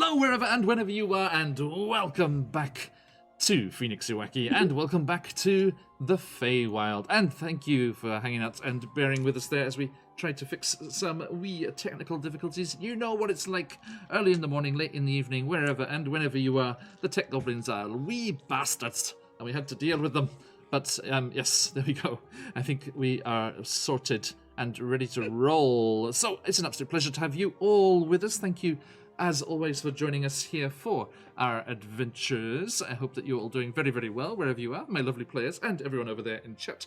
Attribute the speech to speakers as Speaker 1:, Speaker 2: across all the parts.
Speaker 1: Hello, wherever and whenever you are, and welcome back to QuestJunkiesUK, and welcome back to the Feywild. And thank you for hanging out and bearing with us there as we tried to fix some wee technical difficulties. You know what it's like early in the morning, late in the evening, wherever and whenever you are. The tech goblins are wee bastards, and we had to deal with them. But yes, there we go. I think we are sorted and ready to roll. So it's an absolute pleasure to have you all with us. Thank you, as always, for joining us here for our adventures. I hope that you're all doing very, very well wherever you are, my lovely players, and everyone over there in chat.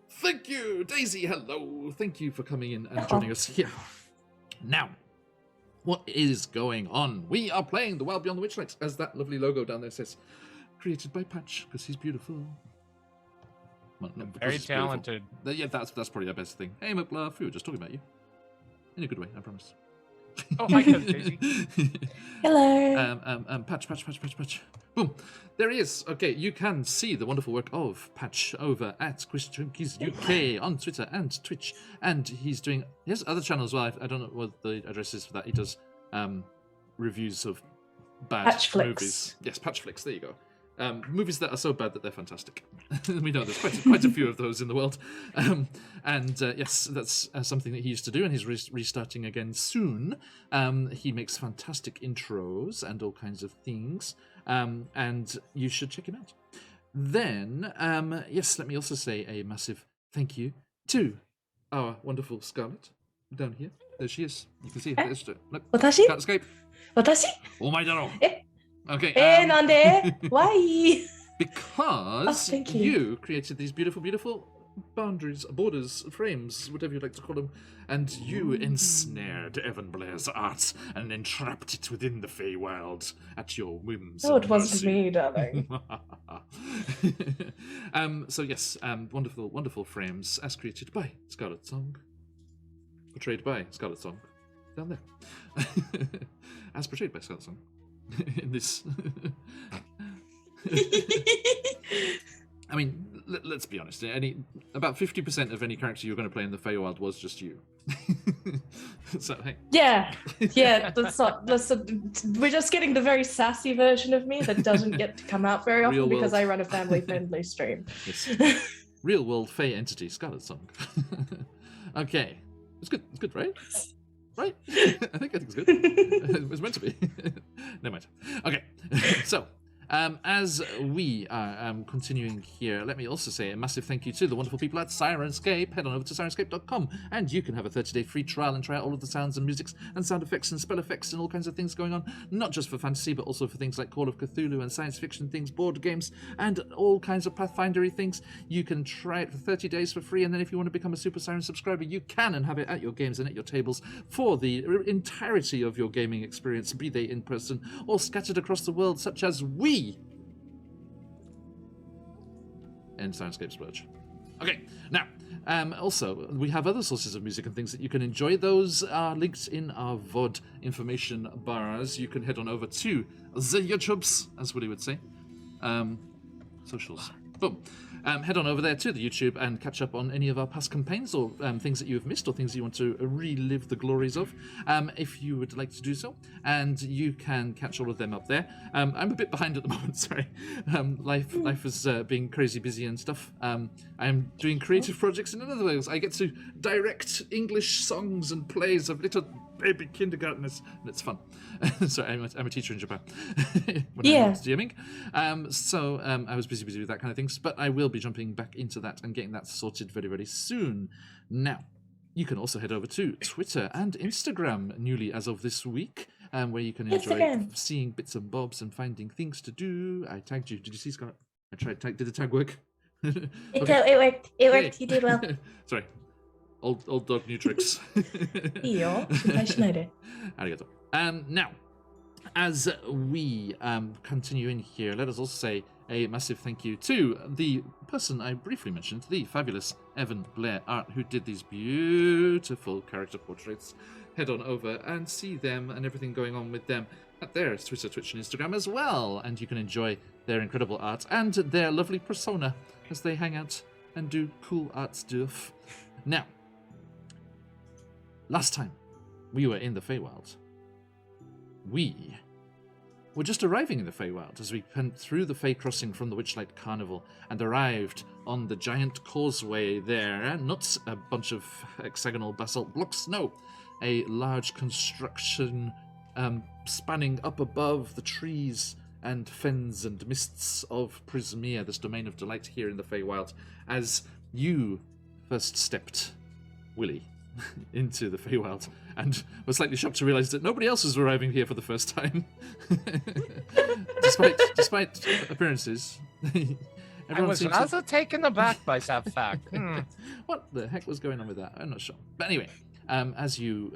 Speaker 1: Thank you, Daisy. Hello. Thank you for coming in and joining us here. Now, what is going on? We are playing The Wild Beyond the Witchlight, as that lovely logo down there says. Created by Patch, because he's beautiful. Well, no,
Speaker 2: Very talented.
Speaker 1: Yeah, that's probably our best thing. Hey, McBluff, we were just talking about you. In a good way, I promise.
Speaker 2: Oh, hi, Cousin Daisy.
Speaker 3: Hello.
Speaker 1: Patch. Boom. There he is. Okay, you can see the wonderful work of Patch over at QuestJunkiesUK on Twitter and Twitch. And he has other channels as well. I don't know what the address is for that. He does reviews of bad
Speaker 3: Patch
Speaker 1: movies.
Speaker 3: Flicks.
Speaker 1: Yes, Patch Flicks. There you go. Movies that are so bad that they're fantastic. We know there's quite a few of those in the world. Yes, that's something that he used to do, and he's restarting again soon. He makes fantastic intros and all kinds of things, and you should check him out. Then, yes, let me also say a massive thank you to our wonderful Scarlet down here. There she is. You can see her. Look,
Speaker 3: Watashi?
Speaker 1: can't escape.
Speaker 3: Watashi?
Speaker 1: Oh my god. Okay.
Speaker 3: Nande? Why?
Speaker 1: Because
Speaker 3: thank you.
Speaker 1: you created these beautiful, beautiful boundaries, borders, frames, whatever you'd like to call them, and you ensnared Evan Blair's art and entrapped it within the Feywild at your whims.
Speaker 3: No, it wasn't me, darling.
Speaker 1: So yes, wonderful, wonderful frames as created by Scarlet Song, portrayed by Scarlet Song, down there, as portrayed by Scarlet Song. In this I mean, let's be honest, about 50% of any character you're going to play in the Feywild was just you. So hey.
Speaker 3: Yeah, we're just getting the very sassy version of me that doesn't get to come out very often because I run a family-friendly stream. Yes.
Speaker 1: Real world Fey entity, Scarlet Song. Okay. It's good, right? Right? I think it's good. It was meant to be. Never mind. Okay, so as we are continuing here, let me also say a massive thank you to the wonderful people at Sirenscape. Head on over to sirenscape.com and you can have a 30-day free trial and try out all of the sounds and musics and sound effects and spell effects and all kinds of things going on, not just for fantasy, but also for things like Call of Cthulhu and science fiction things, board games, and all kinds of Pathfindery things. You can try it for 30 days for free, and then if you want to become a Super Siren subscriber, you can, and have it at your games and at your tables for the entirety of your gaming experience, be they in person or scattered across the world, such as we in Sirenscape Splurge. Okay, now, also, we have other sources of music and things that you can enjoy. Those are linked in our VOD information bars. You can head on over to the YouTubes, as Woody would say. Socials. Boom. Head on over there to the YouTube and catch up on any of our past campaigns or things that you have missed or things you want to relive the glories of, if you would like to do so. And you can catch all of them up there. I'm a bit behind at the moment, sorry. Life is being crazy busy and stuff. I'm doing creative projects in other ways. I get to direct English songs and plays of little baby kindergartners, and it's fun. Sorry, I'm a teacher in Japan when I'm not DMing. So I was busy with that kind of things, but I will be jumping back into that and getting that sorted very, very soon. Now, you can also head over to Twitter and Instagram, newly as of this week, where you can enjoy seeing bits and bobs and finding things to do. I tagged you. Did you see, Scott? I tried. Did the tag work?
Speaker 3: Okay. It worked. It worked. You did well.
Speaker 1: Sorry. Old dog, new tricks. Arigato. Now, as we continue in here, let us also say a massive thank you to the person I briefly mentioned, the fabulous Evan Blair Art, who did these beautiful character portraits. Head on over and see them and everything going on with them at their Twitter, Twitch, and Instagram as well. And you can enjoy their incredible art and their lovely persona as they hang out and do cool art stuff. Now, last time we were in the Feywild, we were just arriving in the Feywild as we went through the Fey crossing from the Witchlight Carnival and arrived on the giant causeway there. Not a bunch of hexagonal basalt blocks, no. A large construction spanning up above the trees and fens and mists of Prismea, this domain of delight here in the Feywild, as you first stepped, Willie, into the Feywild, and was slightly shocked to realise that nobody else was arriving here for the first time. despite appearances.
Speaker 2: I was rather taken aback by that fact.
Speaker 1: What the heck was going on with that? I'm not sure. But anyway, as you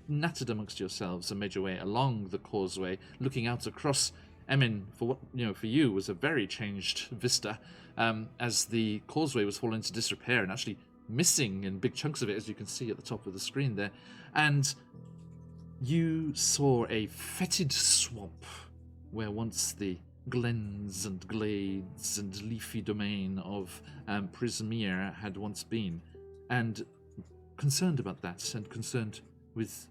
Speaker 1: nattered amongst yourselves and made your way along the causeway, looking out across Emin, for what for you was a very changed vista, as the causeway was falling into disrepair and actually missing in big chunks of it, as you can see at the top of the screen there, and you saw a fetid swamp where once the glens and glades and leafy domain of Prismea had once been, and concerned about that and concerned with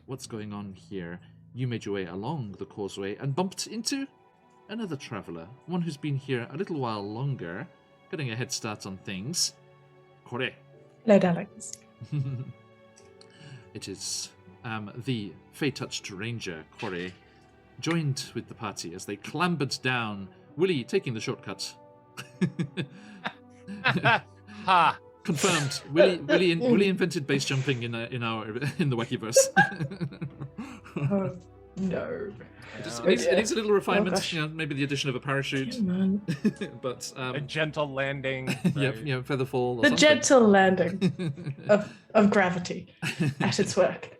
Speaker 1: what's going on here, you made your way along the causeway and bumped into another traveller, one who's been here a little while longer, getting a head start on things. Kore.
Speaker 3: Hello, darlings.
Speaker 1: It is the Fey-touched ranger, Kore, joined with the party as they clambered down, Willie taking the shortcut.
Speaker 2: Ha!
Speaker 1: Confirmed. Willie invented base jumping in the Wackyverse.
Speaker 3: Oh, no.
Speaker 1: It needs a little refinement,
Speaker 3: gosh.
Speaker 1: Maybe the addition of a parachute.
Speaker 3: Man.
Speaker 1: But
Speaker 2: A gentle landing.
Speaker 1: yeah, feather fall or
Speaker 3: The
Speaker 1: something.
Speaker 3: gentle landing of gravity at its work.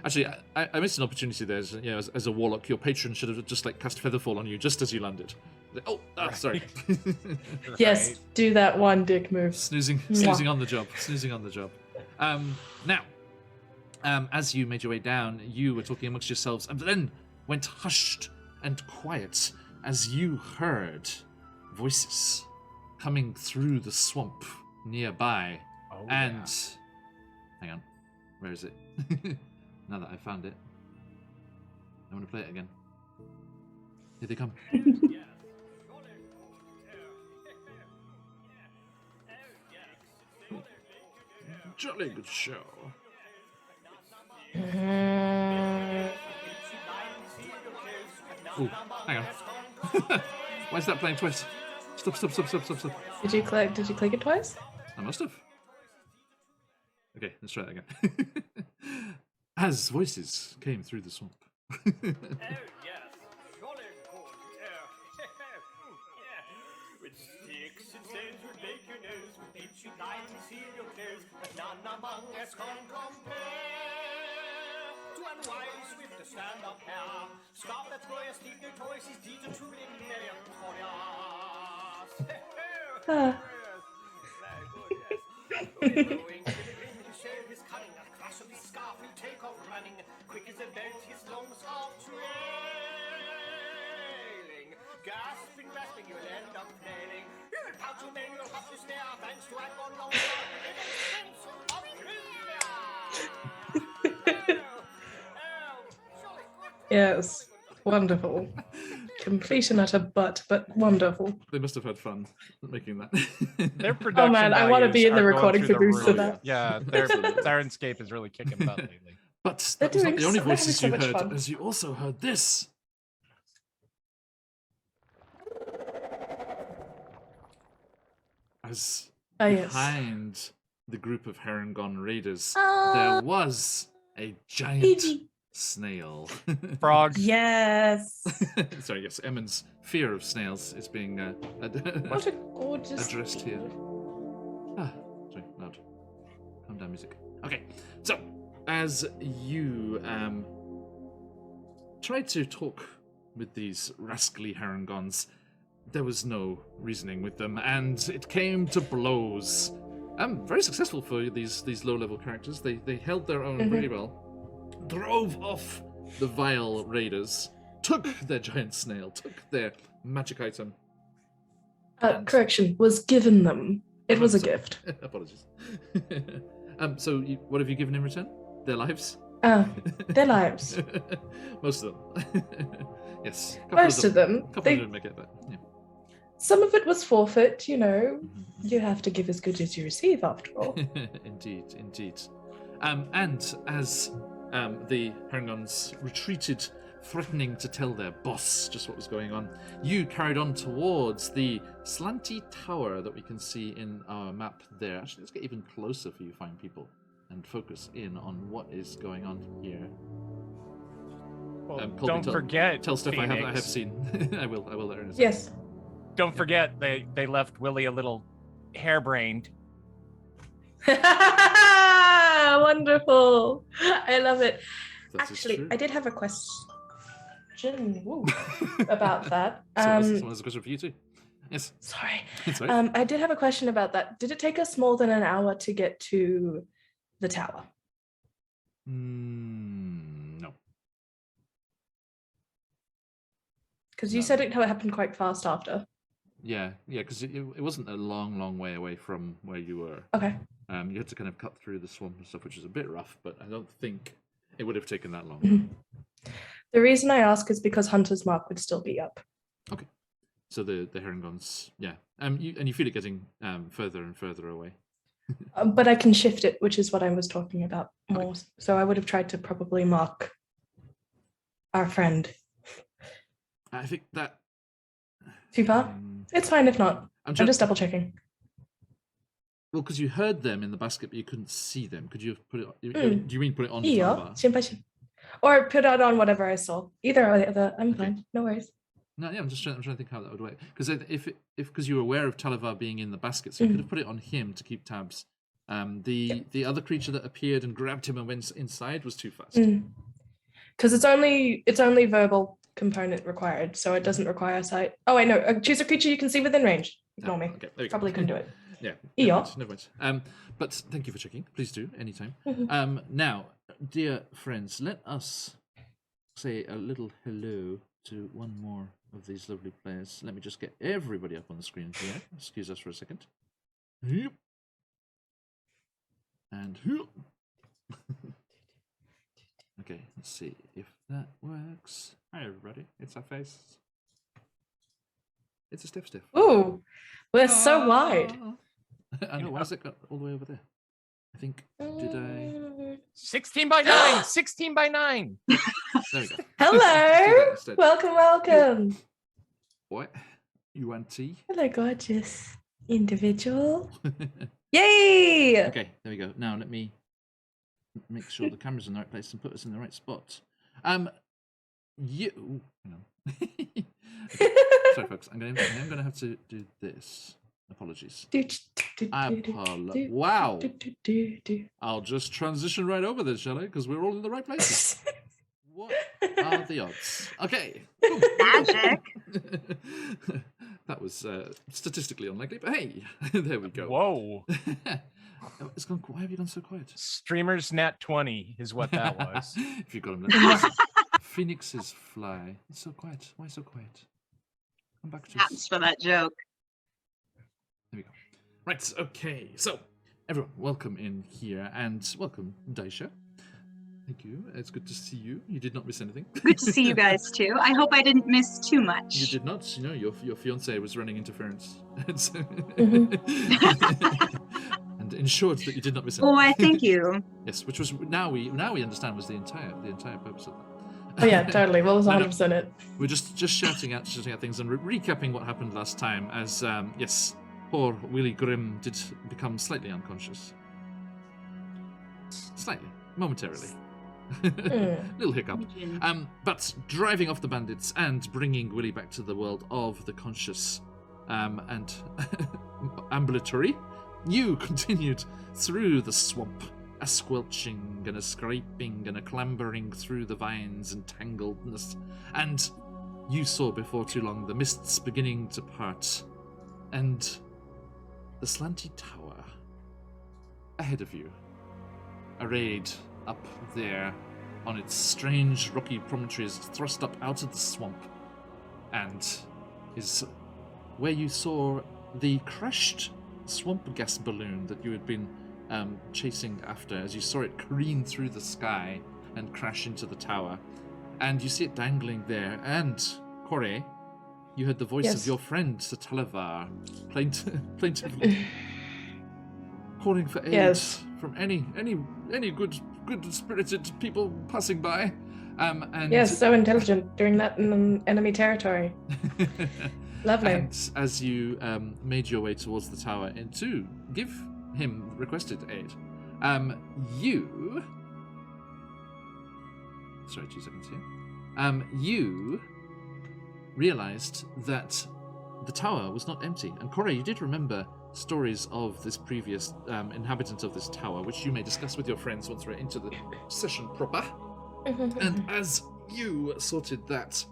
Speaker 1: Actually, I missed an opportunity there. As a warlock, your patron should have just cast Featherfall on you just as you landed. Sorry.
Speaker 3: Yes, do that one dick move.
Speaker 1: Snoozing on the job. Now, as you made your way down, you were talking amongst yourselves, and then went hushed and quiet as you heard voices coming through the swamp nearby.
Speaker 2: Oh,
Speaker 1: and hang on, where is it? Now that I found it, I want to play it again. Here they come. Jolly good show. Ooh, hang on. Why is that playing twice? Stop.
Speaker 3: Did you click it twice?
Speaker 1: I must have. Okay, let's try that again. As voices came through the swamp.
Speaker 4: With sticks and stones would make your nose, with bits you guide and seal your clothes, but none among us can compare to unwise swift to stand up here. Stop that glorious deep new toys, his deeds are truly meritorious. Going to the ring to show his cunning, a crash of his scarf he'll take off running, quick as a boat his long scarf trailing. Gasping, grasping, you'll end up flailing. You'll pout your mane, you'll have to stare, thanks to Agon long
Speaker 3: Yes. Wonderful. Complete and utter butt, but wonderful.
Speaker 1: They must have had fun making that.
Speaker 2: Their production
Speaker 3: man, I wanna be in the
Speaker 2: values are going
Speaker 3: recording
Speaker 2: through
Speaker 3: for boost
Speaker 2: the
Speaker 3: of
Speaker 2: roof.
Speaker 3: that.
Speaker 2: Yeah, their Sirenscape is really kicking butt lately.
Speaker 1: But
Speaker 3: They're
Speaker 1: that was not
Speaker 3: doing
Speaker 1: the only
Speaker 3: so- they're having
Speaker 1: voices
Speaker 3: so
Speaker 1: you
Speaker 3: much
Speaker 1: heard,
Speaker 3: fun.
Speaker 1: as you also heard this. As
Speaker 3: Yes.
Speaker 1: behind the group of Harangon raiders,
Speaker 3: Ah.
Speaker 1: there was a giant snail.
Speaker 2: Frog.
Speaker 3: Yes.
Speaker 1: Sorry, yes, Emin's fear of snails is being
Speaker 3: What a gorgeous.
Speaker 1: addressed here. Sorry, loud. Calm down, music. Okay, so as you tried to talk with these rascally Harangons, there was no reasoning with them, and it came to blows. Very successful for these low-level characters. They held their own pretty well. Drove off the vile raiders, took their giant snail, took their magic item.
Speaker 3: Correction, was given them. It was a gift.
Speaker 1: Apologies. So what have you given in return? Their lives?
Speaker 3: Their lives.
Speaker 1: Most of them. Yes.
Speaker 3: Most of them.
Speaker 1: Couple didn't make it, but yeah.
Speaker 3: Some of it was forfeit, you know. You have to give as good as you receive, after all.
Speaker 1: Indeed. And as the Herngons retreated, threatening to tell their boss just what was going on, you carried on towards the slanty tower that we can see in our map there. Actually, let's get even closer for you fine people and focus in on what is going on here.
Speaker 2: Well,
Speaker 1: Colby,
Speaker 2: don't forget.
Speaker 1: Tell stuff
Speaker 2: Phoenix.
Speaker 1: I have seen. I will let her know.
Speaker 3: Yes.
Speaker 2: Don't forget they left Willie a little harebrained.
Speaker 3: Wonderful. I love it.
Speaker 1: That is
Speaker 3: Actually,
Speaker 1: true.
Speaker 3: I did have a question about that.
Speaker 1: Someone has a question for you too. Yes.
Speaker 3: Sorry.
Speaker 1: That's right.
Speaker 3: I did have a question about that. Did it take us more than an hour to get to the tower?
Speaker 1: No.
Speaker 3: Because you said it happened quite fast after.
Speaker 1: Yeah, because it wasn't a long way away from where you were.
Speaker 3: Okay.
Speaker 1: You had to kind of cut through the swamp and stuff, which is a bit rough, but I don't think it would have taken that long.
Speaker 3: Mm-hmm. The reason I ask is because Hunter's Mark would still be up.
Speaker 1: Okay. So the Herngons, yeah. You feel it getting further and further away.
Speaker 3: But I can shift it, which is what I was talking about more. Okay. So I would have tried to probably mark our friend.
Speaker 1: I think that...
Speaker 3: Too far? It's fine if not. I'm just double checking.
Speaker 1: Well, because you heard them in the basket, but you couldn't see them. Could you have put it? Do you mean put it on the toolbar?
Speaker 3: Or put it on whatever I saw. Either or the other. I'm fine. No worries.
Speaker 1: No, yeah, I'm trying to think how that would work. Because because you were aware of Talavar being in the basket, so you could have put it on him to keep tabs. The other creature that appeared and grabbed him and went inside was too fast.
Speaker 3: Because it's only verbal component required, so it doesn't require sight. Oh wait, no. Choose a creature you can see within range. Ignore me. Okay, there we
Speaker 1: go.
Speaker 3: Probably couldn't do it.
Speaker 1: Yeah. Never mind. But thank you for checking. Please do anytime. Now, dear friends, let us say a little hello to one more of these lovely players. Let me just get everybody up on the screen here. Excuse us for a second. And okay, let's see if that works. Hi everybody, it's our face. It's a stiff.
Speaker 3: Ooh, we're so wide.
Speaker 1: I know, why has it got all the way over there? I think, did I...
Speaker 2: 16 by 9! 16 by 9!
Speaker 1: There we go.
Speaker 3: Hello! Welcome.
Speaker 1: What? You want tea?
Speaker 3: Hello, gorgeous individual. Yay!
Speaker 1: Okay, there we go. Now let me make sure the camera's in the right place and put us in the right spot. You... Hang on. Okay. Sorry, folks. I'm going to have to do this. Apologies. Wow. I'll just transition right over this, shall I? Because we're all in the right places. What are the odds? Okay.
Speaker 5: Magic.
Speaker 1: That was statistically unlikely, but hey, there we go.
Speaker 2: Whoa.
Speaker 1: It's gone. Why have you gone so quiet?
Speaker 2: Streamer's Nat 20 is what that was.
Speaker 1: If you got him. Phoenix's fly. It's so quiet. Why so quiet? Come back to us.
Speaker 5: Thanks for that joke.
Speaker 1: There we go. Right, okay. So, everyone, welcome in here, and welcome, Daisha. Thank you. It's good to see you. You did not miss anything.
Speaker 5: Good to see you guys, too. I hope I didn't miss too much.
Speaker 1: You did not. You know, your fiancé was running interference. And ensured that you did not miss anything.
Speaker 5: Oh, I thank you.
Speaker 1: Yes, which was, now we understand was the entire purpose of that.
Speaker 3: Oh yeah, totally. What was 100% it?
Speaker 1: We're just shouting out things and recapping what happened last time as, yes, poor Willie Grimm did become slightly unconscious. Slightly. Momentarily. Little hiccup. But driving off the bandits and bringing Willie back to the world of the conscious and ambulatory, you continued through the swamp, a squelching and a scraping and a clambering through the vines and tangledness, and you saw before too long the mists beginning to part, and the slanty tower ahead of you, arrayed up there on its strange rocky promontories thrust up out of the swamp, and is where you saw the crashed swamp gas balloon that you had been chasing after as you saw it careen through the sky and crash into the tower. And you see it dangling there. And, Kore, you heard the voice of your friend, Satalavar, plaintively calling for aid from any good-spirited people passing by. And
Speaker 3: yes, so intelligent, doing that in enemy territory. Lovely.
Speaker 1: And as you made your way towards the tower and to give him requested aid, you... Sorry, 2 seconds here. You realized that the tower was not empty. And Corey, you did remember stories of this previous inhabitant of this tower, which you may discuss with your friends once we're into the session proper. And as you sorted that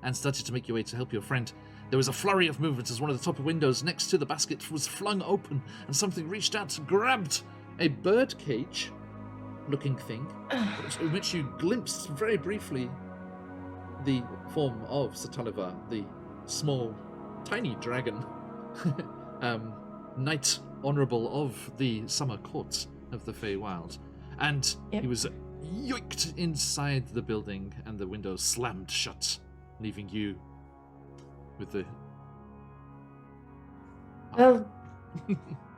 Speaker 1: and started to make your way to help your friend, there was a flurry of movement as one of the top windows next to the basket was flung open and something reached out, grabbed a bird cage looking thing, in which you glimpsed very briefly the form of Sataliva, the small, tiny dragon, knight honourable of the summer courts of the Feywild. And he was yoinked inside the building and the windows slammed shut, leaving you with the...
Speaker 3: Well,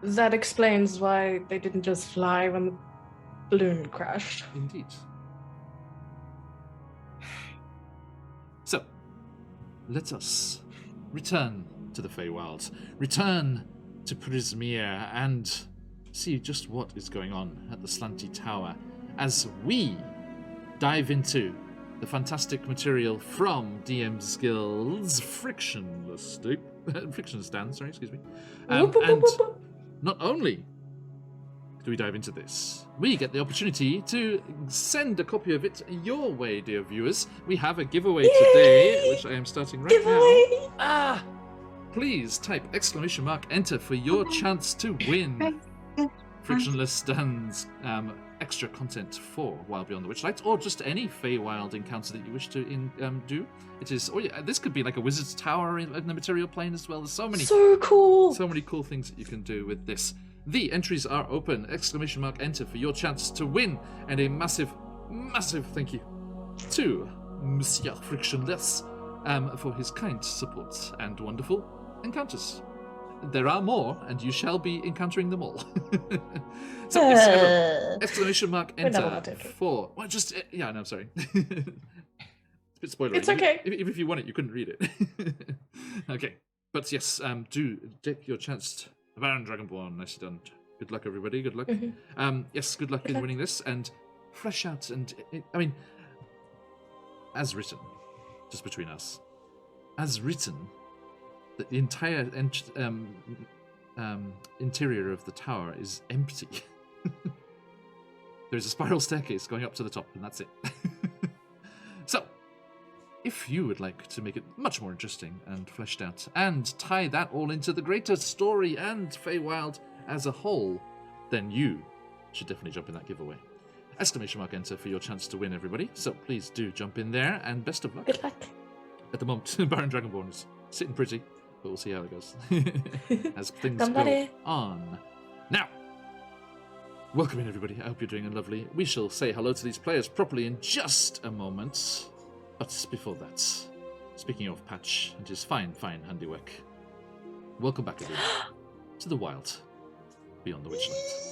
Speaker 3: that explains why they didn't just fly when the balloon crashed.
Speaker 1: Indeed. So, let us return to the Feywild, return to Prismere, and see just what is going on at the Slanty Tower as we dive into the fantastic material from DM's Guild's Frictionless Stand, and not only do we dive into this, we get the opportunity to send a copy of it your way, dear viewers. We have a giveaway today, which I am starting right now. Please type !enter for your chance to win Frictionless Stand's extra content for Wild Beyond the Witchlight, or just any Feywild encounter that you wish to do. It is, this could be like a wizard's tower in the material plane as well. There's so many cool things that you can do with this. The entries are open. !enter for your chance to win, and a massive thank you to Monsieur Frictionless for his kind support and wonderful encounters. There are more, and you shall be encountering them all. So, !enter for... Well, just... Yeah, no, sorry. It's a bit spoilery.
Speaker 3: It's okay.
Speaker 1: Even if you won it, you couldn't read it. Okay. But yes, do take your chance. Baron Dragonborn, nicely done. Good luck, everybody. Good luck. Yes, good luck in winning this. And fresh out. And, as written, just between us, as written, the entire interior of the tower is empty. There's a spiral staircase going up to the top, and that's it. So, if you would like to make it much more interesting and fleshed out, and tie that all into the greater story and Feywild as a whole, then you should definitely jump in that giveaway. !enter for your chance to win, everybody. So please do jump in there, and best of luck.
Speaker 3: Good luck.
Speaker 1: At the moment, Baron Dragonborn is sitting pretty, but we'll see how it goes as things go on. Now, welcome in, everybody. I hope you're doing lovely. We shall say hello to these players properly in just a moment. But before that, speaking of Patch and his fine handiwork, welcome back, everyone, to the Wild Beyond the Witchlight.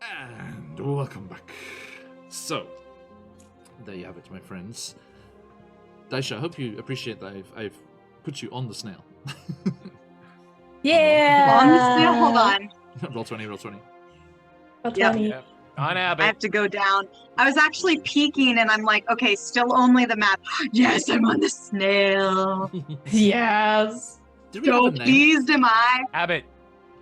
Speaker 1: And welcome back. So, there you have it, my friends. Daisha, I hope you appreciate that I've put you on the snail.
Speaker 3: Yeah.
Speaker 5: On the snail, hold on.
Speaker 1: Roll 20, roll 20.
Speaker 3: About
Speaker 5: Yeah.
Speaker 3: 20.
Speaker 2: Yeah. On
Speaker 5: I
Speaker 2: Abbott.
Speaker 5: have to go down. I was actually peeking and I'm like, okay, still only the map. Yes, I'm on the snail.
Speaker 3: Yes.
Speaker 1: Do we have
Speaker 5: So
Speaker 1: a name?
Speaker 5: pleased am I.
Speaker 2: Abbott.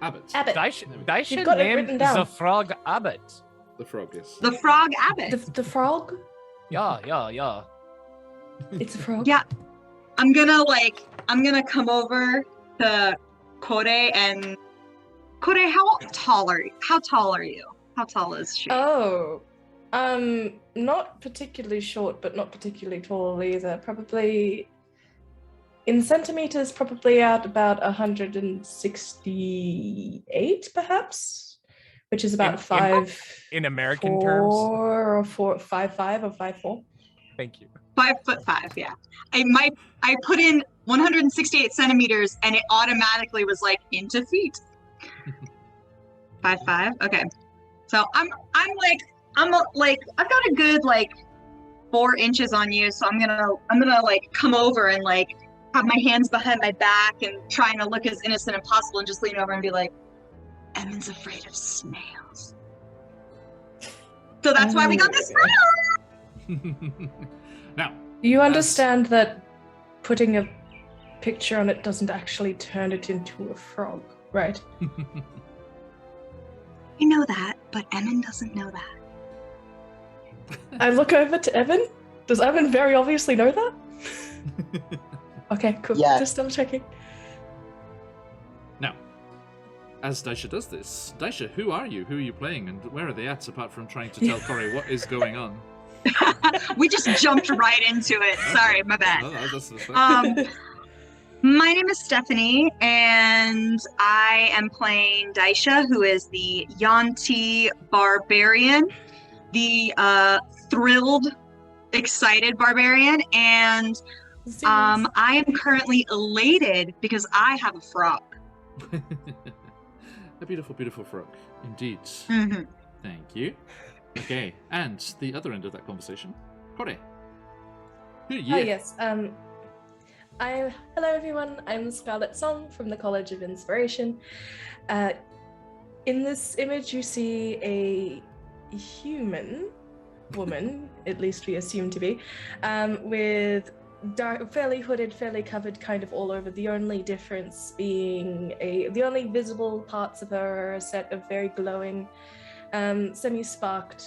Speaker 1: Abbott.
Speaker 3: Abbott.
Speaker 2: Daisha
Speaker 3: You've got it
Speaker 2: named
Speaker 3: written down.
Speaker 2: the frog Abbott.
Speaker 1: The frog, yes.
Speaker 5: The frog abbot.
Speaker 3: The frog?
Speaker 2: Yeah.
Speaker 3: It's a frog?
Speaker 5: Yeah. I'm gonna come over to Kore and Kore, how tall are you? How tall is she?
Speaker 3: Oh. Not particularly short, but not particularly tall either. Probably in centimeters, probably out about 168, perhaps, which is about
Speaker 2: In American terms.
Speaker 3: 5'5" or 5'4".
Speaker 2: Thank you.
Speaker 5: 5'5", yeah. I put in 168 centimeters and it automatically was like into feet. 5'5", okay. So I've got a good 4 inches on you, so I'm gonna come over and have my hands behind my back and trying to look as innocent as possible and just lean over and be like, Emin's afraid of snails. So that's why we got this
Speaker 1: Now,
Speaker 3: You understand that putting a picture on it doesn't actually turn it into a frog, right?
Speaker 5: I know that, but Emin doesn't know that.
Speaker 3: I look over to Evan. Does Evan very obviously know that? Okay, cool.
Speaker 6: Yeah.
Speaker 3: Just double checking.
Speaker 1: now, as Daisha does this, Daisha, who are you? Who are you playing? And where are they at, apart from trying to tell Corey what is going on?
Speaker 5: We just jumped right into it. Sorry, my bad.
Speaker 1: Oh, that's fine.
Speaker 5: My name is Stephanie, and I am playing Daisha, who is the Yanti barbarian, the thrilled, excited barbarian, and I am currently elated because I have a frog.
Speaker 1: A beautiful, beautiful frog, indeed.
Speaker 5: Mhm.
Speaker 1: Thank you. Okay, and the other end of that conversation, Corey. Who are you?
Speaker 3: Oh yes. Hello everyone. I'm Scarlett Song from the College of Inspiration. In this image, you see a human woman, at least we assume to be, with fairly hooded, fairly covered, kind of all over. The only difference being the only visible parts of her are a set of very glowing, semi-sparked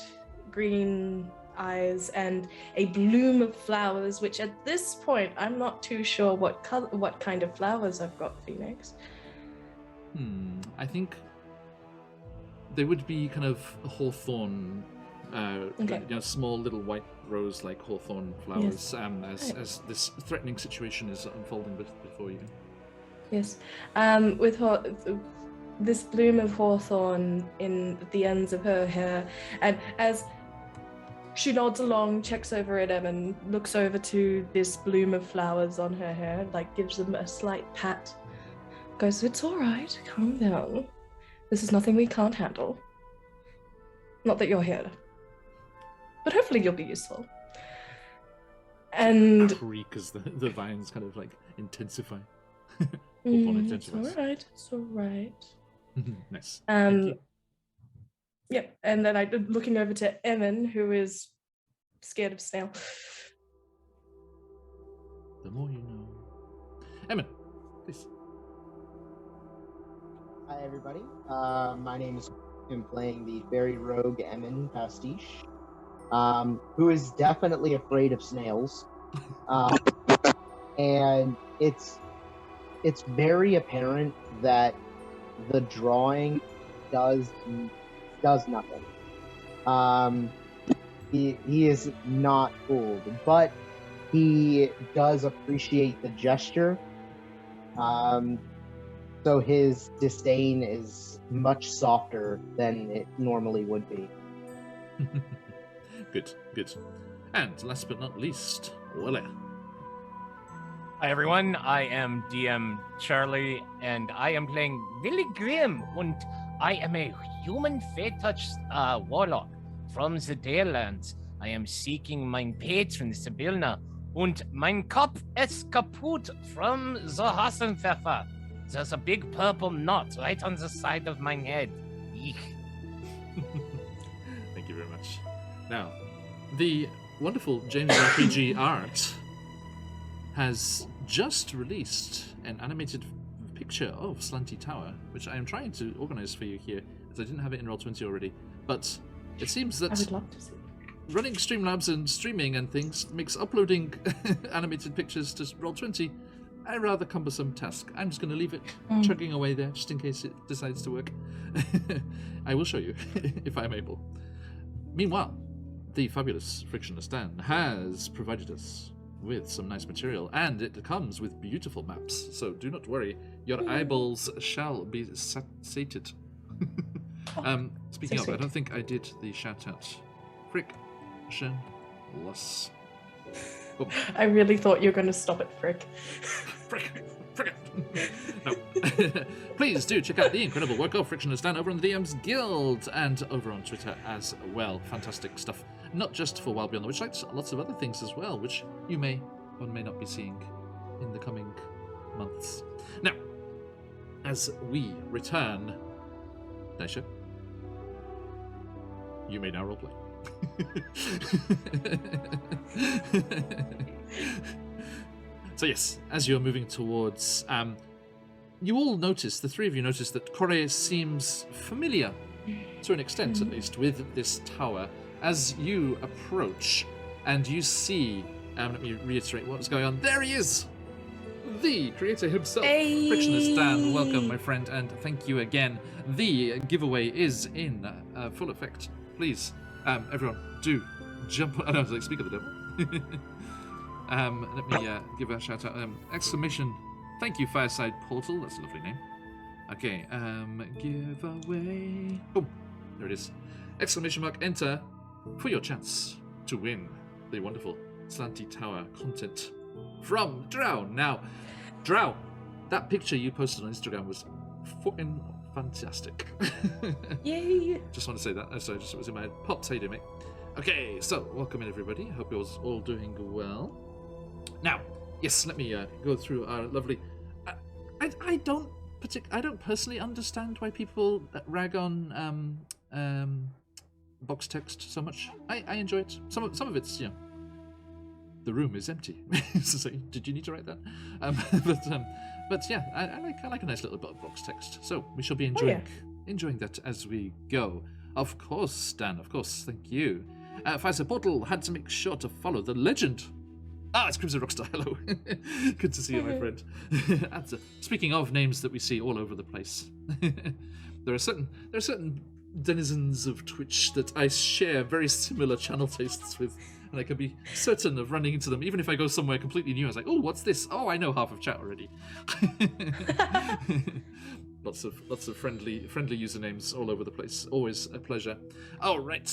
Speaker 3: green eyes and a bloom of flowers, which at this point I'm not too sure what kind of flowers I've got, Phoenix.
Speaker 1: I think they would be kind of hawthorn,
Speaker 3: Okay.
Speaker 1: small little white rose like hawthorn flowers, as this threatening situation is unfolding before you.
Speaker 3: Yes. With this bloom of hawthorn in the ends of her hair, and as she nods along, checks over at Evan, looks over to this bloom of flowers on her hair, gives them a slight pat, goes, "It's all right, calm down. This is nothing we can't handle. Not that you're here, but hopefully you'll be useful." And
Speaker 1: Creak as the vines kind of intensify.
Speaker 3: it's all right.
Speaker 1: Nice.
Speaker 3: Yep, and then I'm looking over to Emin, who is scared of snail.
Speaker 1: The more you know. Emin, please.
Speaker 6: Hi, everybody. My name is. I'm playing the fairy rogue Emin Pastiche, who is definitely afraid of snails, and it's very apparent that the drawing does nothing. He is not fooled, but he does appreciate the gesture. So his disdain is much softer than it normally would be.
Speaker 1: Good. And last but not least, Willa.
Speaker 2: Hi everyone, I am DM Charlie, and I am playing Willy Grimm, and I am a human fey-touched warlock from the Dalelands. I am seeking my patron, Sibilna, Und mein Kopf ist kaputt from the Hassenpfeffer. There's a big purple knot right on the side of my head. Eek.
Speaker 1: Thank you very much. Now, the wonderful James RPG art has just released an animated picture of Slanty Tower, which I am trying to organize for you here, as I didn't have it in Roll20 already. But it seems
Speaker 3: I
Speaker 1: that
Speaker 3: would love to see.
Speaker 1: running Streamlabs and streaming and things makes uploading animated pictures to Roll20 a rather cumbersome task. I'm just going to leave it chugging away there, just in case it decides to work. I will show you, if I'm able. Meanwhile, the fabulous Frictionless Dan has provided us with some nice material, and it comes with beautiful maps, so do not worry, your eyeballs shall be sated. Speaking
Speaker 3: so
Speaker 1: of, I
Speaker 3: sweet.
Speaker 1: don't think I did the shout-out. Frictionless. Oh.
Speaker 3: I really thought you were going to stop at Frick.
Speaker 1: Frick it. No. Please do check out the incredible work of Frictionless Dan over on the DM's Guild and over on Twitter as well. Fantastic stuff. Not just for Wild Beyond the Witchlight, lots of other things as well, which you may or may not be seeing in the coming months. Now, as we return, Daisha, you may now roleplay. So yes, as you're moving towards, you all notice, the three of you notice that Kore seems familiar, to an extent at least, with this tower. As you approach and you see, let me reiterate what's going on. There he is! The creator himself,
Speaker 3: Hey!
Speaker 1: Frictionless Dan. Welcome, my friend, and thank you again. The giveaway is in full effect. Please, everyone, do jump on. I was like, speak of the devil. Let me give a shout out. Exclamation, thank you, Fireside Portal. That's a lovely name. Okay, giveaway. Boom, there it is. Exclamation mark, enter for your chance to win the wonderful Slanty Tower content from Drow. Now, Drow, that picture you posted on Instagram was fucking fantastic.
Speaker 3: Yay!
Speaker 1: Just want to say that. Sorry, just it was in my head. Pops, how you doing, mate? Okay, so welcome in, everybody. Hope you're all doing well. Now, yes, let me go through our lovely. I don't personally understand why people rag on box text so much. I enjoy it. Some of it's, you know, the room is empty. So, did you need to write that? But yeah, I like a nice little box text. So we shall be enjoying that as we go. Of course, Dan. Of course, thank you. Pfizer Portal had to make sure to follow the legend. Ah, it's Crimson Rockstar. Hello. Good to see you, my friend. Speaking of names that we see all over the place, there are certain denizens of Twitch that I share very similar channel tastes with, and I can be certain of running into them, even if I go somewhere completely new. I was like, oh, what's this? Oh, I know half of chat already. Lots of friendly usernames all over the place. Always a pleasure. All right.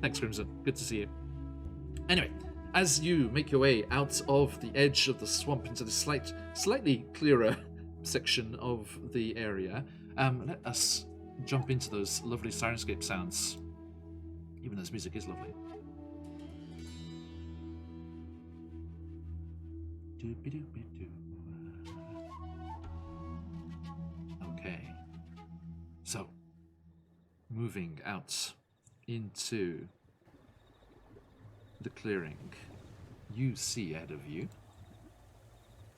Speaker 1: Thanks, Crimson. Good to see you. Anyway, as you make your way out of the edge of the swamp into the slightly clearer section of the area, let us jump into those lovely Sirenscape sounds. Even though this music is lovely. Okay. So, moving out into the clearing, you see ahead of you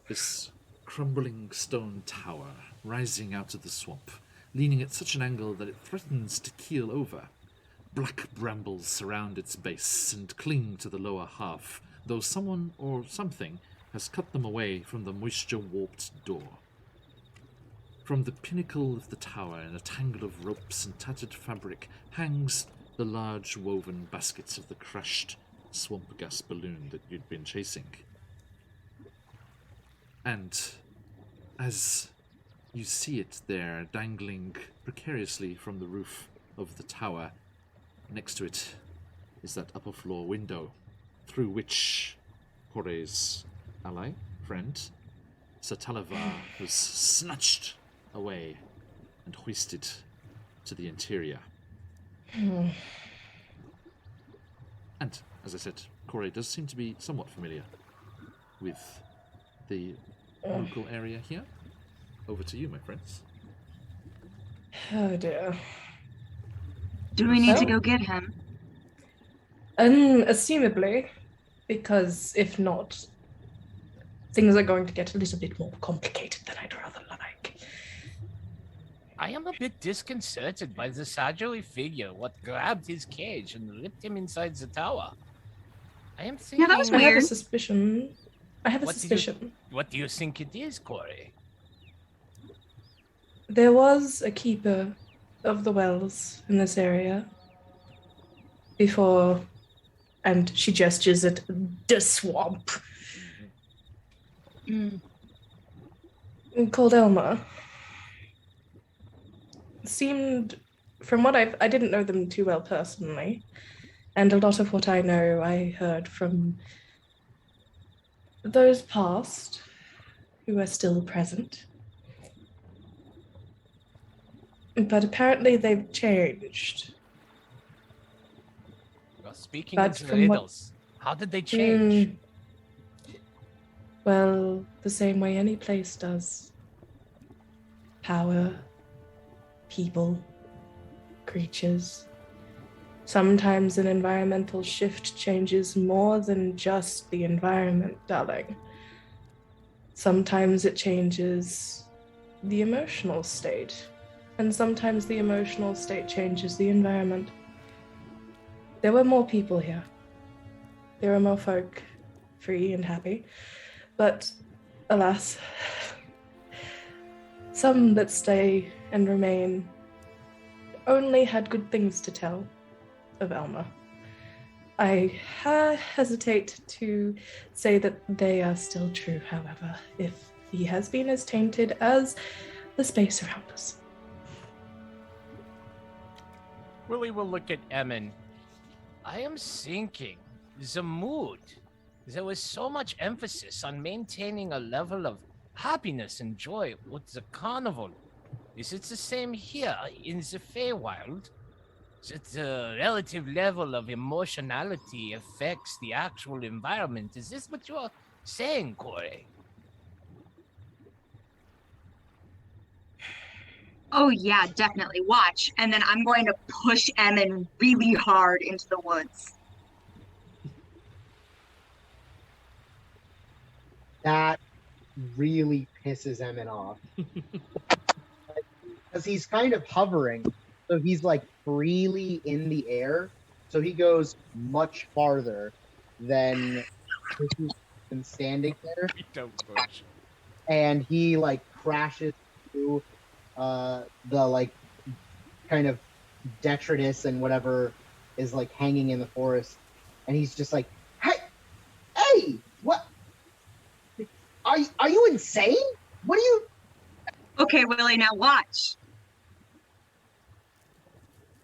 Speaker 1: this crumbling stone tower rising out of the swamp, leaning at such an angle that it threatens to keel over. Black brambles surround its base and cling to the lower half, though someone or something has cut them away from the moisture-warped door. From the pinnacle of the tower, in a tangle of ropes and tattered fabric, hangs the large woven baskets of the crashed swamp gas balloon that you'd been chasing. And as you see it there, dangling precariously from the roof of the tower, next to it is that upper floor window, through which Kore's ally, friend, Satalavar, was snatched away and hoisted to the interior. And, as I said, Kore does seem to be somewhat familiar with the local area here. Over to you, my friends.
Speaker 3: Oh dear.
Speaker 5: Do we need to
Speaker 3: Well-
Speaker 5: go get him?
Speaker 3: Assumably, because if not, things are going to get a little bit more complicated than I'd rather like.
Speaker 2: I am a bit disconcerted by the shadowy figure what grabbed his cage and ripped him inside the tower. I am thinking...
Speaker 5: Yeah, that was
Speaker 3: I have a
Speaker 5: weird.
Speaker 3: suspicion.
Speaker 2: What do you-
Speaker 3: suspicion.
Speaker 2: What do you think it is, Corey?
Speaker 3: There was a keeper of the wells in this area before, and she gestures at the swamp,
Speaker 5: Mm.
Speaker 3: called Elma. Seemed, from what I didn't know them too well personally, and a lot of what I know I heard from those past who are still present. But apparently they've changed.
Speaker 2: Well, speaking
Speaker 3: But
Speaker 2: of
Speaker 3: from what-
Speaker 2: riddles, how did they change?
Speaker 3: Well, the same way any place does. Power, people, creatures. Sometimes an environmental shift changes more than just the environment, darling. Sometimes it changes the emotional state, and sometimes the emotional state changes the environment. There were more people here. There were more folk, free and happy. But, alas, some that stay and remain only had good things to tell of Elma. I hesitate to say that they are still true, however, if he has been as tainted as the space around us.
Speaker 2: Willie will look at Emin. I am thinking the mood. There was so much emphasis on maintaining a level of happiness and joy with the carnival. Is it the same here in the Feywild? That the relative level of emotionality affects the actual environment? Is this what you're saying, Corey?
Speaker 5: Oh yeah, definitely. Watch. And then I'm going to push Emin really hard into the woods.
Speaker 6: That really pisses Emmett off. Because he's kind of hovering. So he's like freely in the air. So he goes much farther than he's been standing there.
Speaker 2: We don't push.
Speaker 6: And he like crashes through the like kind of detritus and whatever is like hanging in the forest. And he's just like, hey, what? Are you insane? What are you?
Speaker 5: Okay, Willie, now watch.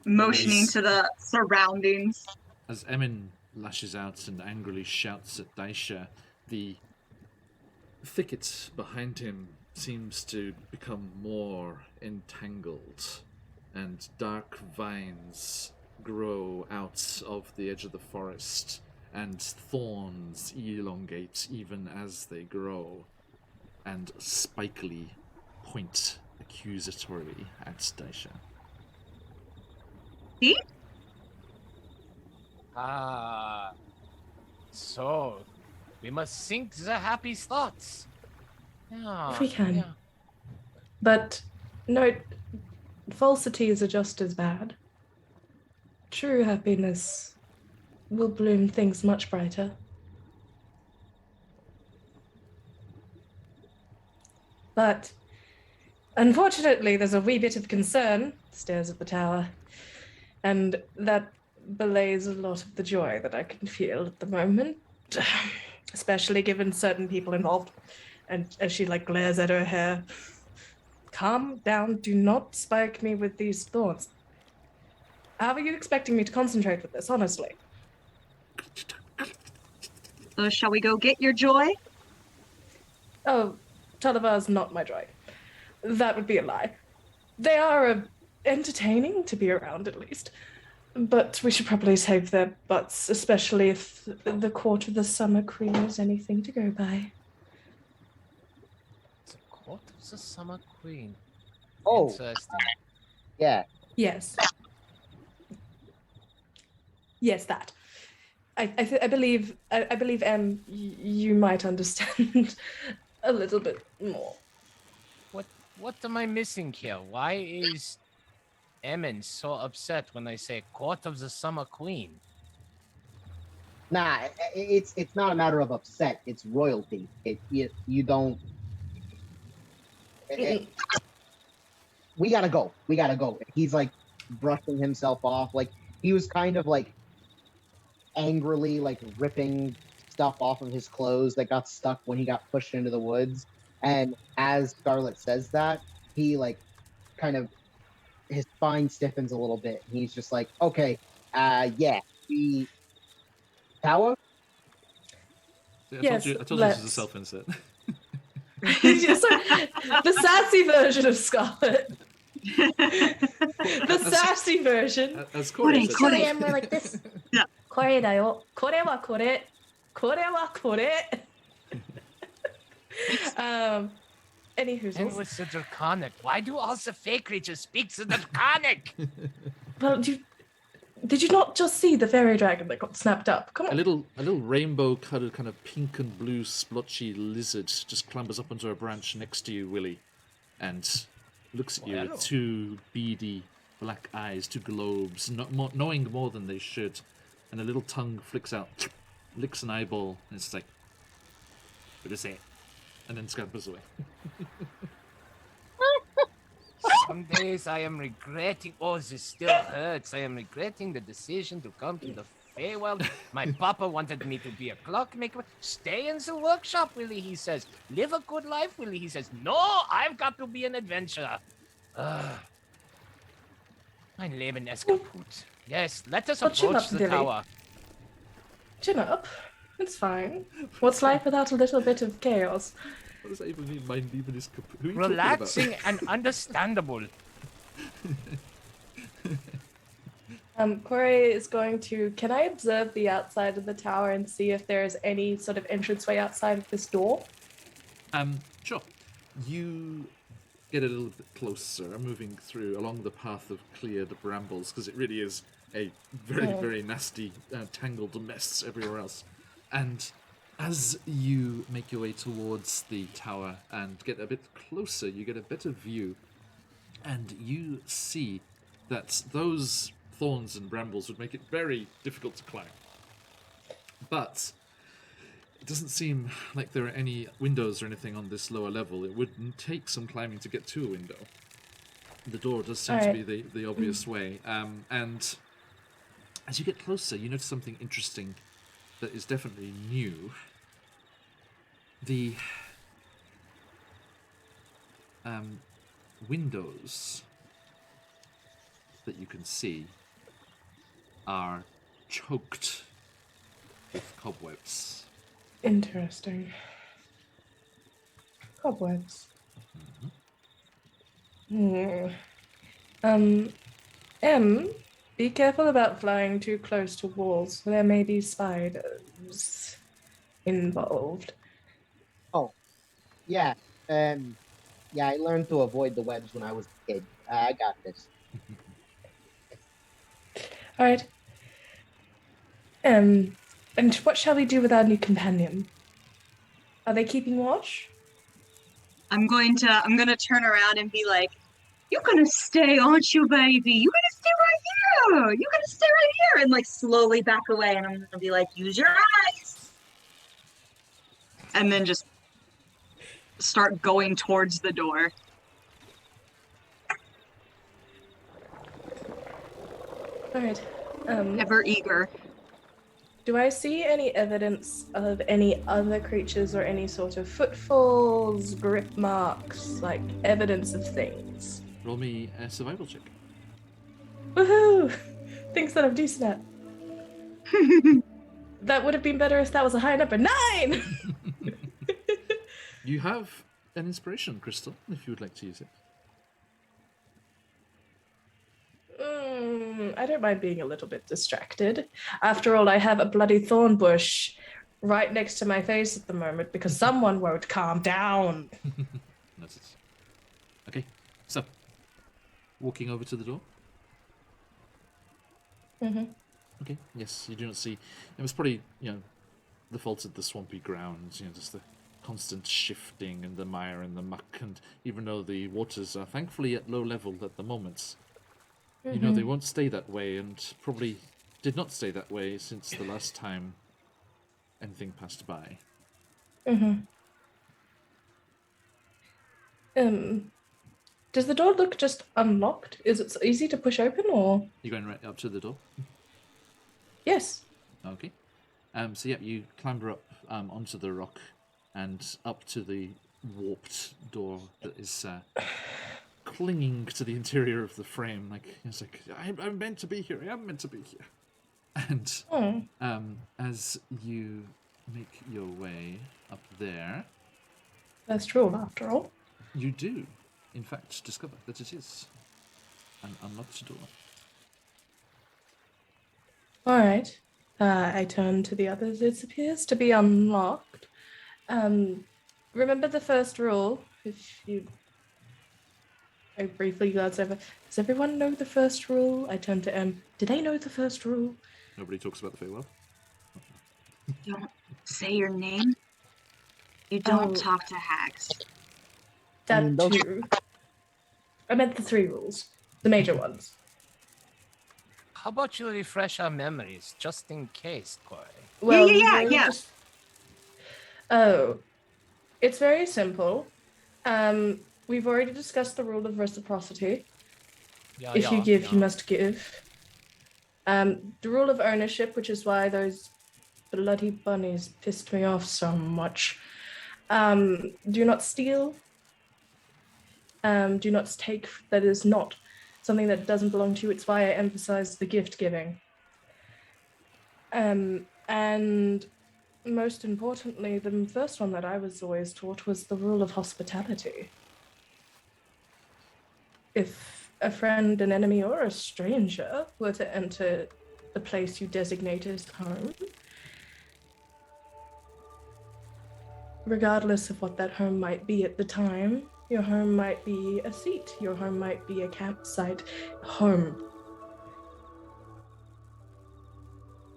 Speaker 5: Motioning
Speaker 1: Nice.
Speaker 5: to the surroundings.
Speaker 1: As Emin lashes out and angrily shouts at Daisha, the thicket behind him seems to become more entangled, and dark vines grow out of the edge of the forest, and thorns elongate even as they grow, and spikily point accusatorily at Daisha.
Speaker 5: See?
Speaker 2: Ah. So, we must think the happy thoughts. Yeah,
Speaker 3: If we can.
Speaker 2: yeah.
Speaker 3: But no, falsities are just as bad. True happiness will bloom things much brighter. But unfortunately, there's a wee bit of concern, stares at the tower, and that belays a lot of the joy that I can feel at the moment, especially given certain people involved. And as she like glares at her hair, calm down, do not spike me with these thorns. How are you expecting me to concentrate with this, honestly?
Speaker 5: So shall we go get your joy?
Speaker 3: Oh, Tullivar's not my joy. That would be a lie. They are entertaining to be around, at least. But we should probably save their butts, especially if the court of the Summer Queen is anything to go by.
Speaker 2: The Court of the Summer Queen.
Speaker 6: Oh,
Speaker 2: Interesting.
Speaker 6: yeah.
Speaker 3: Yes. Yes, that. I believe you might understand a little bit more.
Speaker 2: What am I missing here? Why is Emin so upset when I say Court of the Summer Queen?
Speaker 6: Nah, it's not a matter of upset. It's royalty. You don't. We gotta go. We gotta go. He's like brushing himself off. Like he was kind of like angrily like ripping stuff off of his clothes that got stuck when he got pushed into the woods. And as Scarlet says that, he like kind of his spine stiffens a little bit. He's just like, okay, yeah, we tower.
Speaker 1: I told you this is a self-insert.
Speaker 3: The sassy version of Scarlet. The sassy version.
Speaker 1: As Corey says.
Speaker 3: Actually, I'm more like this.
Speaker 5: Yeah.
Speaker 3: これだよ。これはこれ。これはこれ。Anywho.
Speaker 2: And with the Draconic. Why do all the fake creatures speak the Draconic?
Speaker 3: Well, did you not just see the fairy dragon that got snapped up? Come
Speaker 1: A
Speaker 3: on.
Speaker 1: little rainbow-colored kind of pink and blue splotchy lizard just clambers up onto a branch next to you, Willie, and looks at you with two beady black eyes, two globes, knowing more than they should, and a little tongue flicks out, licks an eyeball, and it's like, what is it? And then scampers away.
Speaker 2: Some days I am regretting. Oh, this still hurts. I am regretting the decision to come to the Feywild. My papa wanted me to be a clockmaker. Stay in the workshop, Willie, he says. Live a good life, Willie, he says. No, I've got to be an adventurer. Mein Leben ist kaputt. Yes, let us
Speaker 3: Well, chin
Speaker 2: approach
Speaker 3: up,
Speaker 2: the
Speaker 3: Dilly.
Speaker 2: tower.
Speaker 3: Chin up. It's fine. What's life without a little bit of chaos?
Speaker 1: What does that even mean? Mein Leben ist kaputt. Who are you talking about?
Speaker 2: Relaxing and understandable.
Speaker 3: Corey is going to. Can I observe the outside of the tower and see if there is any sort of entranceway outside of this door?
Speaker 1: Sure. You get a little bit closer, moving through along the path of cleared brambles, because it really is a very, very nasty, tangled mess everywhere else. And as you make your way towards the tower and get a bit closer, you get a better view, and you see that those thorns and brambles would make it very difficult to climb. But it doesn't seem like there are any windows or anything on this lower level. It would take some climbing to get to a window. The door does seem to be the obvious way. And as you get closer, you notice something interesting that is definitely new. The windows that you can see are choked with cobwebs.
Speaker 3: Interesting. Cobwebs. Be careful about flying too close to walls. There may be spiders involved.
Speaker 6: Yeah, yeah, I learned to avoid the webs when I was a kid. I got this.
Speaker 3: All right. And what shall we do with our new companion? Are they keeping watch?
Speaker 5: I'm gonna turn around and be like, "You're gonna stay, aren't you, baby? You're gonna stay right here. You're gonna stay right here," and like slowly back away. And I'm gonna be like, "Use your eyes," and then just start going towards the door.
Speaker 3: All right.
Speaker 5: Ever eager.
Speaker 3: Do I see any evidence of any other creatures or any sort of footfalls, grip marks, like evidence of things?
Speaker 1: Roll me a survival check.
Speaker 3: Woohoo! Things that I'm decent at. That would have been better if that was a high number. 9!
Speaker 1: You have an inspiration crystal, if you would like to use it.
Speaker 3: I don't mind being a little bit distracted. After all, I have a bloody thorn bush right next to my face at the moment because someone won't calm down.
Speaker 1: That's it. Okay, so walking over to the door.
Speaker 3: Mm-hmm.
Speaker 1: Okay, yes, you do not see. It was probably, the fault of the swampy grounds, just the constant shifting and the mire and the muck, and even though the waters are thankfully at low level at the moment, they won't stay that way, and probably did not stay that way since the last time anything passed by.
Speaker 3: Does the door look just unlocked? Is it easy to push open, or?
Speaker 1: You going right up to the door?
Speaker 3: Yes.
Speaker 1: Okay. So yeah, you clamber up onto the rock and up to the warped door that is clinging to the interior of the frame. Like it's like I'm meant to be here. I am meant to be here. And as you make your way up there,
Speaker 3: That's true. After all,
Speaker 1: you do, in fact, discover that it is an unlocked door.
Speaker 3: all right. I turn to the others. It appears to be unlocked. Remember the first rule. If you, I briefly glance over. Does everyone know the first rule? I turn to M. Do they know the first rule?
Speaker 1: Nobody talks about the Feywild.
Speaker 5: Don't say your name. You don't
Speaker 3: Oh.
Speaker 5: talk to hags.
Speaker 3: That
Speaker 6: those-
Speaker 3: too. I meant the 3 rules, the major ones.
Speaker 2: How about you refresh our memories, just in case, Corey?
Speaker 3: Well,
Speaker 5: yeah.
Speaker 3: we'll just- Oh, it's very simple. We've already discussed the rule of reciprocity. If you give, you must give. The rule of ownership, which is why those bloody bunnies pissed me off so much. Do not steal. Do not take. That is not something that doesn't belong to you. It's why I emphasize the gift giving. And most importantly, the first one that I was always taught was the rule of hospitality. If a friend, an enemy, or a stranger were to enter the place you designate as home, regardless of what that home might be at the time, your home might be a seat, your home might be a campsite, home.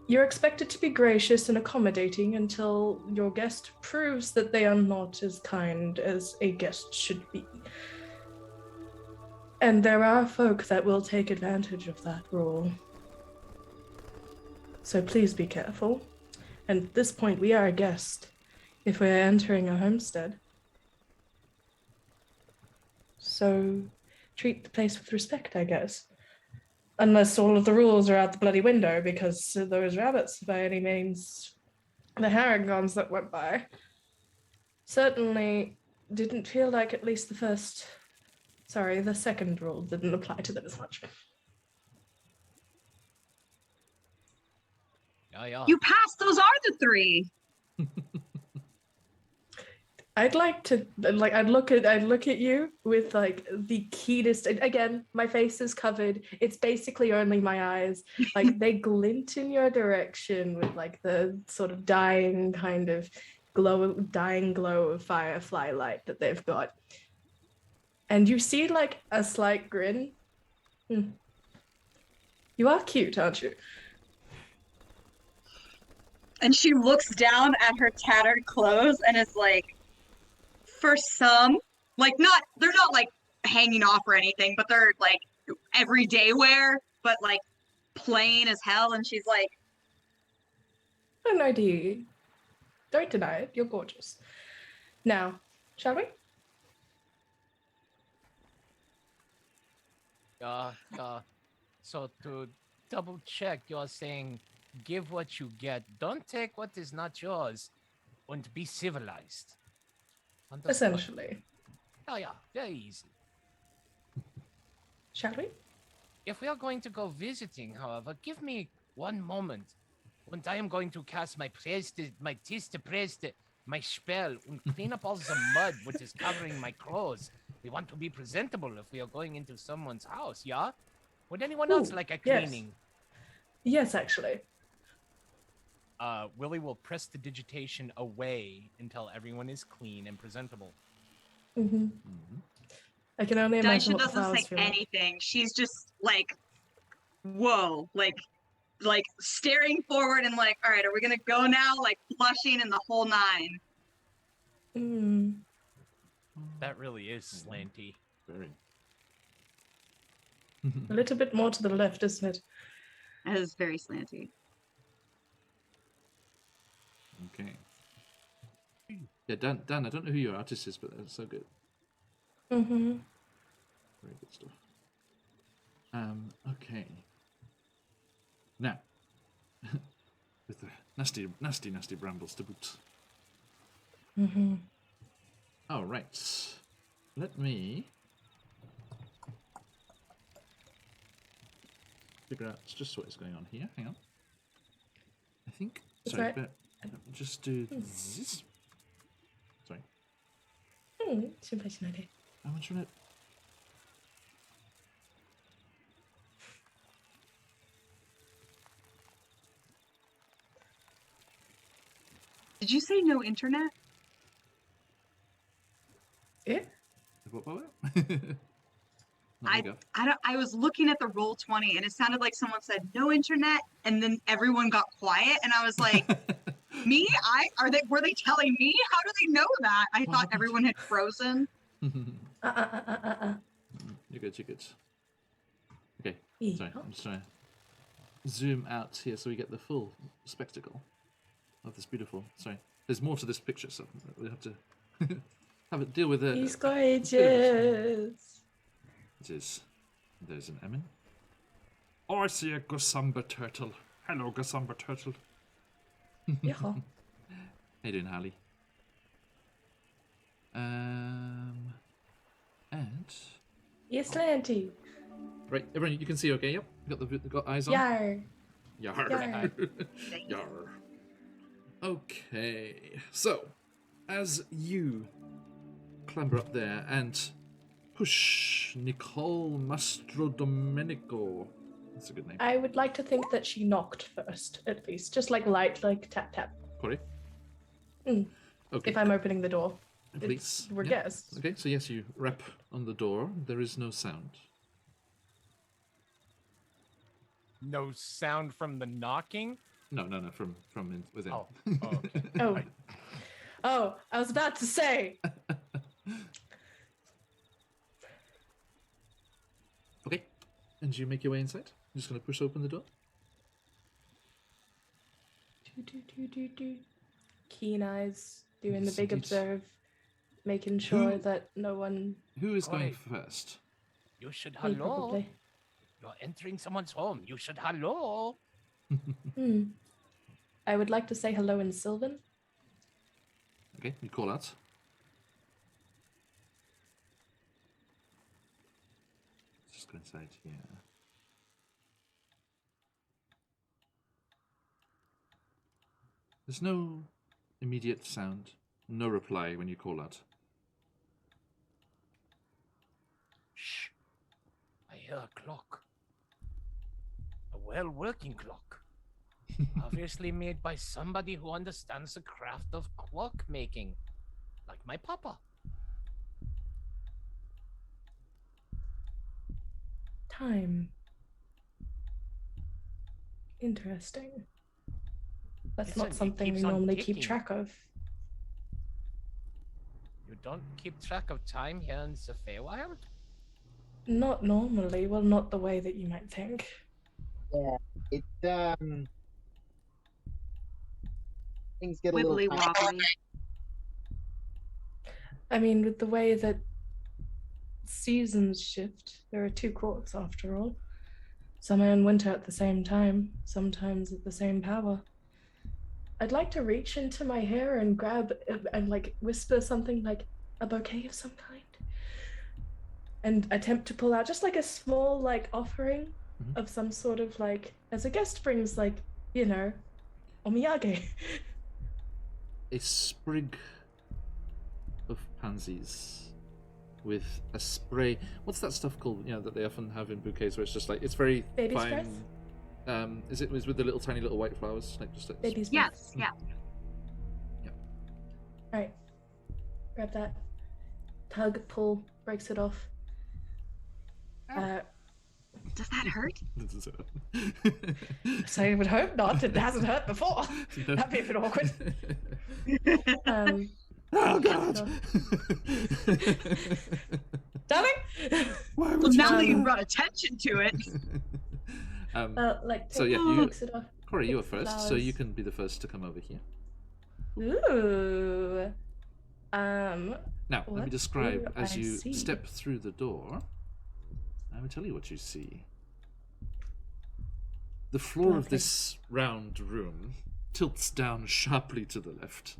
Speaker 3: You're expected to be gracious and accommodating until your guest proves that they are not as kind as a guest should be. And there are folk that will take advantage of that rule. So please be careful. And at this point, we are a guest if we're entering a homestead. So treat the place with respect, I guess. Unless all of the rules are out the bloody window because those rabbits, by any means, the harringons that went by, certainly didn't feel like at least the second rule didn't apply to them as much.
Speaker 2: Yeah.
Speaker 5: You passed. Those are the 3.
Speaker 3: I'd like to I'd look at you with like the keenest. Again, my face is covered. It's basically only my eyes. Like they glint in your direction with like the sort of dying glow of firefly light that they've got. And you see like a slight grin. You are cute, aren't you?
Speaker 5: And she looks down at her tattered clothes and is like, for some, they're not like hanging off or anything, but they're like everyday wear, but like plain as hell. And she's like,
Speaker 3: Oh no, dear. Don't deny it. You're gorgeous. Now, shall we?
Speaker 2: So to double check, you're saying give what you get, don't take what is not yours, and be civilized. Understood.
Speaker 3: Essentially.
Speaker 2: Yeah, very easy.
Speaker 3: Shall we?
Speaker 2: If we are going to go visiting, however, give me one moment. And I am going to cast my Tiste Preste, my spell, and clean up all the mud which is covering my clothes. We want to be presentable if we are going into someone's house, yeah? Would anyone else
Speaker 3: Ooh,
Speaker 2: like a
Speaker 3: yes.
Speaker 2: cleaning?
Speaker 3: Yes, actually.
Speaker 2: Willie will press the digitation away until everyone is clean and presentable.
Speaker 3: Mm-hmm. I can only imagine
Speaker 5: Daisha
Speaker 3: what the
Speaker 5: doesn't
Speaker 3: flowers
Speaker 5: say
Speaker 3: feel like.
Speaker 5: anything. She's just like, whoa, like staring forward and like, all right, are we gonna go now? Like blushing and the whole nine.
Speaker 3: Mm.
Speaker 2: That really is slanty.
Speaker 1: Very.
Speaker 3: A little bit more to the left, isn't it?
Speaker 5: That is very slanty.
Speaker 1: Okay. Yeah, Dan, I don't know who your artist is, but that's so good.
Speaker 3: Mm-hmm.
Speaker 1: Very good stuff. Okay. Now, with the nasty brambles to boot.
Speaker 3: Mm-hmm.
Speaker 1: All right. Let me figure out just what is going on here. Hang on. I think.
Speaker 3: That's
Speaker 1: Sorry,
Speaker 3: right.
Speaker 1: but just do this. Sorry.
Speaker 3: Simplicity.
Speaker 1: I want you to.
Speaker 5: Did you say no internet?
Speaker 3: Yeah.
Speaker 1: What?
Speaker 5: I was looking at the roll 20 and it sounded like someone said no internet and then everyone got quiet and I was like, me? Were they telling me? How do they know that? I thought everyone had frozen.
Speaker 1: You're good. Okay. Sorry, I'm just trying to zoom out here so we get the full spectacle of this beautiful. Sorry, there's more to this picture, so we have to have it deal with it.
Speaker 3: He's gorgeous.
Speaker 1: It is. There's an Emin. Oh, I see a Gosamba turtle. Hello, Gosamba turtle.
Speaker 3: Yeah.
Speaker 1: How you doing, Harley? And
Speaker 3: Yes, Lanty.
Speaker 1: right, everyone, you can see okay? Yep, you got eyes on.
Speaker 3: Yar.
Speaker 1: Yar.
Speaker 3: Yar.
Speaker 1: Yar. Okay, so as you clamber up there and push Nicole Mastro Domenico. That's a good name.
Speaker 3: I would like to think that she knocked first, at least. Just like light, like tap tap.
Speaker 1: Corey?
Speaker 3: Mm.
Speaker 1: Okay.
Speaker 3: If I'm opening the door.
Speaker 1: Please.
Speaker 3: We're
Speaker 1: Yeah.
Speaker 3: guests.
Speaker 1: Okay, so yes, you rap on the door. There is no sound.
Speaker 2: No sound from the knocking?
Speaker 1: No, from within.
Speaker 2: Oh, okay.
Speaker 3: Oh. Oh, I was about to say.
Speaker 1: Okay, and you make your way inside. I'm just going to push open the door.
Speaker 3: Do. Keen eyes, doing the
Speaker 1: Yes,
Speaker 3: big
Speaker 1: indeed.
Speaker 3: observe, making sure that no one.
Speaker 1: Who is going
Speaker 2: Corey.
Speaker 1: first?
Speaker 2: You should
Speaker 3: Me,
Speaker 2: hello.
Speaker 3: probably.
Speaker 2: You're entering someone's home. You should hello.
Speaker 3: I would like to say hello in Sylvan.
Speaker 1: Okay, you call out. Just go inside here. There's no immediate sound, no reply when you call out.
Speaker 2: Shh. I hear a clock. A well-working clock. Obviously made by somebody who understands the craft of clock making. Like my papa.
Speaker 3: Time. Interesting. That's
Speaker 2: Listen,
Speaker 3: not
Speaker 2: it
Speaker 3: something we
Speaker 2: keeps on
Speaker 3: normally keep
Speaker 2: ticking.
Speaker 3: track of.
Speaker 2: You don't keep track of time here in the Feywild?
Speaker 3: Not normally. Well, not the way that you might think.
Speaker 6: Yeah, it things get a
Speaker 5: Wibbly
Speaker 6: little
Speaker 5: wobbly.
Speaker 3: I mean, with the way that seasons shift, there are two courts after all. Summer and winter at the same time, sometimes at the same power. I'd like to reach into my hair and grab and like whisper something like a bouquet of some kind. And attempt to pull out just like a small like offering of some sort of like, as a guest brings like, you know, omiyage.
Speaker 1: A sprig of pansies with a spray. What's that stuff called? You know, that they often have in bouquets, where it's just like it's very
Speaker 3: Baby's
Speaker 1: fine.
Speaker 3: breath?
Speaker 1: Is it with the little tiny little white flowers, like just like
Speaker 3: Baby's breath.
Speaker 5: Yes, yeah.
Speaker 3: All right. Grab that. Tug, pull, breaks it off.
Speaker 5: Does that hurt?
Speaker 3: So I would hope not. It hasn't hurt before. That'd be a bit awkward.
Speaker 1: Oh God!
Speaker 3: Darling.
Speaker 1: Why
Speaker 5: Well,
Speaker 1: would
Speaker 5: now that
Speaker 1: you?
Speaker 5: you brought attention to it.
Speaker 3: Like
Speaker 1: So, yeah,
Speaker 3: take-
Speaker 1: you-
Speaker 3: looks it off.
Speaker 1: Corey, you were
Speaker 3: Pick the
Speaker 1: first, so you
Speaker 3: flowers.
Speaker 1: can be the first to come over here.
Speaker 3: Ooh.
Speaker 1: Now, let me
Speaker 3: What
Speaker 1: describe
Speaker 3: do
Speaker 1: as
Speaker 3: I
Speaker 1: you
Speaker 3: see?
Speaker 1: step through the door. I will tell you what you see. The floor of
Speaker 3: Lovely.
Speaker 1: this round room tilts down sharply to the left,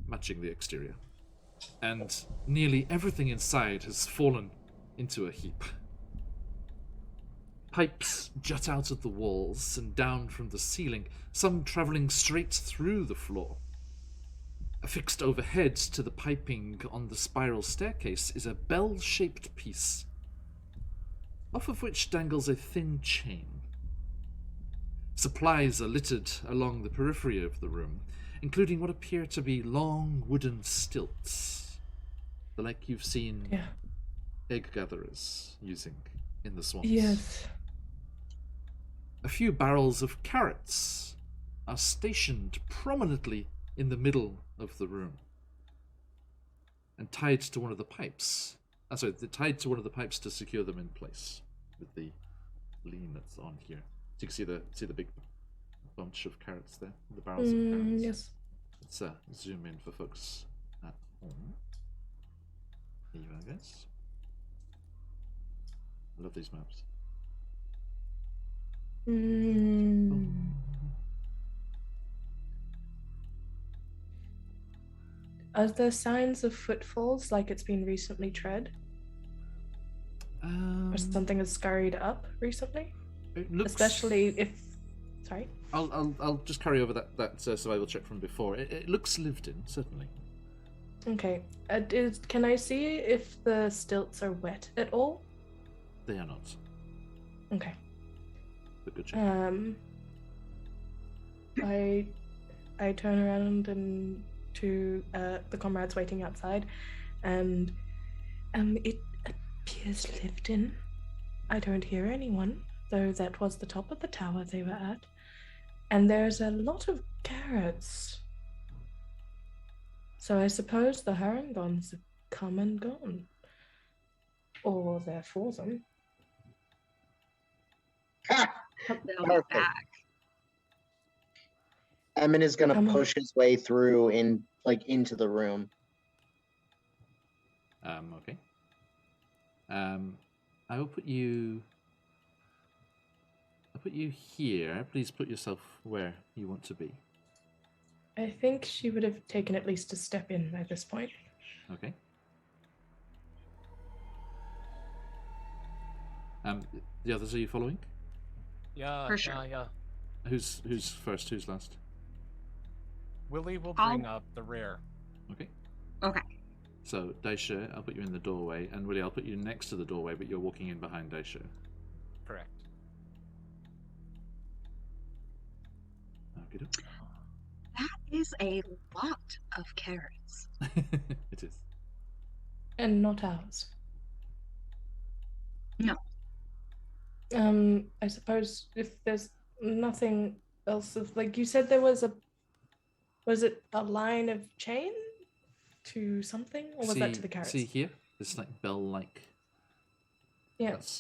Speaker 1: matching the exterior. And nearly everything inside has fallen into a heap. Pipes jut out of the walls and down from the ceiling, some travelling straight through the floor. Affixed overhead to the piping on the spiral staircase is a bell-shaped piece, off of which dangles a thin chain. Supplies are littered along the periphery of the room, including what appear to be long wooden stilts, the like you've seen
Speaker 3: Yeah.
Speaker 1: egg gatherers using in the swamps.
Speaker 3: Yes.
Speaker 1: A few barrels of carrots are stationed prominently in the middle of the room and tied to one of the pipes. They're tied to one of the pipes to secure them in place with the lean that's on here. So you can see the big bunch of carrots there, the barrels of carrots.
Speaker 3: Yes.
Speaker 1: Let's zoom in for folks at home. Here you are, guys. I love these maps.
Speaker 3: Are there signs of footfalls, like it's been recently tread, or something has scurried up recently?
Speaker 1: It looks,
Speaker 3: Especially if, sorry.
Speaker 1: I'll just carry over that survival check from before. It looks lived in, certainly.
Speaker 3: Okay. Can I see if the stilts are wet at all?
Speaker 1: They are not.
Speaker 3: Okay.
Speaker 1: But good check.
Speaker 3: I turn around and to the comrades waiting outside, and it appears lived in. I don't hear anyone, though that was the top of the tower they were at. And there's a lot of carrots. So I suppose the Harangons have come and gone. Or they're for them.
Speaker 5: They'll be
Speaker 6: Perfect.
Speaker 5: back.
Speaker 6: Emin is gonna
Speaker 3: Come on.
Speaker 6: push his way through into the room.
Speaker 1: Okay. I will put you. I'll put you here. Please put yourself where you want to be.
Speaker 3: I think she would have taken at least a step in at this point.
Speaker 1: Okay. The others, are you following?
Speaker 2: Yeah,
Speaker 5: For sure.
Speaker 2: yeah.
Speaker 1: Who's first? Who's last?
Speaker 2: Willie will
Speaker 5: I'll-
Speaker 2: bring up the rear.
Speaker 1: Okay.
Speaker 5: Okay.
Speaker 1: So Daisha, I'll put you in the doorway, and Willie, I'll put you next to the doorway, but you're walking in behind Daisha.
Speaker 2: Correct.
Speaker 1: Okay.
Speaker 5: That is a lot of carrots.
Speaker 1: It is.
Speaker 3: And not ours.
Speaker 5: No.
Speaker 3: I suppose if there's nothing else of, like you said, was it a line of chain to something, or was that to the carrots?
Speaker 1: See here, this like bell-like.
Speaker 3: Yeah.
Speaker 1: That's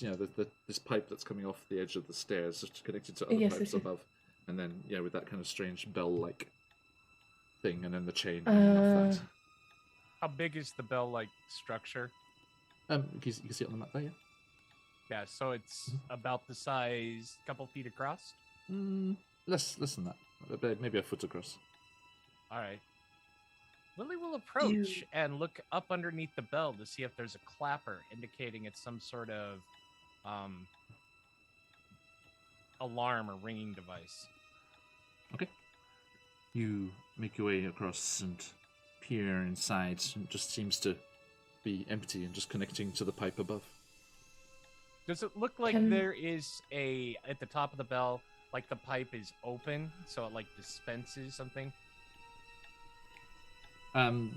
Speaker 1: this pipe that's coming off the edge of the stairs, just connected to other
Speaker 3: Yes,
Speaker 1: pipes
Speaker 3: yes, yes.
Speaker 1: above, and then with that kind of strange bell-like thing, and then the chain hanging off that.
Speaker 2: How big is the bell-like structure?
Speaker 1: You can see it on the map there, yeah.
Speaker 2: Yeah, so it's about the size, couple feet across.
Speaker 1: Less than that, maybe a foot across.
Speaker 2: All right. Willie will approach and look up underneath the bell to see if there's a clapper indicating it's some sort of alarm or ringing device.
Speaker 1: Okay. You make your way across and peer inside, and it just seems to be empty and just connecting to the pipe above.
Speaker 2: Does it look like there is at the top of the bell, like the pipe is open, so it like dispenses something?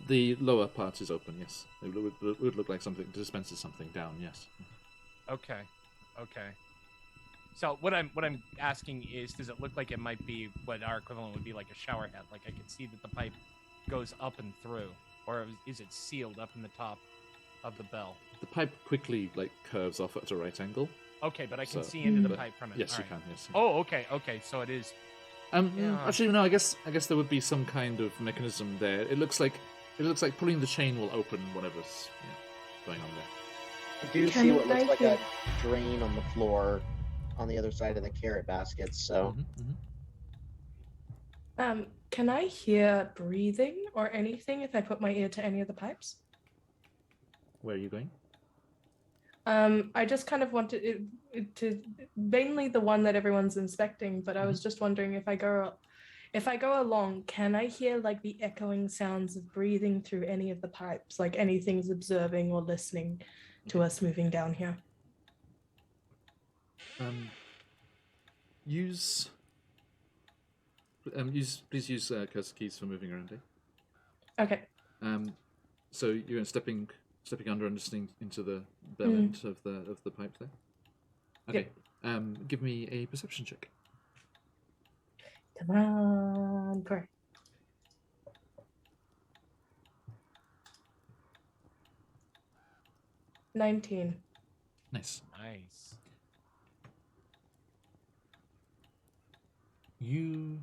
Speaker 1: The lower part is open, yes. It would look like something dispenses something down, yes.
Speaker 2: Okay. So what I'm asking is, does it look like it might be what our equivalent would be like a shower head? Like I can see that the pipe goes up and through, or is it sealed up in the top of the bell?
Speaker 1: The pipe quickly curves off at a right angle.
Speaker 2: Okay, but I can see into the pipe from it.
Speaker 1: Yes,
Speaker 2: All
Speaker 1: you
Speaker 2: right.
Speaker 1: can. Yes.
Speaker 2: Oh, okay. So it is.
Speaker 1: Actually, no. I guess there would be some kind of mechanism there. It looks like pulling the chain will open whatever's going on there.
Speaker 6: I do see what looks like a drain on the floor on the other side of the carrot baskets. So,
Speaker 3: can I hear breathing or anything if I put my ear to any of the pipes?
Speaker 1: Where are you going?
Speaker 3: I just kind of wanted it to mainly the one that everyone's inspecting, but I was just wondering if I go along, can I hear like the echoing sounds of breathing through any of the pipes, like anything's observing or listening to us moving down here?
Speaker 1: Please use cursor keys for moving around.
Speaker 3: Okay.
Speaker 1: So you're stepping under and listening into the bell end of the pipe there. Okay. Give me a perception check.
Speaker 3: Come on, Corey. $19.
Speaker 1: Nice. You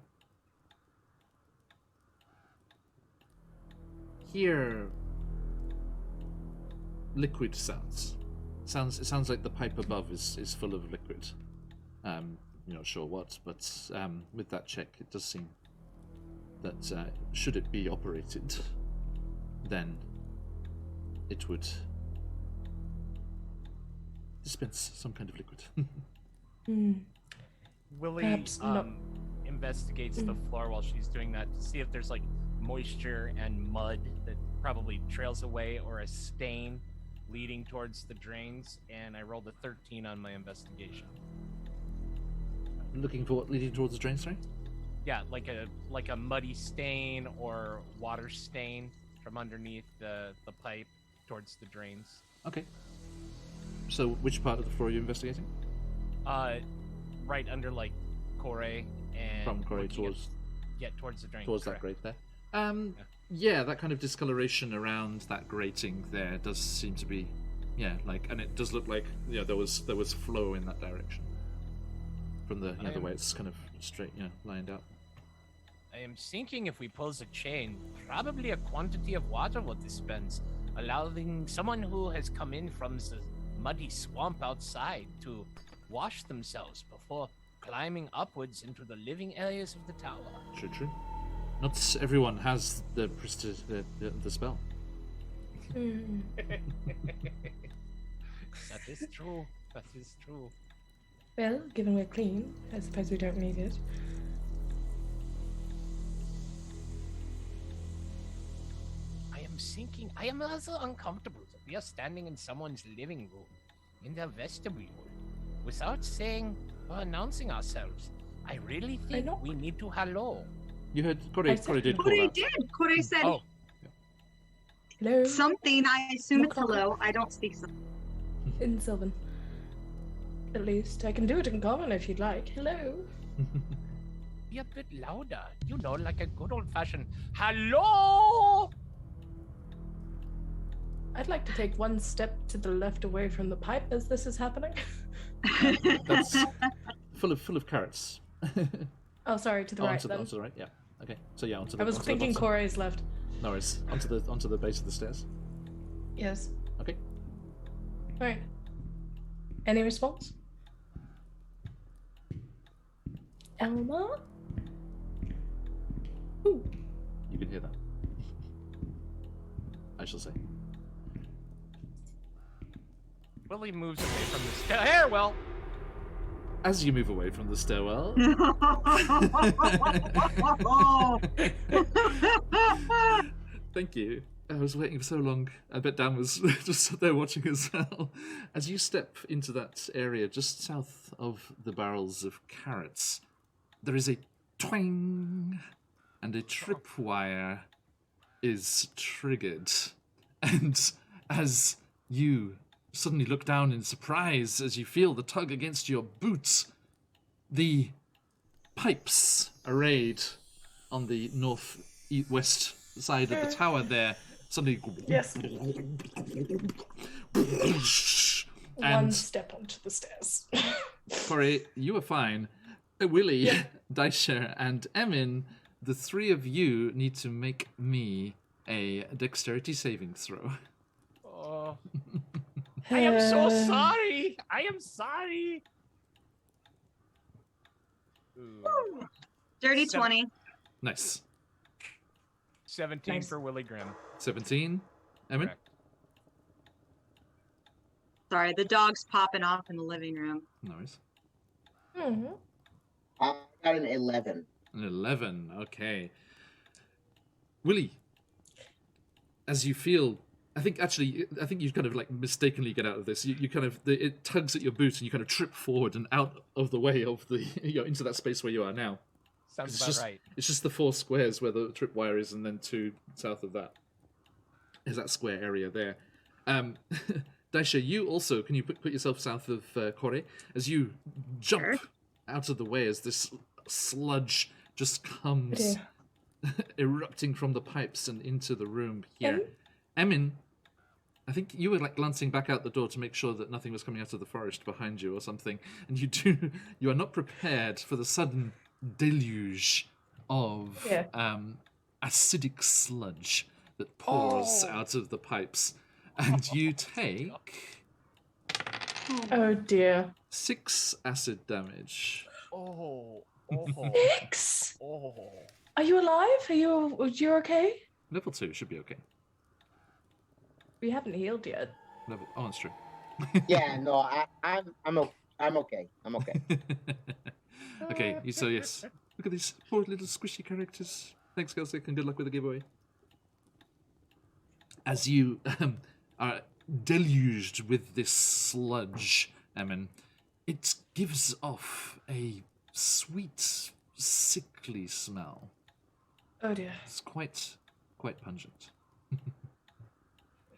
Speaker 1: hear liquid sounds. It sounds like the pipe above is full of liquid. You're not sure what, but with that check, it does seem that should it be operated, then it would dispense some kind of liquid.
Speaker 2: Willie investigates the floor while she's doing that to see if there's like moisture and mud that probably trails away, or a stain leading towards the drains, and I rolled a 13 on my investigation.
Speaker 1: Looking for what leading towards the drain, sorry?
Speaker 2: Yeah, like a muddy stain or water stain from underneath the pipe towards the drains.
Speaker 1: Okay. So which part of the floor are you investigating?
Speaker 2: Right under like Corey and
Speaker 1: from Corey towards
Speaker 2: towards the drain.
Speaker 1: Towards that grate there. Yeah, that kind of discoloration around that grating there does seem to be, and it does look like there was flow in that direction from the the way it's kind of straight, lined up.
Speaker 2: I am thinking if we pull the chain, probably a quantity of water will dispense, allowing someone who has come in from the muddy swamp outside to wash themselves before climbing upwards into the living areas of the tower.
Speaker 1: True. Not everyone has the spell.
Speaker 2: That is true.
Speaker 3: Well, given we're clean, I suppose we don't need it.
Speaker 2: I am also uncomfortable that we are standing in someone's living room, in their vestibule, without saying or announcing ourselves. I really think we need to hello.
Speaker 1: You heard Corey did call
Speaker 5: Corey
Speaker 1: out.
Speaker 5: did. Corey said
Speaker 3: Hello.
Speaker 5: something. I assume it's hello. I don't speak Sylvan.
Speaker 3: In Sylvan. At least I can do it in common if you'd like. Hello.
Speaker 2: Be a bit louder, like a good old-fashioned hello.
Speaker 3: I'd like to take one step to the left away from the pipe as this is happening.
Speaker 1: That's full of carrots.
Speaker 3: Oh, sorry, to the right then.
Speaker 1: Onto the right, yeah. Okay, so yeah, onto the.
Speaker 3: I was thinking Corey's left.
Speaker 1: No worries. Onto the base of the stairs.
Speaker 3: Yes.
Speaker 1: Okay.
Speaker 3: All right. Any response? Elma? Ooh.
Speaker 1: You can hear that. I shall say.
Speaker 2: Willie moves away from the stairwell.
Speaker 1: As you move away from the stairwell. Thank you. I was waiting for so long. I bet Dan was just sat there watching as well. As you step into that area just south of the barrels of carrots, there is a twang, and a tripwire is triggered. And as you suddenly look down in surprise as you feel the tug against your boots, the pipes arrayed on the northwest side of the tower there suddenly
Speaker 3: Yes. One
Speaker 1: and
Speaker 3: step onto the stairs.
Speaker 1: Corey, you are fine. Willie, Daisha, and Emin, the three of you need to make me a dexterity saving throw.
Speaker 2: Oh. I am so
Speaker 3: Uh,
Speaker 2: sorry. I am sorry. Ooh.
Speaker 5: Dirty
Speaker 2: Seven-
Speaker 5: 20.
Speaker 1: Nice.
Speaker 2: 17
Speaker 3: Nice.
Speaker 2: for Willie Grimm.
Speaker 1: 17. Emin?
Speaker 2: Correct.
Speaker 5: Sorry, the dog's popping off in the living room.
Speaker 1: No worries.
Speaker 3: mhm.
Speaker 6: I got an 11.
Speaker 1: An 11. Okay. Willie, as you feel, I think you kind of like mistakenly get out of this. You kind of, it tugs at your boot and you kind of trip forward and out of the way of the, into that space where you are now.
Speaker 2: Sounds
Speaker 1: It's
Speaker 2: about
Speaker 1: just,
Speaker 2: right.
Speaker 1: It's just the 4 squares where the tripwire is, and then 2 south of that is that square area there. Daisha, you also, can you put yourself south of Kore as you jump
Speaker 5: Sure.
Speaker 1: out of the way as this sludge just comes
Speaker 3: Dear.
Speaker 1: erupting from the pipes and into the room here.
Speaker 3: Em?
Speaker 1: Emin, I think you were like glancing back out the door to make sure that nothing was coming out of the forest behind you or something, and you are not prepared for the sudden deluge of
Speaker 3: Yeah.
Speaker 1: acidic sludge that pours out of the pipes, and you take
Speaker 3: Oh dear.
Speaker 1: 6 acid damage.
Speaker 2: Oh.
Speaker 3: X.
Speaker 2: Oh.
Speaker 3: Are you alive? You're okay?
Speaker 1: Level 2 should be okay.
Speaker 3: We haven't healed yet.
Speaker 1: Oh, that's true.
Speaker 6: Yeah, no, I'm okay. I'm okay.
Speaker 1: Okay, so yes. Look at these poor little squishy characters. Thanks, Gelsik, and good luck with the giveaway. As you are deluged with this sludge, Emin, it gives off a sweet, sickly smell.
Speaker 3: Oh dear.
Speaker 1: It's quite pungent.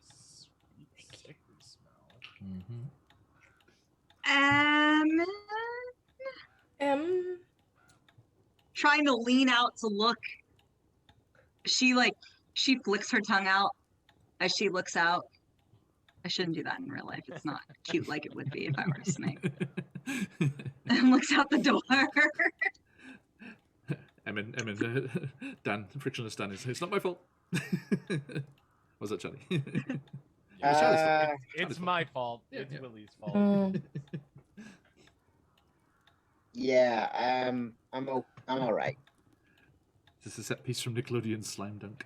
Speaker 2: Sweet, sickly smell.
Speaker 1: Mm-hmm.
Speaker 5: Trying to lean out to look. She flicks her tongue out as she looks out. I shouldn't do that in real life. It's not cute like it would be if I were a snake. And looks out the door.
Speaker 1: Emin, Dan, frictionless Dan, it's not my fault. Was that Charlie?
Speaker 2: Yeah,
Speaker 1: Charlie's fault.
Speaker 2: it's my fault.
Speaker 1: Yeah,
Speaker 2: It's
Speaker 1: yeah.
Speaker 2: Willie's fault.
Speaker 3: Mm.
Speaker 6: Yeah, I'm all right.
Speaker 1: This is a set piece from Nickelodeon's Slime Dunk.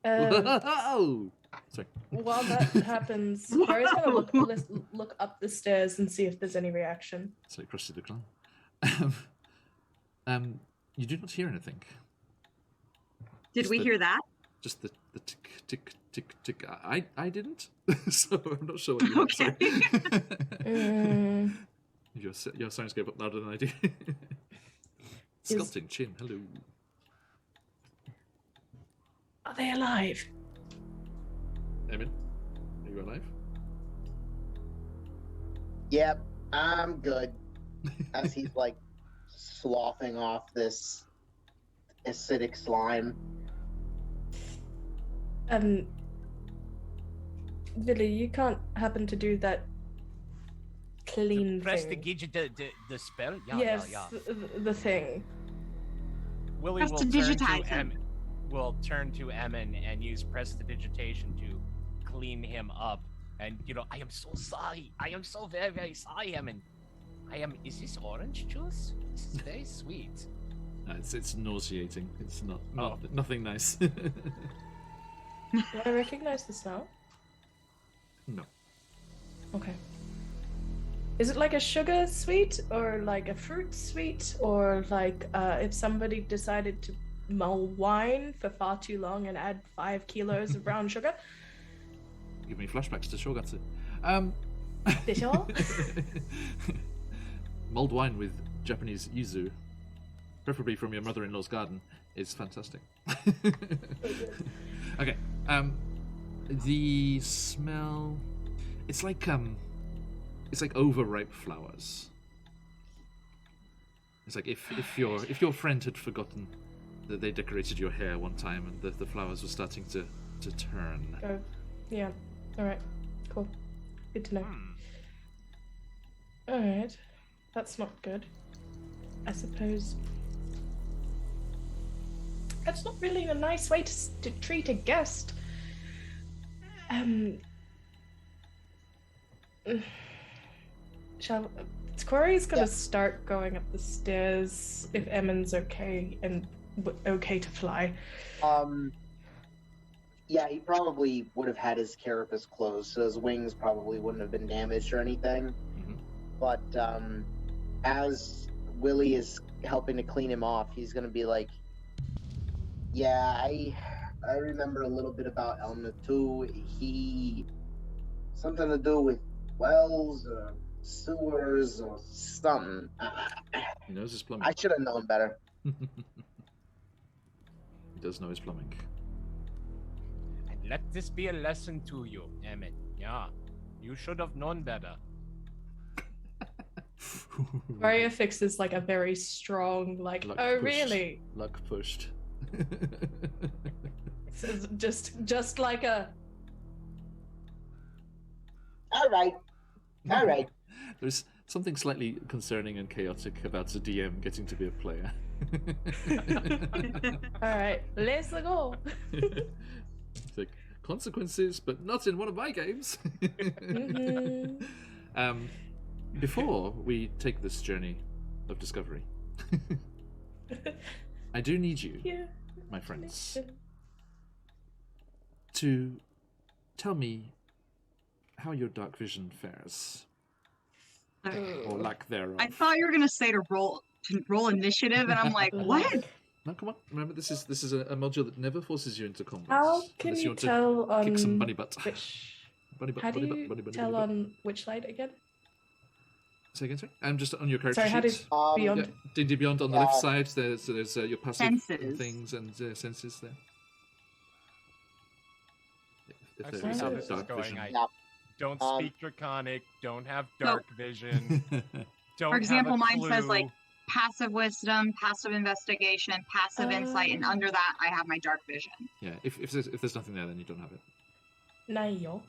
Speaker 3: Um,
Speaker 1: Oh! Sorry.
Speaker 3: while that happens, Barry's gonna look up the stairs and see if there's any reaction.
Speaker 1: So across to the clan. You do not hear anything.
Speaker 5: Did
Speaker 1: Just
Speaker 5: we
Speaker 1: the-
Speaker 5: hear that?
Speaker 1: Just the tick, tick, tick, tick. I didn't, so I'm not sure what you heard. Sorry.
Speaker 3: Mm,
Speaker 1: Your sounds go up louder than I do. Sculpting chin, hello.
Speaker 3: are they alive?
Speaker 1: Emin, are you alive?
Speaker 6: Yep, I'm good. As he's like sloughing off this acidic slime.
Speaker 3: Billy, you can't happen to do that clean
Speaker 2: Press
Speaker 3: thing.
Speaker 2: the gadget, the spell. Yeah,
Speaker 3: yes,
Speaker 2: yeah.
Speaker 3: the thing.
Speaker 2: Willie
Speaker 5: Press
Speaker 2: will
Speaker 5: to
Speaker 2: turn
Speaker 5: digitize
Speaker 2: to
Speaker 5: him.
Speaker 2: Will turn to Emin and use prestidigitation to clean him up. And I am so sorry. I am so very, very sorry, Emin. Is this orange juice? This is very sweet.
Speaker 1: It's nauseating. It's not
Speaker 2: Oh.
Speaker 1: nothing nice.
Speaker 3: Do I recognize the smell?
Speaker 1: No.
Speaker 3: Okay. Is it like a sugar sweet or like a fruit sweet or like if somebody decided to mull wine for far too long and add 5 kilos of brown sugar.
Speaker 1: Give me flashbacks to Shogatsu.
Speaker 3: Did y'all?
Speaker 1: Mulled wine with Japanese yuzu, preferably from your mother-in-law's garden, is fantastic. Okay. The smell. It's like overripe flowers. It's like if your friend had forgotten that they decorated your hair one time and the flowers were starting to turn.
Speaker 3: Oh, yeah. All right. Cool. Good to know. All right. That's not good. I suppose that's not really a nice way to treat a guest. Corey's gonna start going up the stairs if Emmon's okay and okay to fly.
Speaker 6: Yeah, he probably would have had his carapace closed, so his wings probably wouldn't have been damaged or anything.
Speaker 1: Mm-hmm.
Speaker 6: But as Willie is helping to clean him off, he's gonna be like, "Yeah, I remember a little bit about Elna too. He something to do with wells or sewers or something.
Speaker 1: He knows his plumbing.
Speaker 6: I should have known better."
Speaker 1: He does know his plumbing.
Speaker 2: And let this be a lesson to you, Emmett. Yeah, you should have known better.
Speaker 3: Maria fixes like a very strong, like,
Speaker 1: Luck
Speaker 3: oh
Speaker 1: pushed.
Speaker 3: really?
Speaker 1: Luck pushed.
Speaker 3: So just like a.
Speaker 6: All right.
Speaker 1: There's something slightly concerning and chaotic about a DM getting to be a player.
Speaker 3: All right, let's go.
Speaker 1: It's like, consequences, but not in one of my games.
Speaker 3: Mhm.
Speaker 1: Before we take this journey of discovery, I do need you,
Speaker 3: Yeah.
Speaker 1: my friends, to tell me how your dark vision fares, or lack thereof.
Speaker 5: I thought you were gonna say to roll initiative, and I'm like, what?
Speaker 1: No, come on. Remember, this is a module that never forces you into combat.
Speaker 3: How can
Speaker 1: unless
Speaker 3: you
Speaker 1: want to
Speaker 3: tell on
Speaker 1: kick some bunny butt.
Speaker 3: which?
Speaker 1: Bunny butt,
Speaker 3: How do
Speaker 1: bunny
Speaker 3: you
Speaker 1: butt, bunny butt,
Speaker 3: tell
Speaker 1: bunny butt.
Speaker 3: on Witchlight again?
Speaker 1: Say again, sorry? I'm just on your character
Speaker 3: Sorry, how
Speaker 1: sheet.
Speaker 3: did Beyond?
Speaker 1: Yeah, D&D Beyond on the left side. There's your passive
Speaker 5: Senses.
Speaker 1: things and senses there. If
Speaker 2: I
Speaker 1: there
Speaker 2: see
Speaker 1: is
Speaker 2: how
Speaker 1: a
Speaker 2: this is
Speaker 1: dark
Speaker 2: going.
Speaker 1: vision.
Speaker 2: I
Speaker 6: Yeah.
Speaker 2: don't
Speaker 6: Um,
Speaker 2: speak Draconic, don't have dark vision, don't
Speaker 5: For example,
Speaker 2: have a
Speaker 5: mine says, like,
Speaker 2: clue.
Speaker 5: passive wisdom, passive investigation, passive insight, and under that I have my dark vision.
Speaker 1: Yeah, if there's nothing there, then you don't have it.
Speaker 3: Nayo.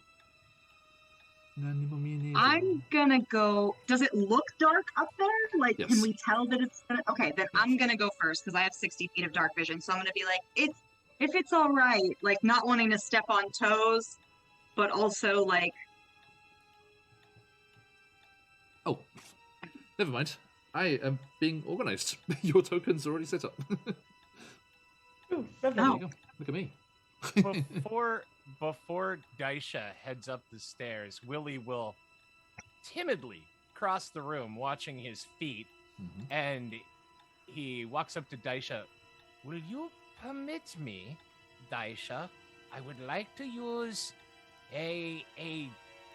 Speaker 5: I'm gonna go. Does it look dark up there? Like,
Speaker 1: Yes.
Speaker 5: can we tell that it's okay? Then I'm gonna go first because I have 60 feet of dark vision. So I'm gonna be like, if it's all right, like not wanting to step on toes, but also like,
Speaker 1: Oh, never mind. I am being organized. Your token's already set up.
Speaker 3: Ooh,
Speaker 1: There
Speaker 3: lovely.
Speaker 1: you go. Look at me.
Speaker 2: Before Daisha heads up the stairs, Willie will timidly cross the room, watching his feet,
Speaker 1: Mhm.
Speaker 2: and he walks up to Daisha. Will you permit me, Daisha? I would like to use a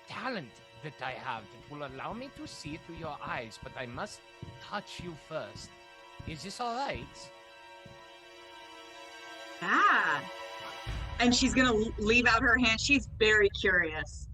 Speaker 2: talent that I have that will allow me to see through your eyes, but I must touch you first. Is this all right?
Speaker 5: ah. And she's gonna leave out her hand. She's very curious.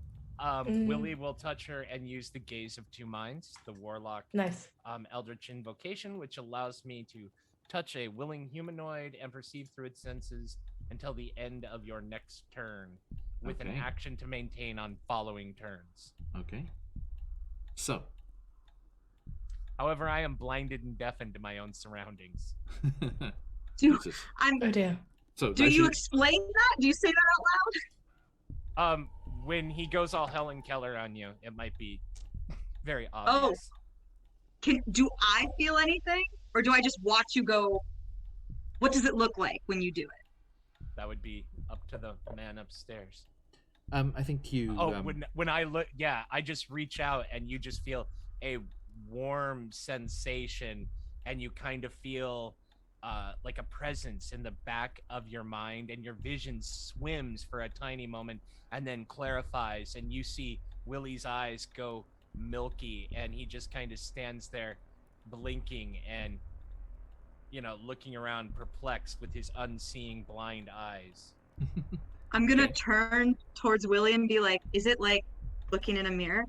Speaker 2: Willie will touch her and use the Gaze of Two Minds, the Warlock
Speaker 3: Nice.
Speaker 2: Eldritch Invocation, which allows me to touch a willing humanoid and perceive through its senses until the end of your next turn, with an
Speaker 1: Okay.
Speaker 2: action to maintain on following turns.
Speaker 1: Okay. So.
Speaker 2: However, I am blinded and deafened to my own surroundings.
Speaker 5: Do
Speaker 1: Jesus.
Speaker 3: Oh dear.
Speaker 1: So
Speaker 5: do you
Speaker 1: Daisha-
Speaker 5: explain that? Do you say that out loud?
Speaker 2: When he goes all Helen Keller on you, it might be very obvious.
Speaker 5: Do I feel anything, or do I just watch you go? What does it look like when you do it?
Speaker 2: That would be up to the man upstairs.
Speaker 1: I think you.
Speaker 2: When I look, yeah, I just reach out and you just feel a warm sensation, and you kind of feel like a presence in the back of your mind, and your vision swims for a tiny moment and then clarifies, and you see Willie's eyes go milky, and he just kind of stands there blinking and, you know, looking around perplexed with his unseeing blind eyes.
Speaker 5: I'm gonna turn towards Willie and be like, is it like looking in a mirror?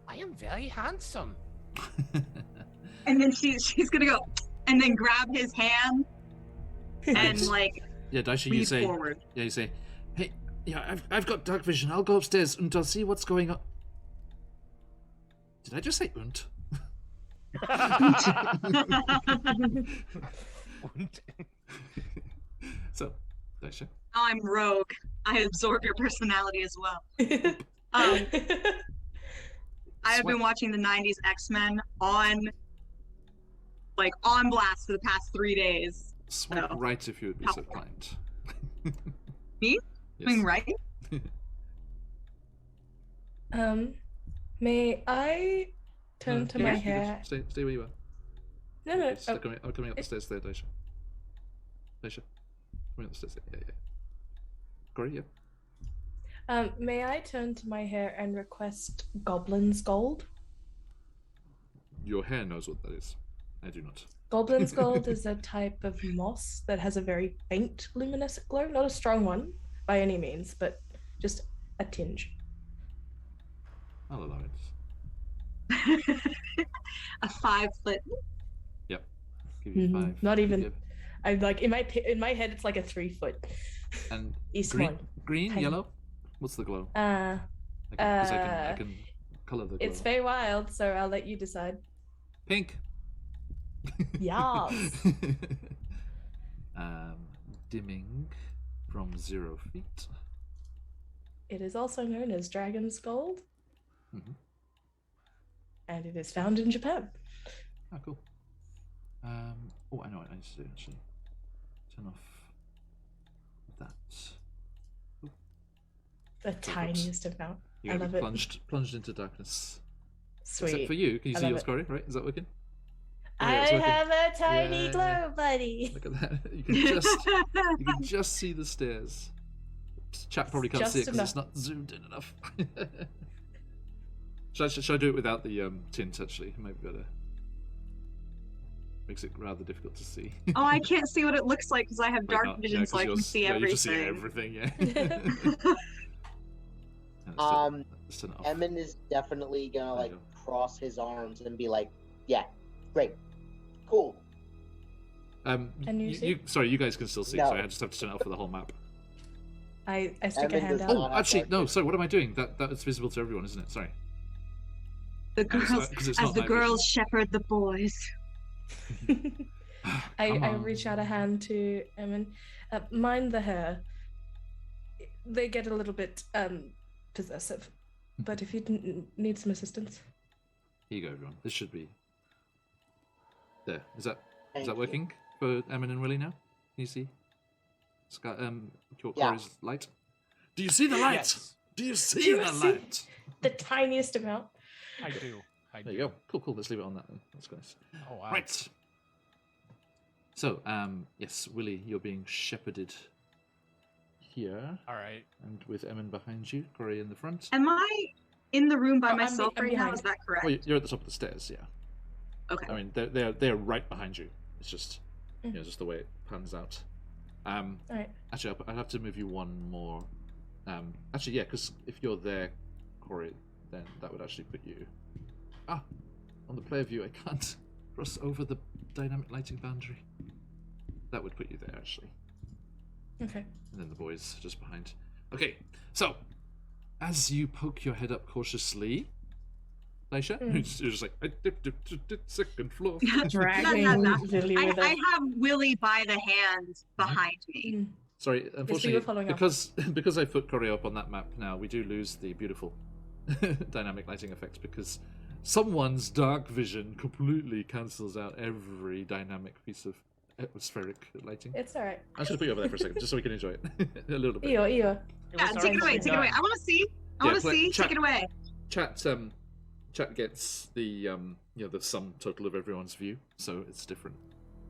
Speaker 2: I am very handsome.
Speaker 5: And then she's gonna go and then grab his hand and like
Speaker 1: Yeah, Daisha, you
Speaker 5: lead
Speaker 1: say.
Speaker 5: forward.
Speaker 1: Yeah, you say, hey, yeah, I've got dark vision. I'll go upstairs and I'll see what's going on. Did I just say unt? So, Daisha.
Speaker 5: I'm rogue. I absorb your personality as well. I have been watching the 90s X-Men on blast for the past 3 days.
Speaker 1: Swipe
Speaker 5: So.
Speaker 1: right if you would be so kind.
Speaker 5: Me?
Speaker 1: Yes.
Speaker 5: Swing right?
Speaker 3: May I turn to
Speaker 1: Yeah,
Speaker 3: my
Speaker 1: you can
Speaker 3: hair?
Speaker 1: Stay where you are.
Speaker 3: No, no.
Speaker 1: It's coming up the stairs there, Daisha. Daisha. Coming up the stairs there. Yeah. Corey, yeah.
Speaker 3: May I turn to my hair and request Goblin's Gold?
Speaker 1: Your hair knows what that is. I do not.
Speaker 3: Goblin's Gold is a type of moss that has a very faint luminescent glow. Not a strong one by any means, but just a tinge.
Speaker 1: I'll allow it.
Speaker 5: A 5-foot.
Speaker 1: Yep. Give you 5.
Speaker 3: Not even.
Speaker 1: Give-
Speaker 3: I'm like in my head, it's like a 3 foot.
Speaker 1: And
Speaker 3: East
Speaker 1: green,
Speaker 3: one.
Speaker 1: green,
Speaker 3: Tiny.
Speaker 1: yellow. What's the glow?
Speaker 3: Uh,
Speaker 1: I can color the glow.
Speaker 3: it's very wild, so I'll let you decide.
Speaker 1: Pink.
Speaker 3: Yes.
Speaker 1: Dimming from 0 feet.
Speaker 3: It is also known as Dragon's Gold,
Speaker 1: Mhm.
Speaker 3: and it is found in Japan.
Speaker 1: Oh, cool. Oh, I know what I need to do actually. Turn off that.
Speaker 3: The tiniest amount.
Speaker 1: You
Speaker 3: I
Speaker 1: gotta
Speaker 3: love
Speaker 1: be
Speaker 3: it.
Speaker 1: plunged into darkness.
Speaker 3: Sweet.
Speaker 1: Except for you. Can you
Speaker 3: I
Speaker 1: see
Speaker 3: love
Speaker 1: yours,
Speaker 3: it.
Speaker 1: Corey? Right? Is that working?
Speaker 3: I
Speaker 1: it's working.
Speaker 3: have a tiny
Speaker 1: Yeah.
Speaker 3: glow, buddy.
Speaker 1: Look at that. You can just see the stairs. Chat probably can't
Speaker 3: Just
Speaker 1: see it because it's
Speaker 3: enough.
Speaker 1: not zoomed in enough. should I do it without the tint actually? It might be better. Makes it rather difficult to see.
Speaker 5: Oh, I can't see what it looks like because I have
Speaker 1: Wait,
Speaker 5: dark
Speaker 1: no,
Speaker 5: vision,
Speaker 1: 'cause
Speaker 5: so I can
Speaker 1: yours-
Speaker 5: see
Speaker 1: yeah,
Speaker 5: everything.
Speaker 1: You just see everything, yeah. Let's turn it off.
Speaker 6: Emin is definitely gonna
Speaker 1: There you
Speaker 6: like cross his arms and be like, "Yeah, great, cool."
Speaker 3: Can you see?
Speaker 1: Sorry, you guys can still see,
Speaker 6: No.
Speaker 1: so I just have to turn it off for the whole map.
Speaker 3: I stick a
Speaker 6: Emin
Speaker 3: hand
Speaker 6: does
Speaker 3: out.
Speaker 1: Oh,
Speaker 6: not have
Speaker 1: actually,
Speaker 6: dark
Speaker 1: no,
Speaker 6: vision.
Speaker 1: sorry, what am I doing? That's visible to everyone, isn't it? Sorry.
Speaker 5: The girls,
Speaker 1: 'cause it's
Speaker 5: as
Speaker 1: not
Speaker 5: the
Speaker 1: night
Speaker 5: girls
Speaker 1: vision.
Speaker 5: shepherd the boys.
Speaker 3: I
Speaker 1: Come
Speaker 3: reach
Speaker 1: on.
Speaker 3: out a hand to Emin. Mind the hair. They get a little bit possessive, but if you need some assistance,
Speaker 1: Here you go, everyone. This should be... There. Is that
Speaker 6: Thank you.
Speaker 1: working for Emin and Willie now? Can you see?
Speaker 6: Yeah.
Speaker 1: Corey's light? Do you see the light?
Speaker 2: Yes,
Speaker 1: Do you see
Speaker 3: you
Speaker 1: the
Speaker 3: see-
Speaker 1: light?
Speaker 3: the tiniest amount.
Speaker 2: I do.
Speaker 1: There you go. Cool. Let's leave it on that then. That's nice.
Speaker 2: Oh, wow.
Speaker 1: Right. So, yes, Willie, you're being shepherded here,
Speaker 2: All right.
Speaker 1: and with Emin behind you, Corey in the front.
Speaker 5: Am I in the room by
Speaker 3: I'm
Speaker 5: myself right now?
Speaker 3: behind.
Speaker 5: Is that correct?
Speaker 1: Well, you're at the top of the stairs, yeah.
Speaker 5: Okay.
Speaker 1: I mean, they're right behind you. It's just, just the way it pans out.
Speaker 3: All right.
Speaker 1: Actually, I'll have to move you one more. Actually, yeah, because if you're there, Corey, then that would actually put you. On the player view, I can't cross over the dynamic lighting boundary. That would put you there, actually.
Speaker 3: Okay.
Speaker 1: And then the boys just behind. Okay, so as you poke your head up cautiously, Laisha, who's just like, I dipped second floor.
Speaker 3: Dragging
Speaker 5: No.
Speaker 3: Lily with
Speaker 5: I
Speaker 3: a.
Speaker 5: have Willie by the hand behind me.
Speaker 3: Mm.
Speaker 1: Sorry, unfortunately,
Speaker 3: following up.
Speaker 1: because I put Corey up on that map now, we do lose the beautiful dynamic lighting effects because someone's dark vision completely cancels out every dynamic piece of atmospheric lighting.
Speaker 3: It's all right.
Speaker 1: I'm just gonna put you over there for a second, just so we can enjoy it a little bit.
Speaker 3: Eeyore.
Speaker 2: It
Speaker 5: Yeah,
Speaker 2: was
Speaker 5: take it away.
Speaker 2: already
Speaker 5: Take it away.
Speaker 2: done.
Speaker 5: I want to see. I want to see.
Speaker 1: chat.
Speaker 5: Take it away.
Speaker 1: Chat, Chat gets the the sum total of everyone's view, so it's different.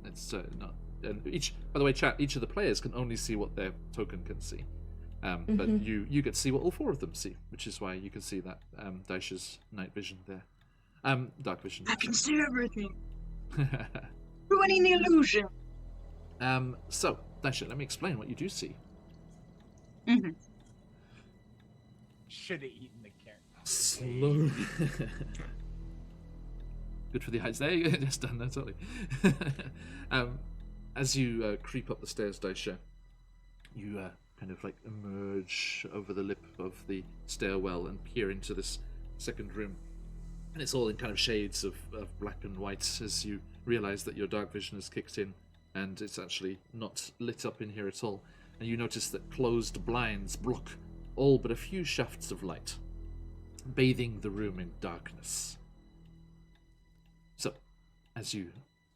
Speaker 1: It's not. And by the way, chat. Each of the players can only see what their token can see, but you get to see what all 4 of them see, which is why you can see that Daisha's night vision there, dark vision.
Speaker 5: I can see everything. Ruining the illusion.
Speaker 1: So Daisha, let me explain what you do see.
Speaker 5: Mm-hmm.
Speaker 2: Should have eaten the carrot.
Speaker 1: Slow. Good for the heights there. Just done that totally. As you creep up the stairs, Daisha, you kind of like emerge over the lip of the stairwell and peer into this second room. And it's all in kind of shades of black and white as you realize that your dark vision has kicked in and it's actually not lit up in here at all. And you notice that closed blinds block all but a few shafts of light, bathing the room in darkness. So, as you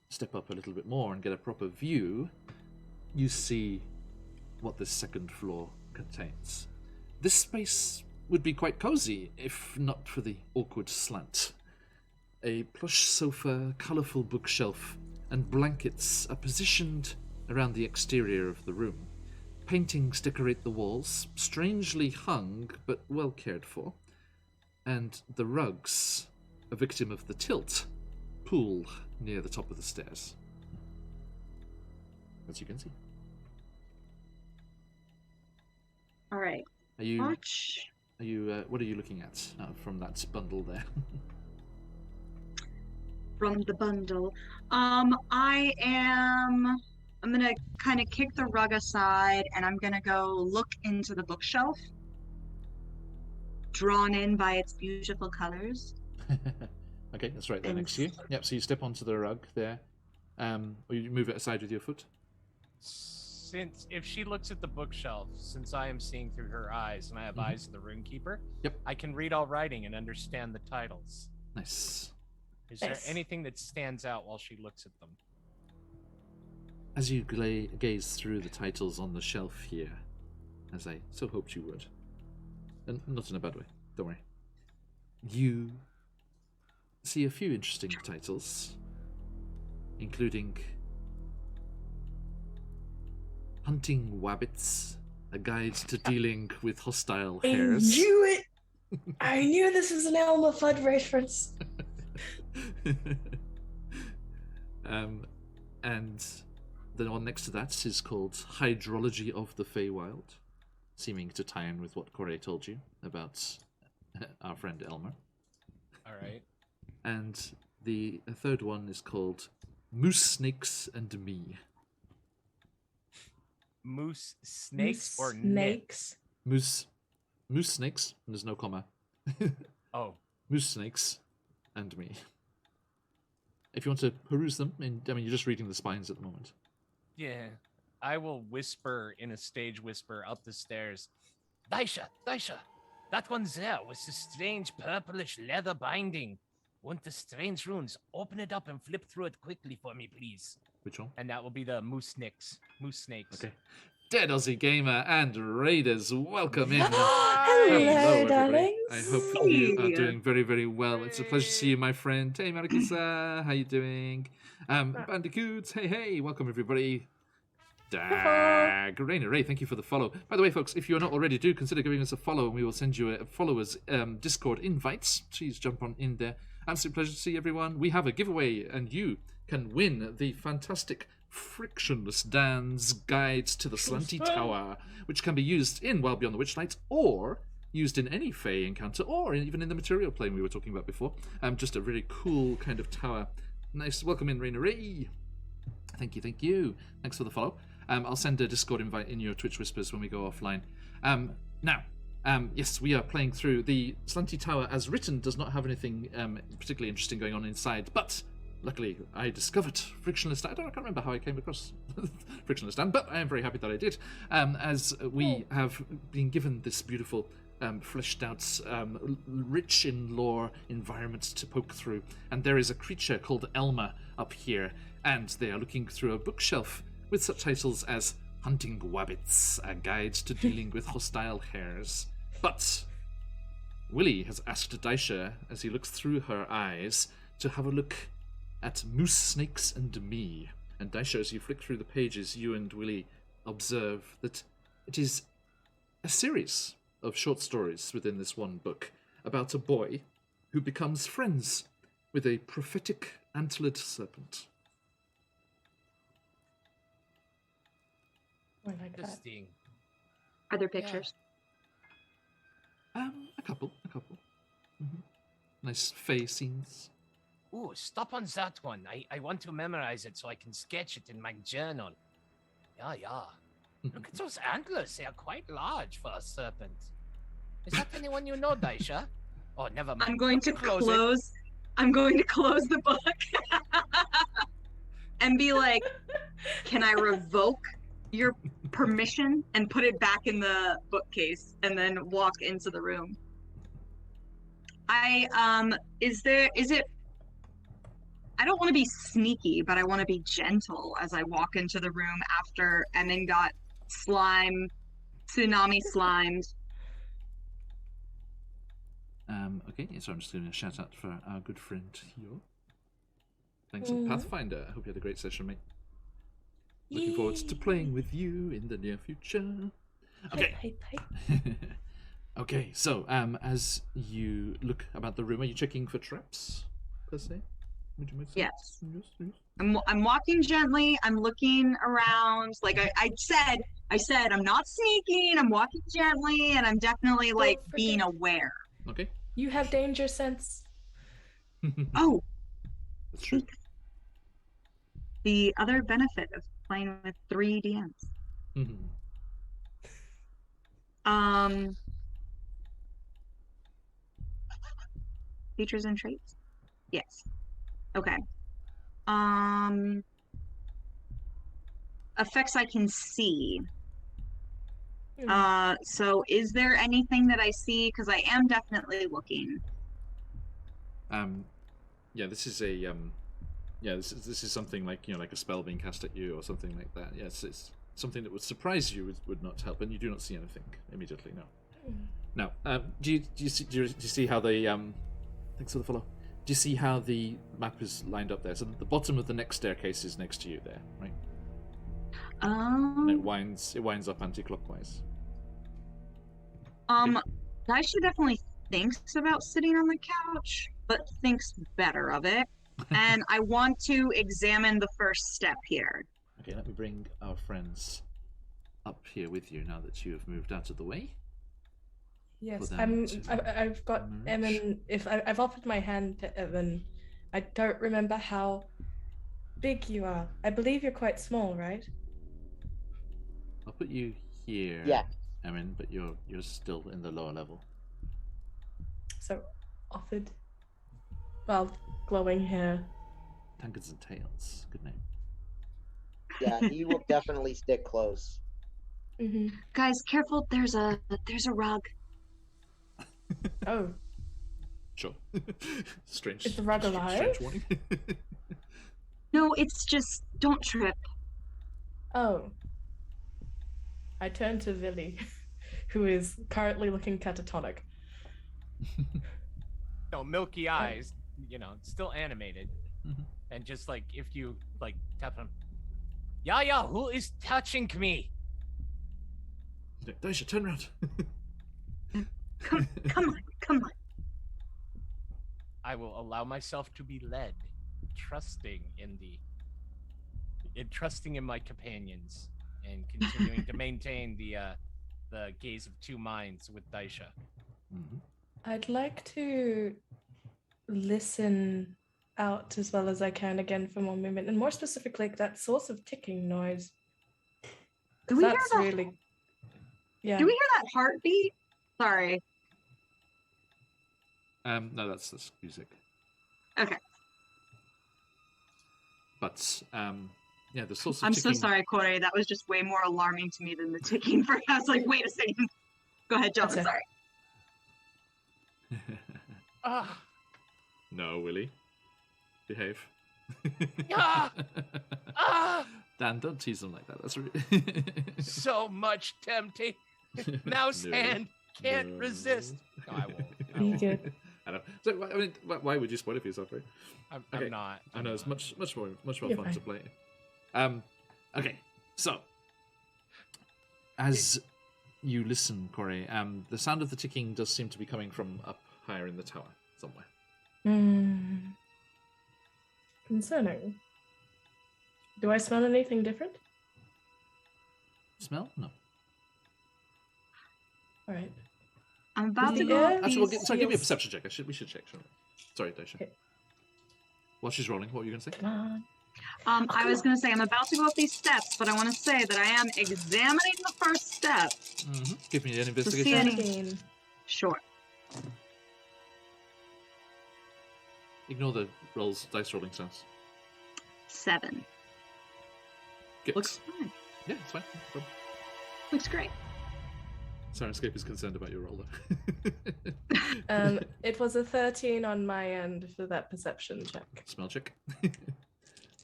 Speaker 1: step up a little bit more and get a proper view, you see what this second floor contains. This space would be quite cozy if not for the awkward slant. A plush sofa, colourful bookshelf, and blankets are positioned around the exterior of the room. Paintings decorate the walls, strangely hung but well cared for, and the rugs, a victim of the tilt, pool near the top of the stairs. As you can see.
Speaker 5: All right.
Speaker 1: Are you?
Speaker 5: Watch.
Speaker 1: Are you? What are you looking at from that bundle there?
Speaker 5: From the bundle. I'm gonna kind of kick the rug aside and I'm gonna go look into the bookshelf, drawn in by its beautiful colors.
Speaker 1: Okay, that's right there next to you. Yep, so you step onto the rug there. Or you move it aside with your foot.
Speaker 2: Since if she looks at the bookshelf, since I am seeing through her eyes and I have eyes of the Runekeeper,
Speaker 1: Yep.
Speaker 2: I can read all writing and understand the titles.
Speaker 1: Nice.
Speaker 2: Is there
Speaker 3: Nice.
Speaker 2: anything that stands out while she looks at them?
Speaker 1: As you gaze through the titles on the shelf here, as I so hoped you would, and not in a bad way, don't worry, you see a few interesting titles, including Hunting Wabbits, a guide to dealing with hostile
Speaker 3: I
Speaker 1: hares.
Speaker 3: knew it! I knew this was an Elmer Fudd reference.
Speaker 1: And the one next to that is called Hydrology of the Feywild, seeming to tie in with what Corey told you about our friend Elmer.
Speaker 2: All right.
Speaker 1: And the third one is called Moose Snakes and Me.
Speaker 2: Moose snakes or snakes?
Speaker 3: Snakes.
Speaker 1: Moose snakes, and there's no comma.
Speaker 2: Oh,
Speaker 1: Moose snakes and me. If you want to peruse them, you're just reading the spines at the moment.
Speaker 2: yeah. I will whisper in a stage whisper up the stairs. Daisha, that one there was the strange purplish leather binding. Want the strange runes? Open it up and flip through it quickly for me, please.
Speaker 1: Which one?
Speaker 2: And that will be the moose snakes. Moose snakes.
Speaker 1: Okay. Dead Aussie Gamer and Raiders, welcome in.
Speaker 3: Hello,
Speaker 1: everybody.
Speaker 3: darlings.
Speaker 1: I hope you are doing very, very well. It's a pleasure to see you, my friend. Hey, Marikisa, how you doing? Bandicoots, hey, welcome everybody. Dag, Rainer Ray, thank you for the follow. By the way, folks, if you're not already, do consider giving us a follow, and we will send you a followers Discord invites. Please jump on in there. Absolute pleasure to see everyone. We have a giveaway, and you can win the fantastic Frictionless Dan's Guide to the Slanty Tower, which can be used in Wild Beyond the Witchlight, or used in any Fey encounter, or even in the material plane we were talking about before. Just a really cool kind of tower. Nice. Welcome in, Rainer Ray. Thank you. Thanks for the follow. I'll send a Discord invite in your Twitch Whispers when we go offline. Yes, we are playing through. The Slanty Tower, as written, does not have anything particularly interesting going on inside, but luckily I discovered Frictionless Dan. I can't remember how I came across Frictionless Dan, but I am very happy that I did, as we have been given this beautiful fleshed out, rich in lore environment to poke through, and there is a creature called Elmer up here, and they are looking through a bookshelf with such titles as Hunting Wabbits, a guide to dealing with hostile hares. But Willie has asked Daisha, as he looks through her eyes, to have a look at Moose Snakes and Me. And Daisha, as you flick through the pages, you and Willie observe that it is a series of short stories within this one book about a boy who becomes friends with a prophetic antlered serpent.
Speaker 3: I like that.
Speaker 2: Interesting.
Speaker 5: Are there pictures?
Speaker 1: A couple. Mhm. Nice fey scenes.
Speaker 2: Ooh, stop on that one. I want to memorize it so I can sketch it in my journal. Yeah. Look at those antlers. They are quite large for a serpent. Is that anyone you know, Daisha? Oh, never mind.
Speaker 5: I'm going to
Speaker 2: Close it.
Speaker 5: close. I'm going to close the book and be like, "Can I revoke your permission and put it back in the bookcase?" And then walk into the room. Is it? I don't want to be sneaky, but I want to be gentle as I walk into the room after Emin got tsunami slimed.
Speaker 1: Okay, so I'm just going to shout out for our good friend here. Thanks for Pathfinder. I hope you had a great session, mate. Looking forward to playing with you in the near future. Okay.
Speaker 3: Hey.
Speaker 1: Okay, so as you look about the room, are you checking for traps, per se? Would you say?
Speaker 5: Yes.
Speaker 1: Yes.
Speaker 5: I'm walking gently. I'm looking around. Like I said I'm not sneaking. I'm walking gently, and I'm definitely like being aware.
Speaker 1: Okay.
Speaker 3: You have danger sense.
Speaker 5: Oh,
Speaker 1: That's true.
Speaker 5: the other benefit of playing with 3 DMs. Features and traits? Yes. Okay. Effects I can see. So is there anything that I see? Because I am definitely looking.
Speaker 1: Yeah, this is a this is something like, like a spell being cast at you or something like that. Yes, it's something that would surprise you would not help, and you do not see anything immediately. No. Now, do you see how the thanks for the follow. Do you see how the map is lined up there? So the bottom of the next staircase is next to you there, right? And it winds up anti-clockwise.
Speaker 5: Daisha definitely thinks about sitting on the couch, but thinks better of it. And I want to examine the first step here.
Speaker 1: Okay, let me bring our friends up here with you now that you have moved out of the way.
Speaker 3: Yes,
Speaker 1: For them
Speaker 3: I've got Emin. If I've offered my hand to Evan, I don't remember how big you are. I believe you're quite small, right?
Speaker 1: I'll put you here.
Speaker 6: Yeah.
Speaker 1: Emin, but you're still in the lower level.
Speaker 3: So offered. Well, glowing hair.
Speaker 1: Tankards and Tails. Good name.
Speaker 6: Yeah, he will definitely stick close.
Speaker 3: Mm-hmm.
Speaker 5: Guys, careful! There's a rug.
Speaker 3: Oh,
Speaker 1: Sure. Strange.
Speaker 3: Is the rug alive?
Speaker 1: Strange warning.
Speaker 5: No, it's just don't trip.
Speaker 3: oh. I turn to Villy, who is currently looking catatonic.
Speaker 2: No, milky eyes, still animated.
Speaker 1: Mhm.
Speaker 2: And just like, if you, tap him. Yeah, who is touching me?
Speaker 1: Daisha, turn around.
Speaker 5: Come on.
Speaker 2: I will allow myself to be led, trusting in my companions, and continuing to maintain the gaze of 2 minds with Daisha.
Speaker 1: Mhm.
Speaker 3: I'd like to listen out as well as I can again for more movement, and more specifically, that source of ticking noise.
Speaker 5: Do we hear
Speaker 3: That's
Speaker 5: that?
Speaker 3: really, yeah.
Speaker 5: Do we hear that heartbeat? Sorry.
Speaker 1: No, that's music.
Speaker 5: Okay.
Speaker 1: But yeah, the source of
Speaker 5: I'm
Speaker 1: ticking...
Speaker 5: so sorry, Corey. That was just way more alarming to me than the ticking. I was like, wait a second. Go ahead, John.
Speaker 3: That's it.
Speaker 5: Sorry.
Speaker 2: Ah,
Speaker 1: No, Willie. Behave.
Speaker 2: Ah! ah,
Speaker 1: Dan, don't tease them like that. That's really...
Speaker 2: so much tempting. Mouse
Speaker 1: No.
Speaker 2: hand can't
Speaker 1: No.
Speaker 2: resist. No,
Speaker 3: Be good.
Speaker 1: I know. So, I mean, why would you spoil it for yourself, right?
Speaker 2: I'm
Speaker 1: Okay.
Speaker 2: not.
Speaker 1: I know it's much more
Speaker 3: You're
Speaker 1: fun
Speaker 3: fine.
Speaker 1: to play. Okay, so as you listen, Corey, the sound of the ticking does seem to be coming from up higher in the tower somewhere.
Speaker 3: Concerning. Do I smell anything different?
Speaker 1: Smell? No.
Speaker 3: All right.
Speaker 5: I'm about
Speaker 3: Is
Speaker 5: to
Speaker 3: the
Speaker 5: go
Speaker 3: air-
Speaker 5: up
Speaker 1: Actually,
Speaker 5: these.
Speaker 1: sorry, give me a
Speaker 3: feels-
Speaker 1: perception check. We should check. Shouldn't we? Sorry, Daisha.
Speaker 3: Okay.
Speaker 1: While she's rolling, what were you going to say?
Speaker 3: Come on.
Speaker 5: I was going to say I'm about to go up these steps, but I want to say that I am examining the first step.
Speaker 1: Give me an
Speaker 5: see
Speaker 1: investigation.
Speaker 5: any-
Speaker 3: 17.
Speaker 5: Sure.
Speaker 1: Ignore the dice rolling sounds.
Speaker 5: 7.
Speaker 1: Good.
Speaker 5: Looks fine.
Speaker 1: Yeah, it's fine. No problem.
Speaker 5: Looks great.
Speaker 1: Sirenscape is concerned about your roll, though.
Speaker 3: It was a 13 on my end for that perception check.
Speaker 1: Smell check.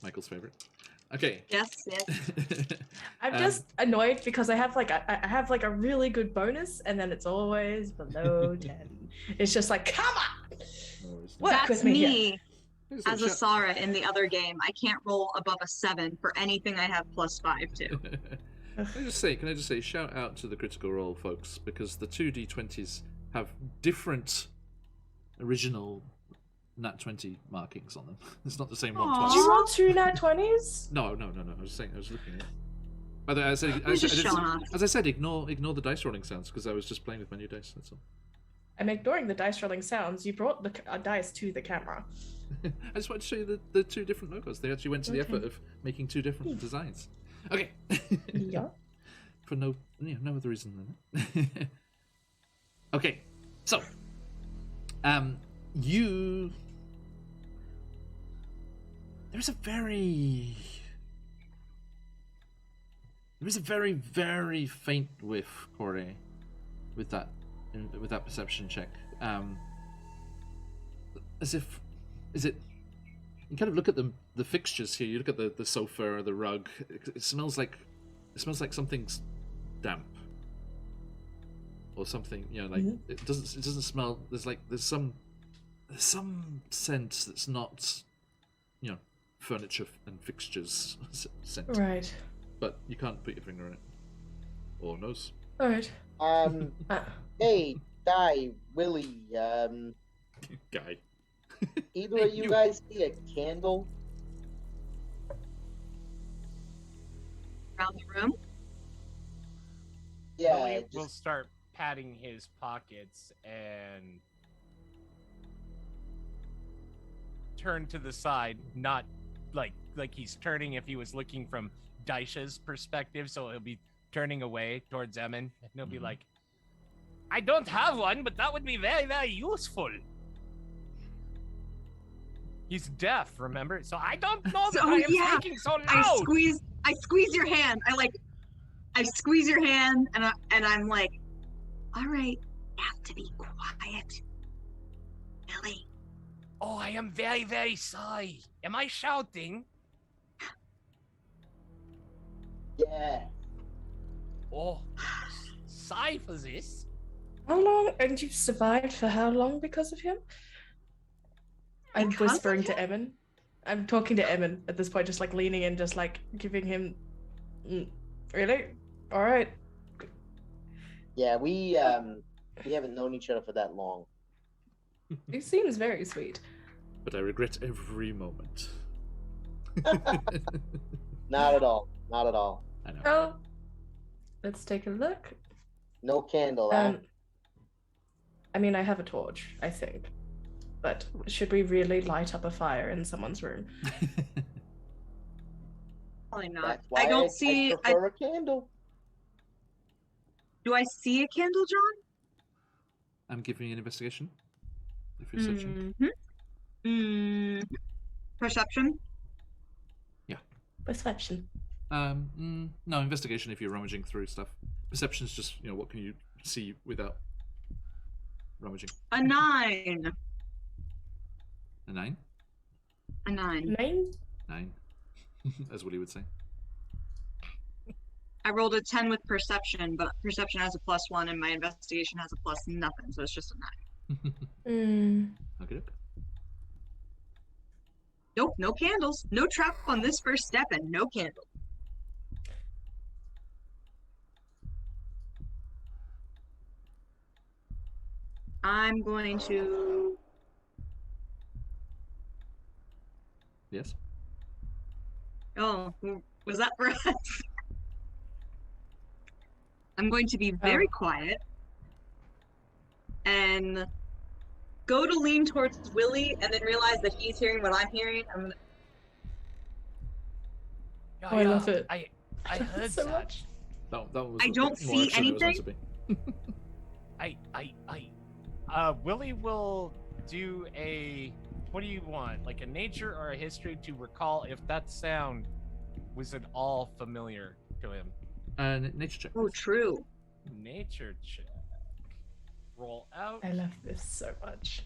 Speaker 1: Michael's favorite. Okay.
Speaker 5: Yes.
Speaker 3: I'm just annoyed because I have like a really good bonus, and then it's always below 10. It's just like, come on,
Speaker 1: No worries.
Speaker 3: work
Speaker 5: That's
Speaker 3: with me. here.
Speaker 5: me
Speaker 1: So
Speaker 5: as a Sara in the other game. I can't roll above a 7 for anything I have +5 to.
Speaker 1: Can I just say, shout out to the Critical Role folks, because the two D20s have different original Nat 20 markings on them. It's not the same one
Speaker 5: Aw.
Speaker 1: twice.
Speaker 3: Did you roll 2 nat 20s?
Speaker 1: No. I was saying, I was looking at it. By the way,
Speaker 5: He's just showing off.
Speaker 1: as I said, ignore the dice rolling sounds, because I was just playing with my new dice, that's all.
Speaker 3: I'm ignoring the dice rolling sounds. You brought the dice to the camera.
Speaker 1: I just wanted to show you the two different logos. They actually went to the
Speaker 3: Okay.
Speaker 1: effort of making two different designs. Okay.
Speaker 3: Yeah.
Speaker 1: For no other reason than that. Okay, so there's a very very faint whiff, Corey, with that perception check. As if you kind of look at the fixtures here. You look at the sofa or the rug. It smells like something's damp or something. Like it doesn't smell. There's some scent that's not furniture and fixtures scent.
Speaker 3: Right.
Speaker 1: But you can't put your finger on it or nose.
Speaker 3: All right.
Speaker 6: Hey, Di, Willie,
Speaker 1: Guy.
Speaker 6: either of you guys see a candle?
Speaker 5: Around the room.
Speaker 6: Yeah,
Speaker 2: Willie
Speaker 6: just
Speaker 2: will start patting his pockets and turn to the side, not like he's turning if he was looking from Daisha's perspective, so he'll be turning away towards Emin, and he'll be like, I don't have one, but that would be very, very useful. He's deaf, remember? So I don't know that
Speaker 5: So,
Speaker 2: I am
Speaker 5: yeah,
Speaker 2: speaking so loud.
Speaker 5: I squeeze your hand. I squeeze your hand, and I'm like, all right, you have to be quiet, Billy.
Speaker 2: Oh, I am very, very sorry. Am I shouting?
Speaker 6: yeah.
Speaker 2: Oh, sigh for this.
Speaker 3: How long? And you survived for how long because of him? I'm
Speaker 5: Because of
Speaker 3: whispering to
Speaker 5: him?
Speaker 3: Emin. I'm talking to Emin at this point, just like leaning in, just like giving him. Really? All right.
Speaker 6: Yeah, we haven't known each other for that long.
Speaker 3: He seems very sweet.
Speaker 1: But I regret every moment.
Speaker 6: Not at all. Not at all.
Speaker 1: I know.
Speaker 3: Well, let's take a look.
Speaker 6: No candle, huh?
Speaker 3: I mean, I have a torch, I think. But should we really light up a fire in someone's room?
Speaker 5: Probably not.
Speaker 6: That's why
Speaker 5: I don't see.
Speaker 6: I prefer a candle.
Speaker 5: Do I see a candle, John?
Speaker 1: I'm giving you an investigation. If you're searching.
Speaker 5: Perception.
Speaker 3: Perception.
Speaker 1: No, investigation if you're rummaging through stuff. Perception's just, what can you see without rummaging.
Speaker 5: A 9.
Speaker 1: A 9?
Speaker 5: A 9.
Speaker 3: 9?
Speaker 1: 9. As Willie would say.
Speaker 5: I rolled a 10 with perception, but perception has a +1 and my investigation has a +nothing, so it's just a 9.
Speaker 1: Okay.
Speaker 5: Nope, no candles. No trap on this first step and no candle. I'm going to...
Speaker 1: Yes.
Speaker 5: Oh, was that for us? I'm going to be very quiet and go to lean towards Willie and then realize that he's hearing what I'm hearing. I'm gonna...
Speaker 3: Oh, I love it.
Speaker 2: I heard
Speaker 3: so
Speaker 2: that.
Speaker 3: much.
Speaker 1: That was
Speaker 5: I
Speaker 1: a
Speaker 5: don't
Speaker 1: bit more
Speaker 5: see
Speaker 1: action than it was meant
Speaker 5: anything.
Speaker 1: to be.
Speaker 2: Willie will do a. What do you want? Like a nature or a history to recall if that sound was at all familiar to him?
Speaker 1: Nature check.
Speaker 5: Oh, true.
Speaker 2: Nature check. Roll out.
Speaker 3: I love this so much.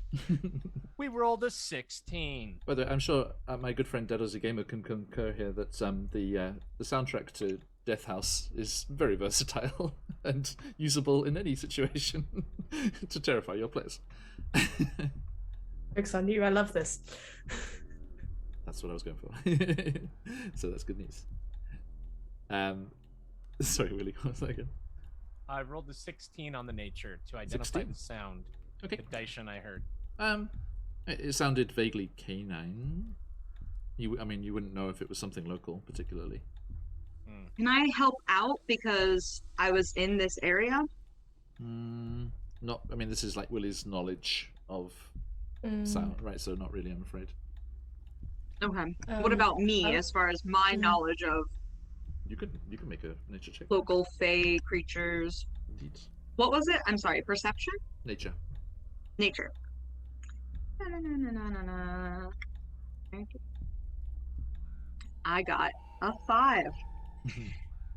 Speaker 2: We rolled a 16.
Speaker 1: By the way, I'm sure my good friend Dedozy Gamer can concur here that the soundtrack to Death House is very versatile and usable in any situation to terrify your players.
Speaker 3: Jokes on you, I love this.
Speaker 1: That's what I was going for. So that's good news. Sorry, Willie, what was that again?
Speaker 2: I rolled a 16 on the nature to identify
Speaker 1: 16?
Speaker 2: the sound.
Speaker 1: Okay.
Speaker 2: The Daishan I heard.
Speaker 1: It sounded vaguely canine. I mean, you wouldn't know if it was something local, particularly.
Speaker 5: Can I help out because I was in this area?
Speaker 1: Not. I mean, this is like Willie's knowledge of sound, right? So not really, I'm afraid.
Speaker 5: Okay. What about me as far as my knowledge of
Speaker 1: You can make a nature check.
Speaker 5: local fae creatures?
Speaker 1: Indeed.
Speaker 5: What was it? I'm sorry, perception?
Speaker 1: Nature.
Speaker 5: Nature. I got a 5.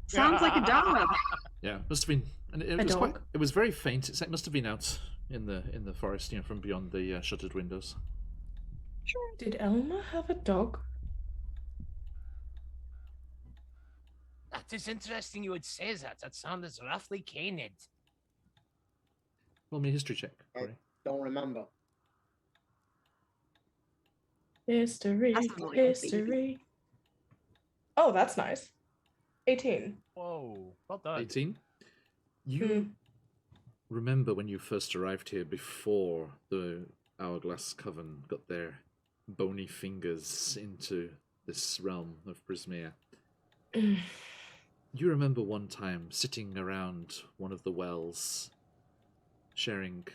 Speaker 5: Sounds like a dog.
Speaker 1: Yeah, must have been. And it was quite. It was very faint. It must have been out in the forest, from beyond the shuttered windows.
Speaker 3: Did Elma have a dog?
Speaker 2: That is interesting you would say that. That sound is roughly canid.
Speaker 1: Roll me a history check, Corey.
Speaker 6: Don't remember.
Speaker 3: History,
Speaker 5: That sounds like
Speaker 3: history. Oh, that's nice. 18.
Speaker 2: Whoa, well done.
Speaker 1: 18. You remember when you first arrived here before the Hourglass Coven got their bony fingers into this realm of Prismea. You remember one time sitting around one of the wells, sharing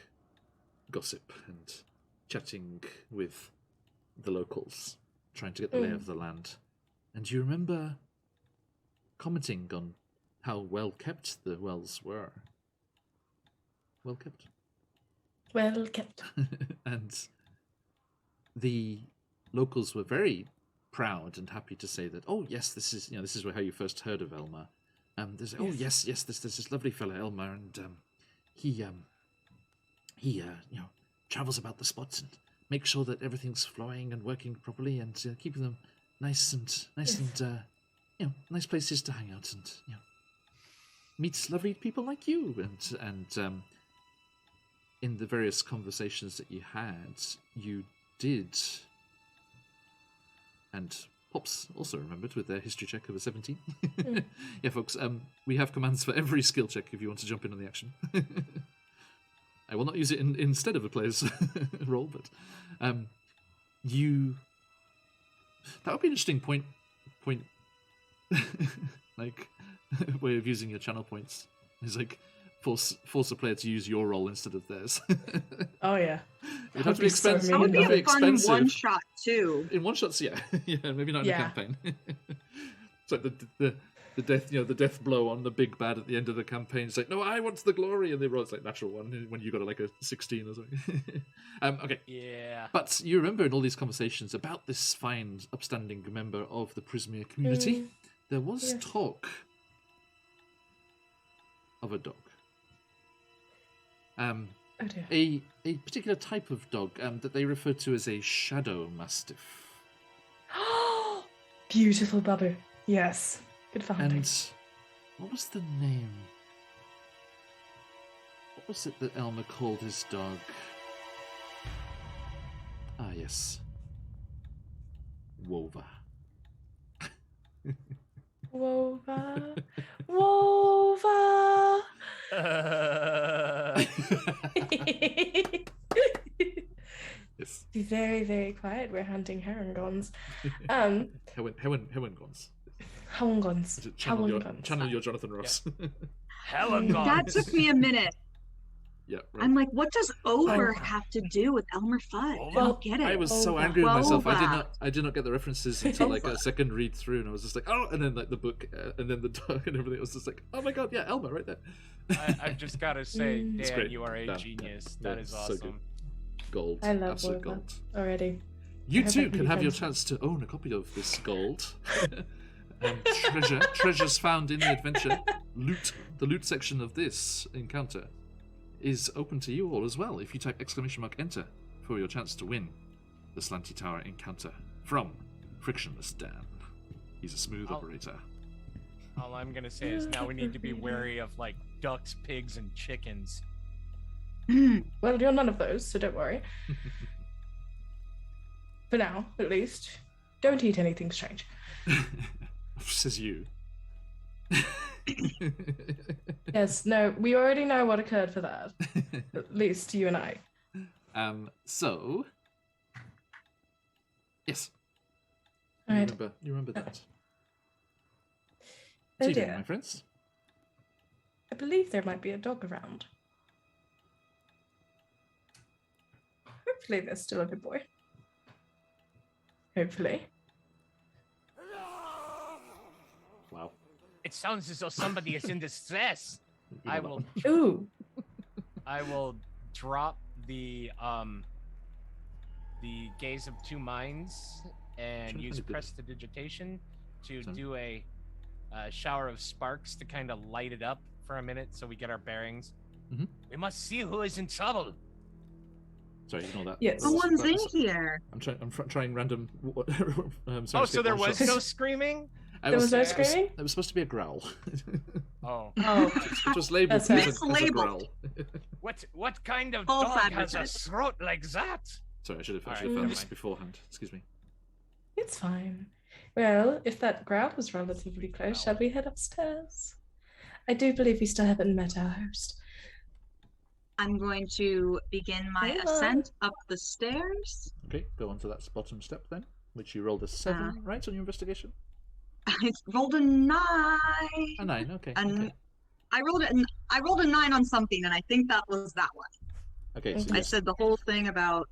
Speaker 1: gossip and chatting with the locals, trying to get the lay of the land. And you remember commenting on how well kept the wells were. Well kept.
Speaker 3: Well kept.
Speaker 1: And the locals were very proud and happy to say that, oh yes, this is how you first heard of Elmer. There's oh yes, there's this lovely fella Elmer, and he travels about the spots and makes sure that everything's flowing and working properly, and keeping them nice and nice places to hang out, and meets lovely people like you, and in the various conversations that you had, you did. And Pops also remembered with their history check of a 17. Yeah, folks, we have commands for every skill check if you want to jump in on the action. I will not use it instead of a player's roll, but you... That would be an interesting point like, way of using your channel points. Is like, force a player to use your role instead of theirs.
Speaker 3: Oh yeah.
Speaker 1: It'd have to be expensive.
Speaker 5: That would be a fun
Speaker 1: expensive.
Speaker 5: one shot too.
Speaker 1: In one shots, yeah, maybe not in a campaign. It's like the death, the death blow on the big bad at the end of the campaign. It's like, no, I want the glory, and they roll. It's like natural one when you got like a 16 or something. Okay.
Speaker 2: Yeah.
Speaker 1: But you remember in all these conversations about this fine, upstanding member of the Prismea community, there was talk of a dog. A particular type of dog that they refer to as a shadow mastiff.
Speaker 3: Beautiful Babu. Yes. Good founding.
Speaker 1: And what was the name? What was it that Elmer called his dog? yes. Wova.
Speaker 3: Wova. Wova.
Speaker 1: Yes.
Speaker 3: Be very, very quiet. We're hunting herringons.
Speaker 1: Hewengons.
Speaker 3: Howangons.
Speaker 1: Channel your
Speaker 3: Howangons.
Speaker 1: Jonathan Ross.
Speaker 2: Helen
Speaker 5: That took me a minute.
Speaker 1: Yeah, right.
Speaker 5: I'm like, what does over
Speaker 3: Oh.
Speaker 5: have to do with Elmer Fudd? I
Speaker 3: Well,
Speaker 5: don't get it.
Speaker 1: I was so
Speaker 3: Wova.
Speaker 1: angry with myself.
Speaker 5: Wova.
Speaker 1: I did not get the references until like a second read through, and I was just like, oh, and then like the book, and then the dog and everything. I was just like, oh my god, yeah, Elmer, right there.
Speaker 2: I've just got to say,
Speaker 1: It's
Speaker 2: Dan,
Speaker 1: great.
Speaker 2: you are a
Speaker 1: Dan,
Speaker 2: genius.
Speaker 1: yeah,
Speaker 2: That is
Speaker 1: so
Speaker 2: awesome.
Speaker 1: good. Gold.
Speaker 3: I love
Speaker 1: Absolute
Speaker 3: Wova
Speaker 1: gold.
Speaker 3: already.
Speaker 1: You
Speaker 3: I hope I
Speaker 1: too
Speaker 3: can
Speaker 1: can
Speaker 3: be
Speaker 1: have your
Speaker 3: friends.
Speaker 1: chance to own a copy of this gold. Treasures found in the adventure. The loot section of this encounter is open to you all as well if you type !enter for your chance to win the Slanty Tower encounter from Frictionless Dan. He's a smooth
Speaker 2: Oh.
Speaker 1: operator.
Speaker 2: All I'm gonna say is now we need to be wary of like ducks, pigs, and chickens.
Speaker 3: Well, you're none of those, so don't worry. For now, at least. Don't eat anything strange.
Speaker 1: Says you.
Speaker 3: Yes, no, we already know what occurred for that. At least you and I.
Speaker 1: So yes.
Speaker 3: Alright.
Speaker 1: You remember that.
Speaker 3: Oh
Speaker 1: So you doing,
Speaker 3: dear.
Speaker 1: my friends?
Speaker 3: I believe there might be a dog around. Hopefully there's still a good boy. Hopefully.
Speaker 1: Wow.
Speaker 2: It sounds as though somebody is in distress.
Speaker 1: You know
Speaker 2: I
Speaker 1: that
Speaker 2: will.
Speaker 1: one.
Speaker 3: Ooh.
Speaker 2: I will drop the gaze of two minds and
Speaker 1: Trying to
Speaker 2: use
Speaker 1: find a good-
Speaker 2: prestidigitation to
Speaker 1: Sorry?
Speaker 2: do a shower of sparks to kind of light it up for a minute so we get our bearings.
Speaker 1: Mhm.
Speaker 2: We must see who is in trouble.
Speaker 1: Sorry, ignore that.
Speaker 3: Yes.
Speaker 5: Someone's in
Speaker 1: That's-
Speaker 5: here.
Speaker 1: I'm trying random. Sorry,
Speaker 2: Oh, so there
Speaker 1: one
Speaker 2: was
Speaker 1: shot.
Speaker 2: no screaming?
Speaker 3: There was no screaming?
Speaker 1: It was supposed to be a growl.
Speaker 2: Oh.
Speaker 3: Oh.
Speaker 1: It was labeled
Speaker 3: That's
Speaker 1: as a
Speaker 5: right.
Speaker 1: growl.
Speaker 2: What kind of
Speaker 5: False
Speaker 2: dog has a
Speaker 5: advertising.
Speaker 2: throat like that?
Speaker 1: Sorry, I should have
Speaker 2: Alright,
Speaker 1: found
Speaker 2: never
Speaker 1: this
Speaker 2: mind.
Speaker 1: beforehand. Excuse me.
Speaker 3: It's fine. Well, if that growl was relatively close,
Speaker 2: Growl.
Speaker 3: shall we head upstairs? I do believe we still haven't met our host.
Speaker 5: I'm going to begin my
Speaker 3: Come on.
Speaker 5: ascent up the stairs.
Speaker 1: Okay, go on to that bottom step then, which you rolled a 7, right, on your investigation?
Speaker 5: I rolled a 9.
Speaker 1: A 9. Okay.
Speaker 5: And
Speaker 1: Okay.
Speaker 5: I rolled a 9 on something, and I think that was that one.
Speaker 1: Okay. So
Speaker 5: I
Speaker 1: yes,
Speaker 5: said the whole thing about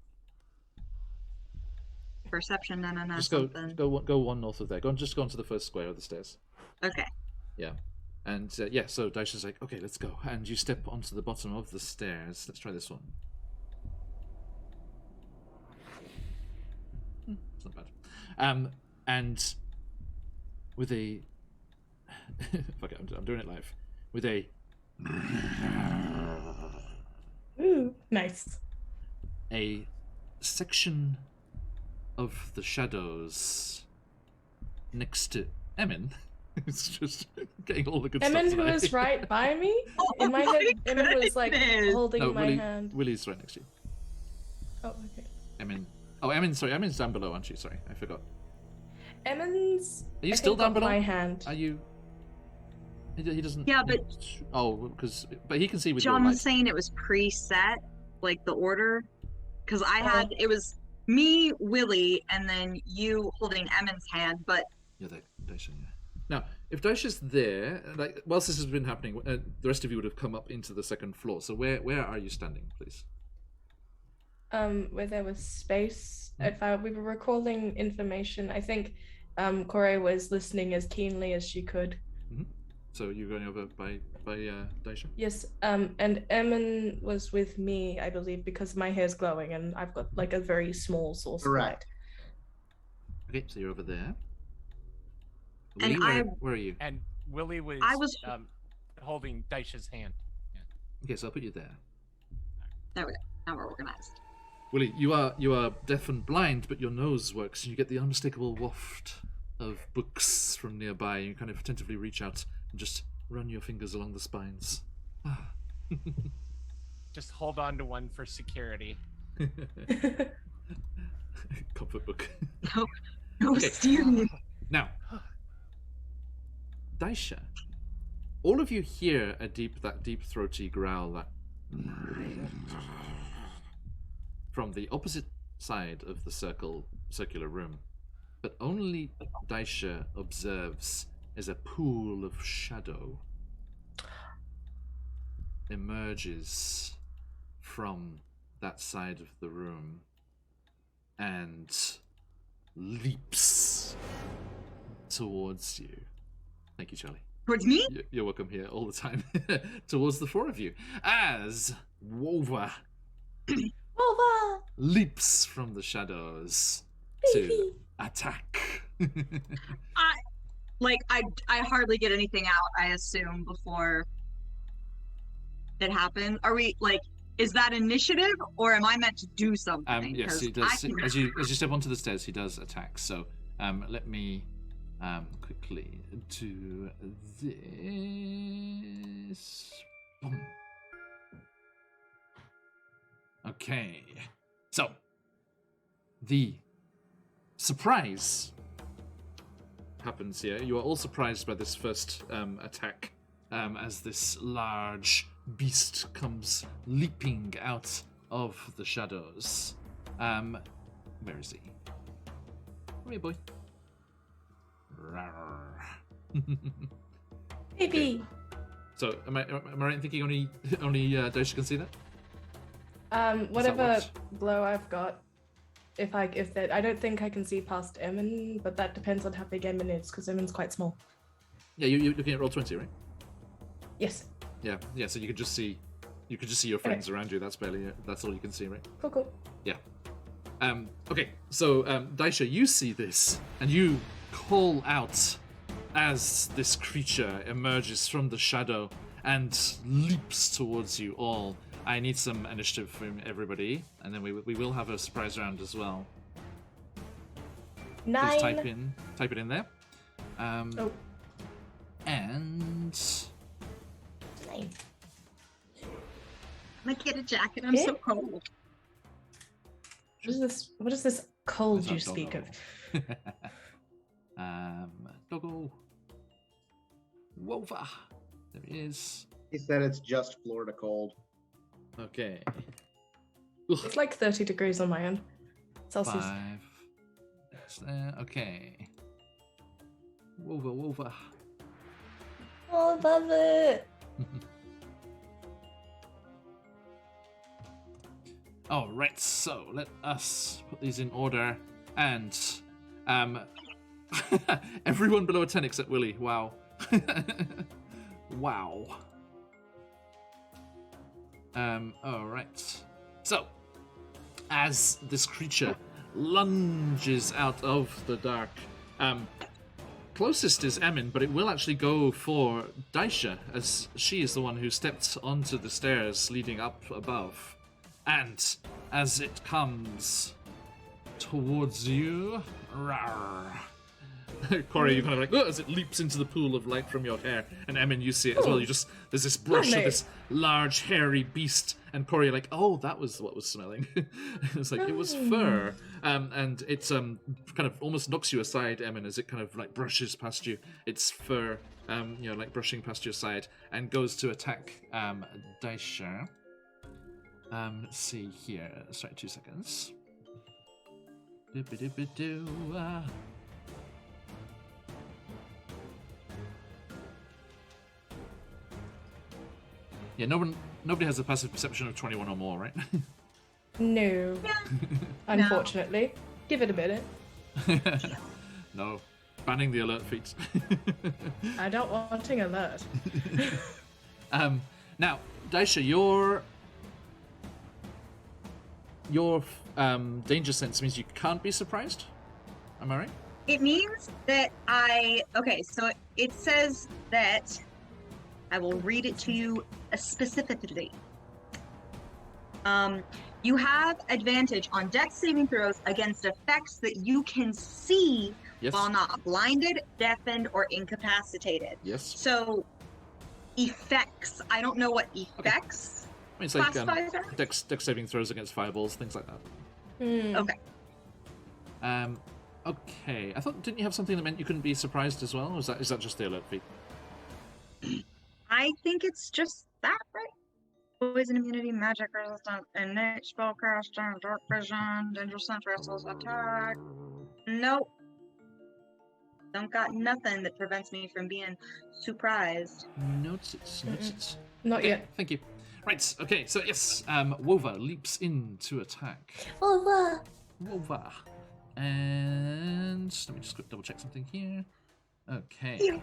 Speaker 5: perception,
Speaker 1: just go
Speaker 5: something.
Speaker 1: go one north of there. Just go onto the first square of the stairs.
Speaker 5: Okay.
Speaker 1: Yeah. And yeah, so Daisha's like, okay, let's go. And you step onto the bottom of the stairs. Let's try this one. It's not bad. And with a fuck it, I'm doing it live. With a
Speaker 3: Ooh, nice.
Speaker 1: a section of the shadows next to Emin. It's just getting all the good
Speaker 3: Emin,
Speaker 1: stuff
Speaker 3: who
Speaker 1: today.
Speaker 3: is right by me?
Speaker 5: Oh
Speaker 3: In my
Speaker 5: my
Speaker 3: head, Emin was like
Speaker 5: goodness.
Speaker 3: holding
Speaker 1: No,
Speaker 3: my hand.
Speaker 1: Willie's right next to you.
Speaker 3: Oh, okay.
Speaker 1: Emin. Oh, Emin. Sorry, Emin's down below, aren't you? Sorry, I forgot.
Speaker 3: Emin's.
Speaker 1: Are you
Speaker 3: I
Speaker 1: still
Speaker 3: think,
Speaker 1: down
Speaker 3: got
Speaker 1: below?
Speaker 3: My hand.
Speaker 1: Are you? He doesn't.
Speaker 5: Yeah, but-
Speaker 1: Oh, but he can see with your
Speaker 5: John was
Speaker 1: light.
Speaker 5: saying it was preset, like the order, because I had it was me, Willie, and then you holding Emin's hand. But
Speaker 1: Yeah, Daisha. Yeah. Now, if Daisha's there, like whilst this has been happening, the rest of you would have come up into the second floor. So where are you standing, please?
Speaker 3: Where there was space. If we were recalling information, I think Corey was listening as keenly as she could.
Speaker 1: So you're going over by Daisha.
Speaker 3: Yes, and Emin was with me, I believe, because my hair's glowing and I've got like a very small source
Speaker 6: Correct.
Speaker 3: of
Speaker 1: Okay, so you're over there.
Speaker 5: And
Speaker 1: Willie, where are you?
Speaker 2: And Willie was,
Speaker 5: I was-
Speaker 2: holding Daisha's hand.
Speaker 1: Okay, so I'll put you there.
Speaker 5: now we're organized.
Speaker 1: Willie, you are deaf and blind, but your nose works, and you get the unmistakable waft of books from nearby. You kind of attentively reach out and just run your fingers along the spines.
Speaker 2: Just hold on to one for security.
Speaker 3: light.
Speaker 1: Comfort book.
Speaker 5: No, no
Speaker 1: Okay.
Speaker 5: stealing.
Speaker 1: Now, Daisha, all of you hear that deep throaty growl that from the opposite side of the circular room, but only Daisha observes as a pool of shadow emerges from that side of the room and leaps towards you. Thank you, Charlie.
Speaker 5: Towards me?
Speaker 1: You're welcome here all the time. Towards the four of you. As Wova
Speaker 3: Over!
Speaker 1: leaps from the shadows to attack.
Speaker 5: I hardly get anything out, I assume, before it happens. Are we is that initiative, or am I meant to do something?
Speaker 1: Yes, he does. As you step onto the stairs, he does attack. So let me quickly do this. Boom. Okay. So the surprise happens here. You are all surprised by this first attack as this large beast comes leaping out of the shadows. Where is he? Come here, boy.
Speaker 3: Baby!
Speaker 1: So, am I right in thinking only Daisha can see that?
Speaker 3: Whatever
Speaker 1: works.
Speaker 3: glow I've got, if that, I don't think I can see past Emin, but that depends on how big Emin is, because Emin's quite small.
Speaker 1: Yeah, you're looking at roll 20, right?
Speaker 3: Yes.
Speaker 1: Yeah. So you could just see your friends around you. That's all you can see, right?
Speaker 3: Cool.
Speaker 1: Yeah. Okay, so Daisha, you see this, and you call out as this creature emerges from the shadow and leaps towards you all. I need some initiative from everybody, and then we will have a surprise round as well.
Speaker 3: 9.
Speaker 1: Please type it in there.
Speaker 3: Oh.
Speaker 1: And
Speaker 3: 9.
Speaker 5: I'm gonna get a jacket. I'm so cold.
Speaker 3: What is this cold
Speaker 1: That's
Speaker 3: you
Speaker 1: not
Speaker 3: speak of?
Speaker 1: Doggo. Wova. There he is.
Speaker 6: He said it's just Florida cold.
Speaker 1: Okay.
Speaker 3: It's like 30 degrees on my end. Celsius.
Speaker 1: 5. That's there. Okay. Wova.
Speaker 3: Oh, I love it.
Speaker 1: All right, so let us put these in order, and everyone below a 10 except Willie. Wow. Wow. All right. So, as this creature lunges out of the dark, closest is Emin, but it will actually go for Daisha, as she is the one who stepped onto the stairs leading up above. And as it comes towards you, rawr. Corey, you kind of like, as it leaps into the pool of light from your hair, and Emin, you see it as well. There's this brush of this large, hairy beast, and Corey, you're like, oh, that was what was smelling. It's like, it was fur. And it's kind of almost knocks you aside, Emin, as it kind of like brushes past you. It's fur, like brushing past your side, and goes to attack Daisha. Let's see here. Sorry, 2 seconds. Yeah, nobody has a passive perception of 21 or more, right?
Speaker 3: No. Unfortunately. Give it a minute.
Speaker 1: No. Banning the alert feat.
Speaker 3: I don't want an alert.
Speaker 1: Now, Daisha, your danger sense means you can't be surprised. Am I right?
Speaker 5: It means that so it says that I will read it to you specifically. You have advantage on dex saving throws against effects that you can see while not blinded, deafened, or incapacitated.
Speaker 1: Yes.
Speaker 5: So, effects. I don't know what effects.
Speaker 1: It's like dex saving throws against fireballs, things like that.
Speaker 5: Okay.
Speaker 1: Okay. I thought, didn't you have something that meant you couldn't be surprised as well? Or is that just the alert feat?
Speaker 5: I think it's just that, right? Poison immunity, magic resistance, innate spellcasting, dark vision, dangerous sense, restless attack. Nope. Don't got nothing that prevents me from being surprised.
Speaker 1: Noted.
Speaker 3: Not
Speaker 1: Okay,
Speaker 3: yet.
Speaker 1: thank you. Right, okay, so yes, Wova leaps in to attack.
Speaker 3: Wova.
Speaker 1: Wova. And let me just double check something here. Okay.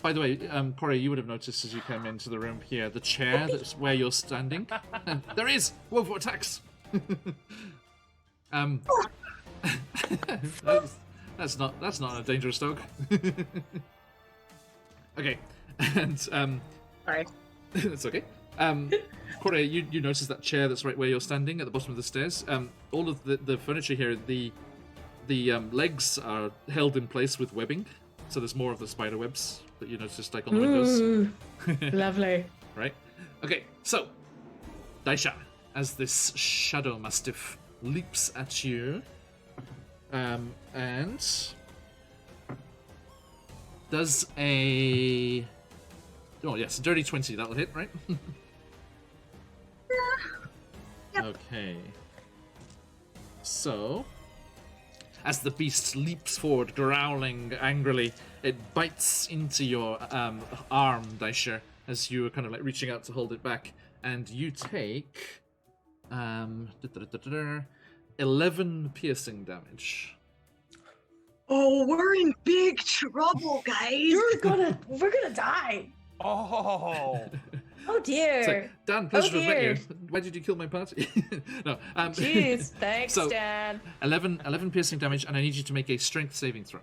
Speaker 1: By the way, Corey, you would have noticed as you came into the room here, the chair that's where you're standing. There is! Wova attacks! That's not a dangerous dog. Okay, and
Speaker 5: Sorry.
Speaker 1: that's okay. Corey, you notice that chair that's right where you're standing at the bottom of the stairs. All of the furniture here, the legs are held in place with webbing, so there's more of the spider webs that you noticed like on the windows.
Speaker 3: Ooh, lovely.
Speaker 1: Right? Okay, so Daisha, as this shadow mastiff leaps at you, and does a dirty 20. That'll hit, right?
Speaker 5: Yep.
Speaker 1: Okay. So, as the beast leaps forward, growling angrily, it bites into your arm, Daisha, as you are kind of like reaching out to hold it back, and you take 11 piercing damage.
Speaker 5: Oh, we're in big trouble, guys.
Speaker 3: We're gonna die.
Speaker 2: Oh,
Speaker 3: Oh dear.
Speaker 1: It's like, Dan, pleasure to have met
Speaker 3: dear.
Speaker 1: you. Why did you kill my party? No.
Speaker 3: Jeez, thanks,
Speaker 1: so,
Speaker 3: Dan.
Speaker 1: 11 piercing damage, and I need you to make a strength saving throw.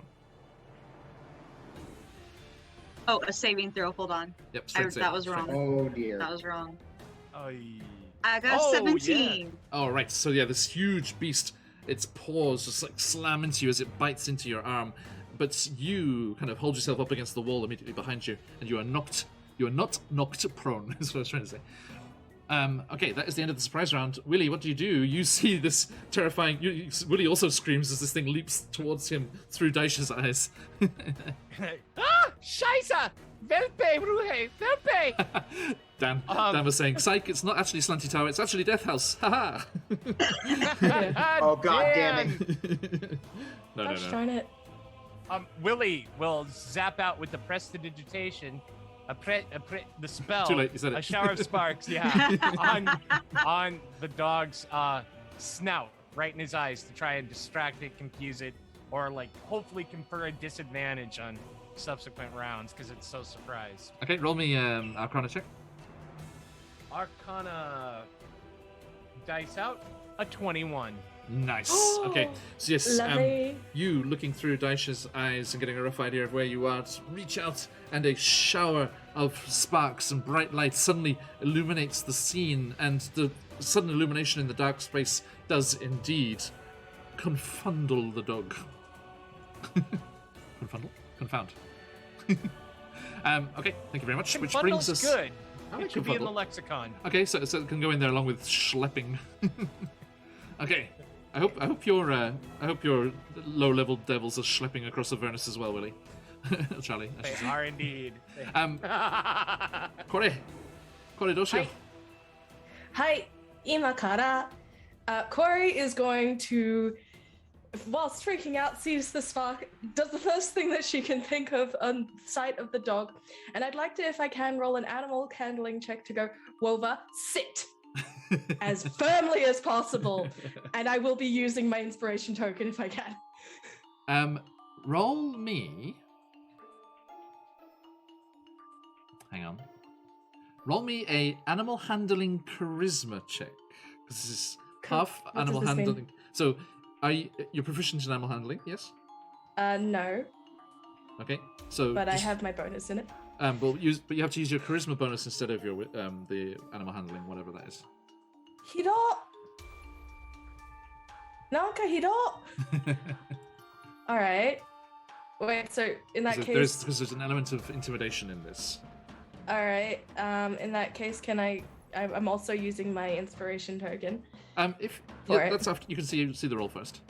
Speaker 5: Oh, a saving throw. Hold on.
Speaker 1: Yep, strength saving.
Speaker 5: That was wrong.
Speaker 6: Oh dear.
Speaker 5: That was wrong.
Speaker 2: Ay.
Speaker 5: I got
Speaker 2: Oh,
Speaker 5: 17.
Speaker 1: Oh, right. So, yeah, this huge beast, its paws just like slam into you as it bites into your arm. But you kind of hold yourself up against the wall immediately behind you, and you are not knocked prone, is what I was trying to say. Okay, that is the end of the surprise round. Willie, what do? You see this terrifying... Willie also screams as this thing leaps towards him through Daisha's eyes.
Speaker 2: Ah! Scheiße! Welpe, Bruhe! Welpe!
Speaker 1: Dan was saying, psych, it's not actually Slanty Tower, it's actually Death House. Haha!
Speaker 6: Oh, God damn it.
Speaker 1: No.
Speaker 3: Gosh darn it.
Speaker 2: Willie will zap out with the prestidigitation, the spell.
Speaker 1: Too late, you said it.
Speaker 2: A shower of sparks, yeah, on the dog's snout, right in his eyes, to try and distract it, confuse it, or like hopefully confer a disadvantage on subsequent rounds because it's so surprised.
Speaker 1: Okay, roll me Arcana check.
Speaker 2: Arcana dice out a 21.
Speaker 1: Nice. Okay, so yes,
Speaker 3: Lovely.
Speaker 1: you looking through Daisha's eyes and getting a rough idea of where you are, reach out, and a shower of sparks and bright light suddenly illuminates the scene, and the sudden illumination in the dark space does indeed confundle the dog. Confound. Okay, thank you very much. Which brings us.
Speaker 2: Good.
Speaker 1: I like
Speaker 2: It should be in the
Speaker 1: confundle.
Speaker 2: lexicon.
Speaker 1: Okay, so it can go in there along with schlepping. Okay, I hope your low-level devils are schlepping across Avernus as well, Willie. Charlie. I should
Speaker 2: They
Speaker 1: say.
Speaker 2: are indeed.
Speaker 1: Corey doshio.
Speaker 3: Hi, imakara. Corey is going to, whilst freaking out, sees the spark, does the first thing that she can think of on sight of the dog, and I'd like to, if I can, roll an animal handling check to go, Wova, sit, as firmly as possible, and I will be using my inspiration token if I can.
Speaker 1: Roll me. Hang on. Roll me a animal handling charisma check. This is half
Speaker 3: What does
Speaker 1: animal
Speaker 3: this mean?
Speaker 1: handling. So, you're proficient in animal handling? Yes.
Speaker 3: No,
Speaker 1: Okay. So,
Speaker 3: but I
Speaker 1: just-
Speaker 3: have my bonus in it.
Speaker 1: but you have to use your charisma bonus instead of your the animal handling, whatever that is.
Speaker 3: Hiro! Nanka hiro! Alright. Wait, so in that case...
Speaker 1: Because there's an element of intimidation in this.
Speaker 3: Alright, in that case, can I'm also using my inspiration token.
Speaker 1: If
Speaker 3: For
Speaker 1: yeah,
Speaker 3: it.
Speaker 1: that's after you can see the roll first.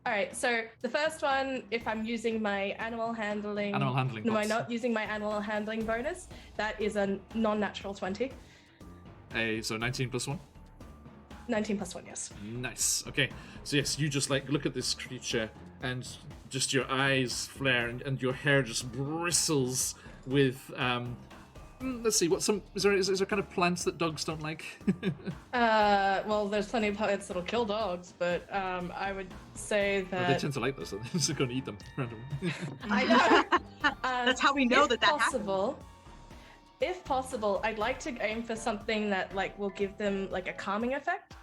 Speaker 3: All right, so the first one, if I'm using my animal handling,
Speaker 1: Animal handling.
Speaker 3: no, I'm
Speaker 1: box.
Speaker 3: not using my animal handling bonus. That is a non-natural 20.
Speaker 1: So 19 plus 1.
Speaker 3: 19 plus 1, yes.
Speaker 1: Nice. Okay. So yes, you just like look at this creature and just your eyes flare and your hair just bristles with let's see, is there kind of plants that dogs don't like?
Speaker 3: Well, there's plenty of plants that'll kill dogs, but I would say
Speaker 1: Well,
Speaker 3: that
Speaker 1: they tend to like those, so they're just going to eat them randomly.
Speaker 3: I know.
Speaker 5: That's how we know
Speaker 3: if
Speaker 5: that
Speaker 3: possible, if possible, I'd like to aim for something that like will give them like a calming effect.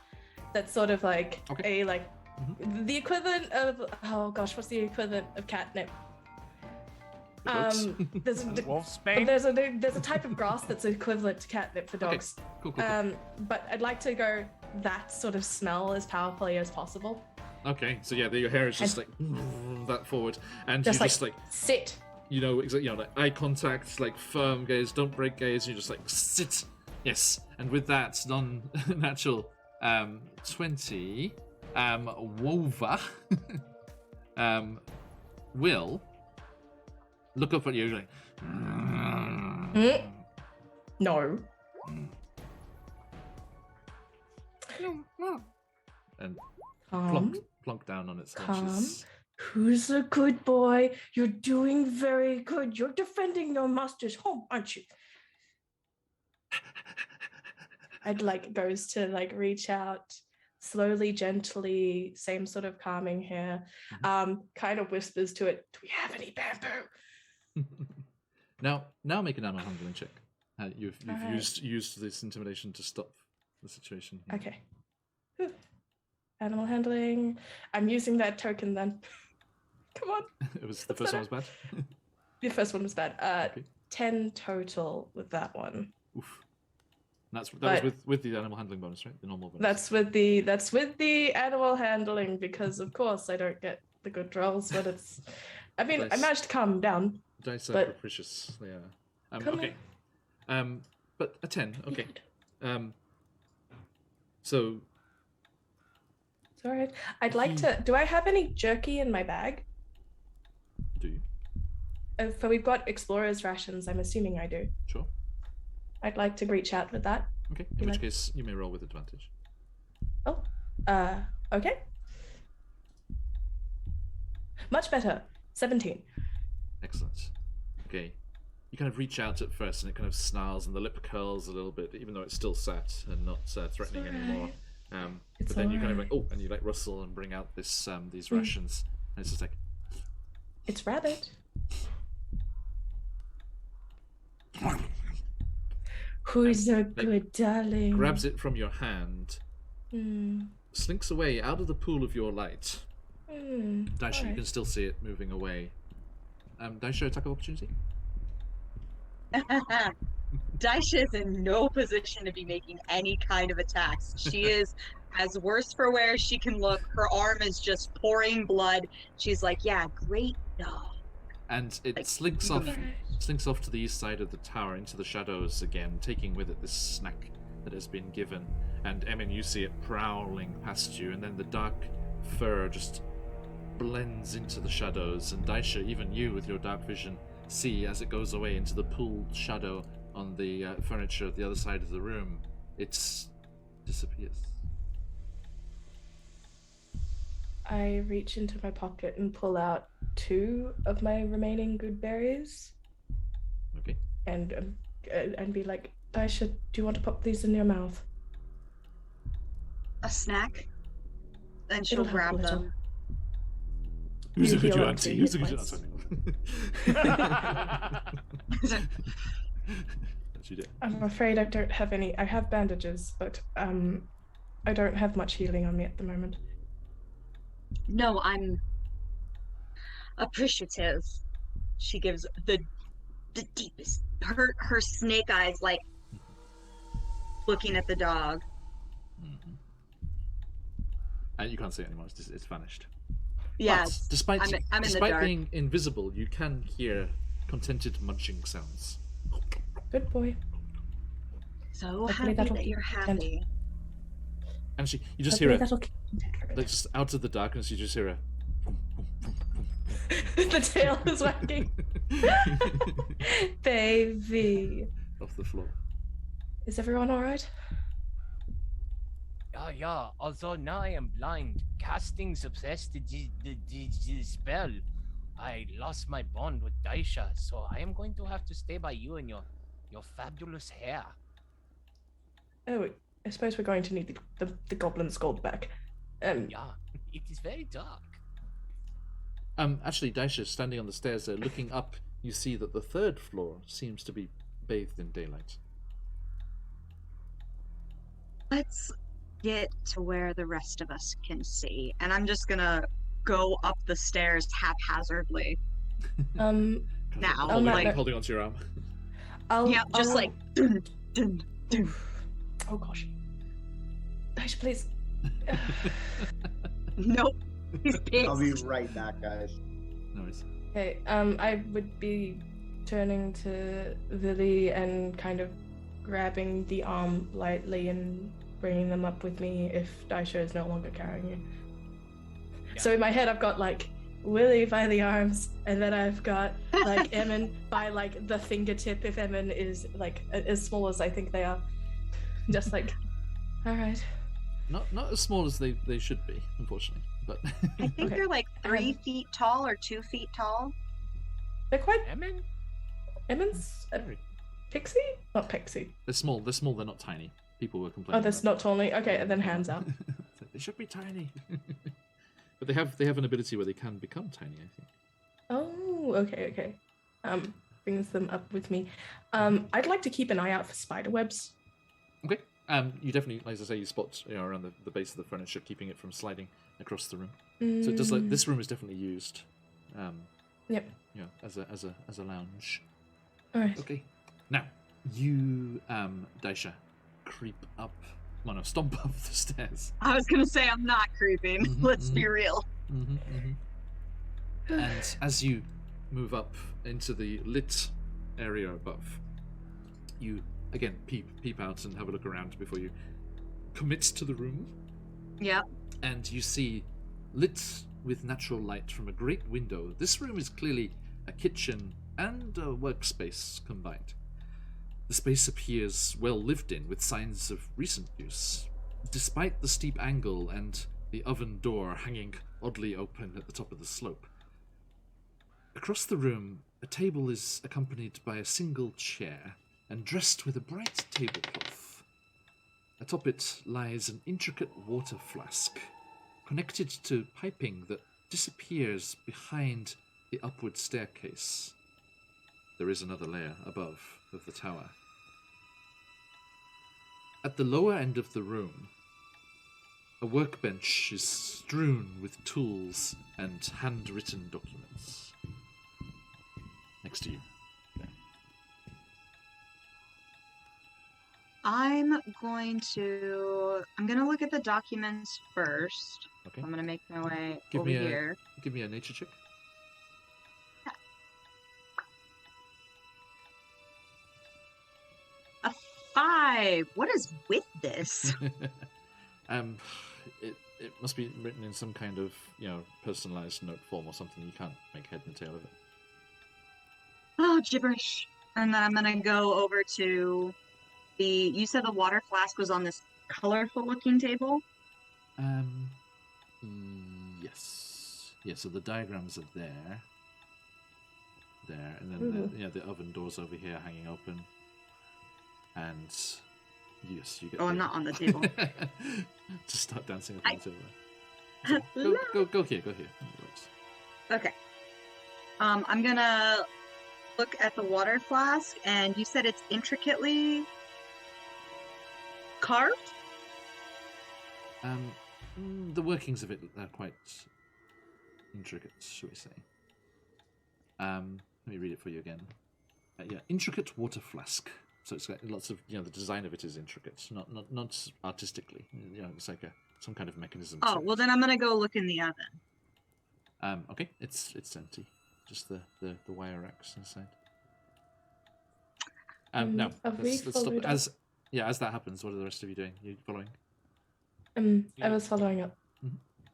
Speaker 3: That's sort of like
Speaker 1: Okay.
Speaker 3: a like the equivalent of what's the equivalent of catnip?
Speaker 1: The dogs?
Speaker 3: There's
Speaker 2: Wolfsbane?
Speaker 3: there's a type of grass that's equivalent to catnip for dogs.
Speaker 1: Cool.
Speaker 3: But I'd like to go that sort of smell as powerfully as possible.
Speaker 1: Okay, so yeah, your hair is just like that forward, and
Speaker 3: Just
Speaker 1: you
Speaker 3: like,
Speaker 1: just like
Speaker 3: sit.
Speaker 1: like eye contact, like firm gaze, don't break gaze. You just like sit. Yes, and with that non-natural 20, Wova will look up at you like.
Speaker 3: No.
Speaker 1: And
Speaker 3: Calm.
Speaker 1: plonk down on its
Speaker 3: Calm.
Speaker 1: haunches.
Speaker 3: Who's a good boy? You're doing very good. You're defending your master's home, aren't you? I'd like goes to like reach out slowly, gently, same sort of calming here. Kind of whispers to it, "Do we have any bamboo?"
Speaker 1: Now make an animal handling check. You've
Speaker 3: Alright.
Speaker 1: used this intimidation to stop the situation. here.
Speaker 3: Okay. Whew. Animal handling. I'm using that token then. Come on.
Speaker 1: It was the first one was bad.
Speaker 3: The first one was bad.
Speaker 1: Okay.
Speaker 3: 10 total with that one.
Speaker 1: Oof. And that
Speaker 3: But-
Speaker 1: was with the animal handling bonus, right? The normal bonus.
Speaker 3: That's with the animal handling because of course I don't get the good rolls, but it's. I mean, I
Speaker 1: Nice.
Speaker 3: managed to calm down.
Speaker 1: Dice are
Speaker 3: but-
Speaker 1: capricious. They are.
Speaker 3: Come
Speaker 1: Okay. But a 10. Okay.
Speaker 3: Good.
Speaker 1: So
Speaker 3: It's all right. I'd like to. Do I have any jerky in my bag?
Speaker 1: do you?
Speaker 3: So we've got explorers rations. I'm assuming I do.
Speaker 1: Sure.
Speaker 3: I'd like to reach out with that.
Speaker 1: Okay.
Speaker 3: You
Speaker 1: In which
Speaker 3: like-
Speaker 1: case, you may roll with advantage.
Speaker 3: Oh. Okay. Much better. 17.
Speaker 1: Excellent. Okay. You kind of reach out at first, and it kind of snarls, and the lip curls a little bit, even though it's still sat and not threatening
Speaker 3: alright.
Speaker 1: anymore.
Speaker 3: It's
Speaker 1: But then you kind of like,
Speaker 3: alright.
Speaker 1: and you like rustle and bring out these rations, and it's just like,
Speaker 3: It's rabbit. Who's a good darling?
Speaker 1: grabs it from your hand, slinks away out of the pool of your light. Daisha, you can still see it moving away. Daisha, attack of opportunity?
Speaker 5: Daisha is in no position to be making any kind of attacks. She is as worse for wear she can look. Her arm is just pouring blood. She's like, yeah, great dog.
Speaker 1: And it
Speaker 5: Like,
Speaker 1: slinks off to the east side of the tower into the shadows again, taking with it this snack that has been given. And Emin, you see it prowling past you, and then the dark fur just blends into the shadows. And Daisha, even you with your dark vision, see as it goes away into the pooled shadow on the furniture at the other side of the room. It disappears.
Speaker 3: I reach into my pocket and pull out 2 of my remaining good berries
Speaker 1: Okay.
Speaker 3: and be like, Daisha, do you want to pop these in your mouth?
Speaker 5: A snack? Then she'll
Speaker 3: It'll help a
Speaker 5: grab
Speaker 3: little.
Speaker 5: them.
Speaker 1: Who's a
Speaker 3: You
Speaker 1: good
Speaker 3: heal up
Speaker 1: auntie?
Speaker 3: to
Speaker 1: Who's a
Speaker 3: hit
Speaker 1: good
Speaker 3: points.
Speaker 1: auntie? That's you did.
Speaker 3: I'm afraid I don't have any. I have bandages, but I don't have much healing on me at the moment.
Speaker 5: No, I'm appreciative. She gives the deepest her snake eyes like looking at the dog.
Speaker 1: And you can't see it anymore. It's vanished.
Speaker 5: Yes.
Speaker 1: But despite
Speaker 5: I'm in the
Speaker 1: despite
Speaker 5: dark.
Speaker 1: being invisible, you can hear contented munching sounds.
Speaker 3: Good boy.
Speaker 5: So
Speaker 3: Hopefully
Speaker 5: happy
Speaker 3: that'll
Speaker 5: that you're
Speaker 3: keep content.
Speaker 5: happy.
Speaker 1: And you just hear
Speaker 3: Hopefully
Speaker 1: it,
Speaker 3: that'll keep him dead for a
Speaker 1: like
Speaker 3: bit.
Speaker 1: just out of the darkness. You just hear a.
Speaker 3: The tail is wagging. Baby.
Speaker 1: Off the floor.
Speaker 3: Is everyone alright?
Speaker 2: Yeah. Although now I am blind, casting suppressed the spell, I lost my bond with Daisha, so I am going to have to stay by you and your fabulous hair.
Speaker 3: Oh, I suppose we're going to need the goblin's gold back.
Speaker 2: Yeah, it is very dark.
Speaker 1: Actually, Daisha, standing on the stairs there, looking up, you see that the third floor seems to be bathed in daylight.
Speaker 5: Let's get to where the rest of us can see. And I'm just gonna go up the stairs haphazardly.
Speaker 3: Um,
Speaker 5: Now,
Speaker 1: Holding onto your arm.
Speaker 5: just like dun, dun, dun.
Speaker 3: Oh gosh. Daisha, please.
Speaker 5: Nope. He's pissed.
Speaker 6: I'll be right back, guys.
Speaker 1: No worries.
Speaker 3: Okay, I would be turning to Lily and kind of grabbing the arm lightly and bringing them up with me if Daisha is no longer carrying you.
Speaker 2: Yeah.
Speaker 3: So in my head, I've got like Willy by the arms, and then I've got like Emin by like the fingertip if Emin is like as small as I think they are. Just like, all right.
Speaker 1: Not as small as they should be, unfortunately. But
Speaker 5: I think
Speaker 3: Okay.
Speaker 5: they're like 3 feet tall or 2 feet tall.
Speaker 3: They're quite.
Speaker 2: Emin?
Speaker 3: Emin's a pixie? Not pixie.
Speaker 1: they're small. They're small. They're not tiny. People were complaining.
Speaker 3: Oh, that's
Speaker 1: about
Speaker 3: not tiny. Okay, and then hands out.
Speaker 1: They should be tiny. But they have an ability where they can become tiny, I think.
Speaker 3: Oh, okay. Brings them up with me. I'd like to keep an eye out for spider webs.
Speaker 1: Okay. You definitely, like I say, you spot around the base of the furniture, keeping it from sliding across the room. So it does like this room is definitely used.
Speaker 3: Yep.
Speaker 1: Yeah, as a lounge.
Speaker 3: All right.
Speaker 1: Okay. Now you, Daisha, creep up. Well, no, stomp up the stairs.
Speaker 5: I was gonna say I'm not creeping.
Speaker 1: Mhm,
Speaker 5: Let's be
Speaker 1: mhm.
Speaker 5: real.
Speaker 1: And as you move up into the lit area above, you again peep out and have a look around before you commit to the room.
Speaker 5: Yep.
Speaker 1: And you see, lit with natural light from a great window, this room is clearly a kitchen and a workspace combined. The space appears well lived in, with signs of recent use, despite the steep angle and the oven door hanging oddly open at the top of the slope. Across the room, a table is accompanied by a single chair and dressed with a bright tablecloth. Atop it lies an intricate water flask, connected to piping that disappears behind the upward staircase. There is another layer above of the tower. At the lower end of the room, a workbench is strewn with tools and handwritten documents. Next to you.
Speaker 5: I'm gonna look at the documents first.
Speaker 1: Okay.
Speaker 5: I'm gonna make my way
Speaker 1: Give
Speaker 5: over
Speaker 1: me
Speaker 5: here.
Speaker 1: Give me a nature check.
Speaker 5: A 5. What is with this?
Speaker 1: It must be written in some kind of, personalized note form or something. You can't make head and tail of it.
Speaker 5: Oh, gibberish. And then I'm gonna go over to you said the water flask was on this colorful looking table?
Speaker 1: Yes. Yeah, so the diagrams are there. And then the oven door's over here hanging open. And yes, you get
Speaker 5: Oh, I'm not on the table.
Speaker 1: Just start dancing up on the table. So, go here. It works.
Speaker 5: Okay. I'm gonna look at the water flask, and you said it's intricately carved?
Speaker 1: The workings of it are quite intricate, shall we say. Let me read it for you again. Intricate water flask. So it's got lots of, the design of it is intricate, not artistically. It's like some kind of mechanism.
Speaker 5: Oh, well then I'm gonna go look in the oven.
Speaker 1: Okay, it's empty. Just the wire racks inside. Now,
Speaker 3: Have we
Speaker 1: let's stop.
Speaker 3: followed up?
Speaker 1: As that happens, what are the rest of you doing? You following?
Speaker 3: I was following up.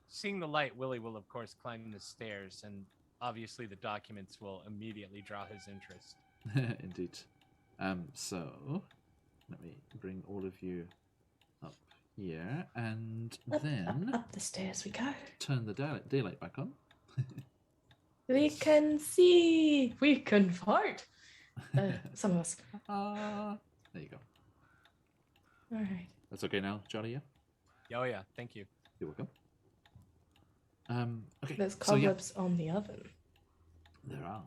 Speaker 2: Seeing the light, Willie will of course climb the stairs, and obviously the documents will immediately draw his interest.
Speaker 1: Indeed. So let me bring all of you up here, and then
Speaker 3: Up the stairs we go.
Speaker 1: turn the daylight back on.
Speaker 3: We can see. We can fight. Some of us.
Speaker 1: There you go.
Speaker 3: All right.
Speaker 1: That's okay now, Charlie, yeah?
Speaker 2: Oh yeah, thank you.
Speaker 1: You're welcome. Okay.
Speaker 3: There's
Speaker 1: so, yeah,
Speaker 3: cobwebs on the oven.
Speaker 1: there are.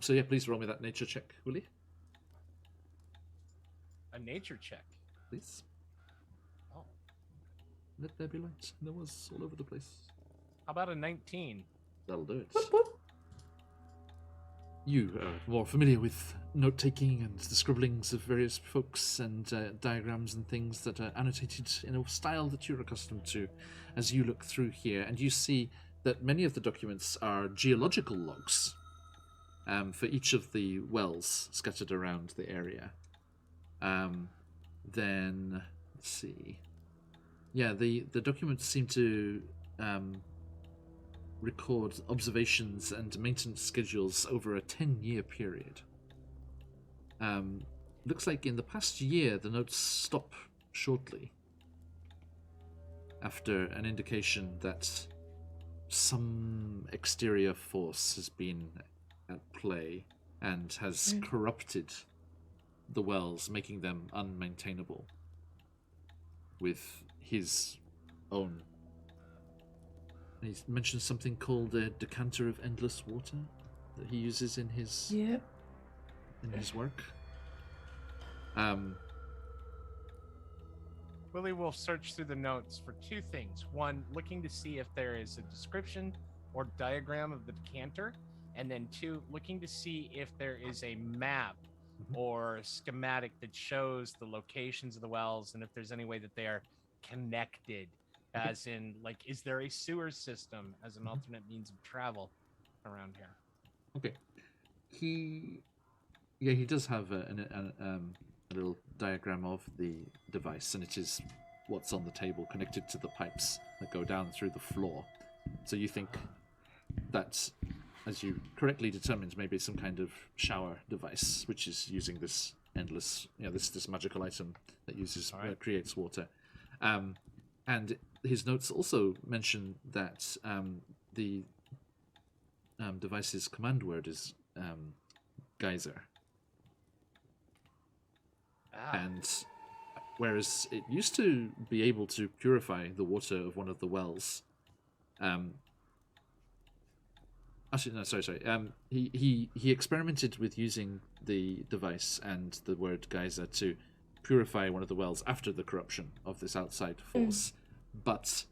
Speaker 1: So yeah, please roll me that nature check, Willie.
Speaker 2: A nature check.
Speaker 1: Please.
Speaker 2: Oh.
Speaker 1: Let there be light. There was all over the place.
Speaker 2: How about a 19?
Speaker 1: That'll do it.
Speaker 3: Whoop, whoop.
Speaker 1: You are more familiar with note-taking and the scribblings of various folks and diagrams and things that are annotated in a style that you're accustomed to as you look through here, and you see that many of the documents are geological logs for each of the wells scattered around the area. Then, let's see. Yeah, the documents seem to record observations and maintenance schedules over a 10-year period. Looks like in the past year, the notes stop shortly after an indication that some exterior force has been at play and has corrupted the wells, making them unmaintainable with his own. He mentions something called a decanter of endless water that he uses in his work.
Speaker 2: Willie will search through the notes for two things. One, looking to see if there is a description or diagram of the decanter. And then two, looking to see if there is a map or schematic that shows the locations of the wells and if there's any way that they are connected. As in, like, is there a sewer system as an alternate means of travel around here?
Speaker 1: Okay. He does have a little diagram of the device, and it is what's on the table connected to the pipes that go down through the floor. So you think that, as you correctly determined, maybe some kind of shower device, which is using this endless, this magical item that uses creates water. And his notes also mention that the device's command word is geyser. And whereas it used to be able to purify the water of one of the wells, actually, no, sorry. He experimented with using the device and the word geyser to purify one of the wells after the corruption of this outside force. But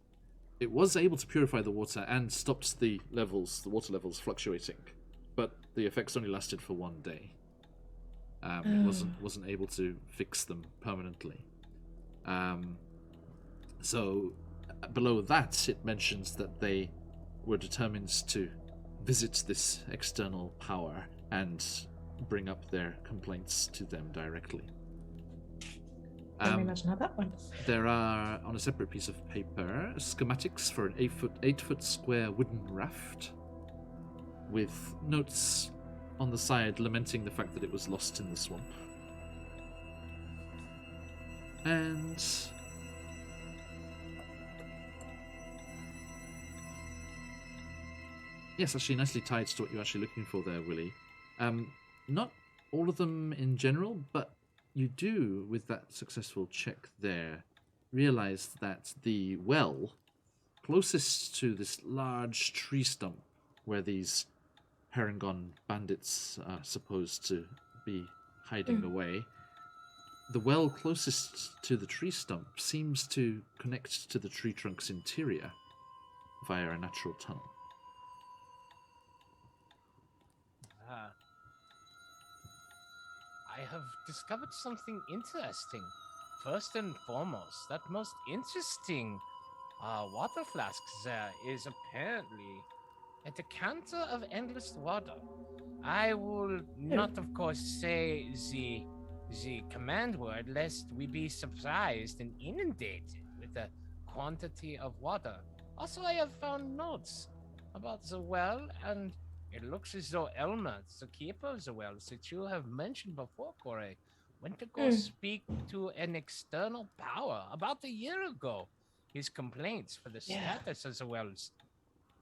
Speaker 1: it was able to purify the water and stopped the water levels fluctuating. But the effects only lasted for one day. It wasn't able to fix them permanently. So below that, it mentions that they were determined to visit this external power and bring up their complaints to them directly.
Speaker 3: Can you imagine how that went?
Speaker 1: There are, on a separate piece of paper, schematics for an 8-foot square wooden raft with notes on the side lamenting the fact that it was lost in the swamp. And yes, actually nicely tied to what you're actually looking for there, Willie. Not all of them in general, but you do, with that successful check there, realize that the well closest to this large tree stump where these Harengon bandits are supposed to be hiding away, the well closest to the tree stump seems to connect to the tree trunk's interior via a natural tunnel.
Speaker 2: I have discovered something interesting. First and foremost, that most interesting water flask there is apparently a decanter of endless water. I will not, of course, say the command word lest we be surprised and inundated with a quantity of water. Also, I have found notes about the well, and it looks as though Elma, the keeper of the wells that you have mentioned before, Corey, went to go speak to an external power about a year ago. His complaints for the status of the wells.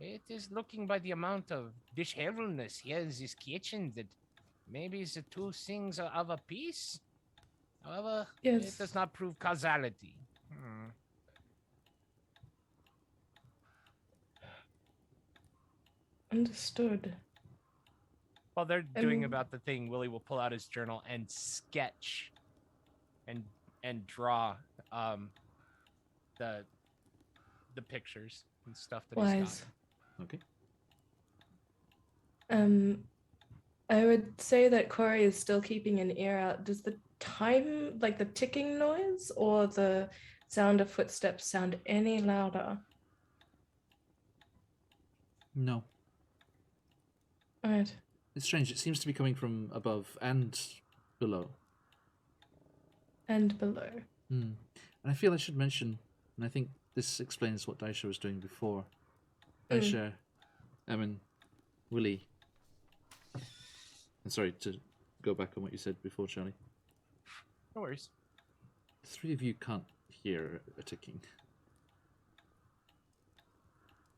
Speaker 2: It is looking by the amount of dish heaviness here in this kitchen that maybe the two things are of a piece. However, it does not prove causality.
Speaker 3: Understood.
Speaker 2: While they're doing about the thing, Willie will pull out his journal and sketch and draw the pictures and stuff that he's
Speaker 3: Wise.
Speaker 2: got.
Speaker 1: Okay.
Speaker 3: I would say that Corey is still keeping an ear out. Does the time, like the ticking noise or the sound of footsteps, sound any louder?
Speaker 1: No.
Speaker 3: All right.
Speaker 1: It's strange. It seems to be coming from above and below.
Speaker 3: And below.
Speaker 1: And I feel I should mention, and I think this explains what Daisha was doing before. Daisha, Willie. I'm sorry to go back on what you said before, Charlie.
Speaker 2: No worries.
Speaker 1: The three of you can't hear a ticking.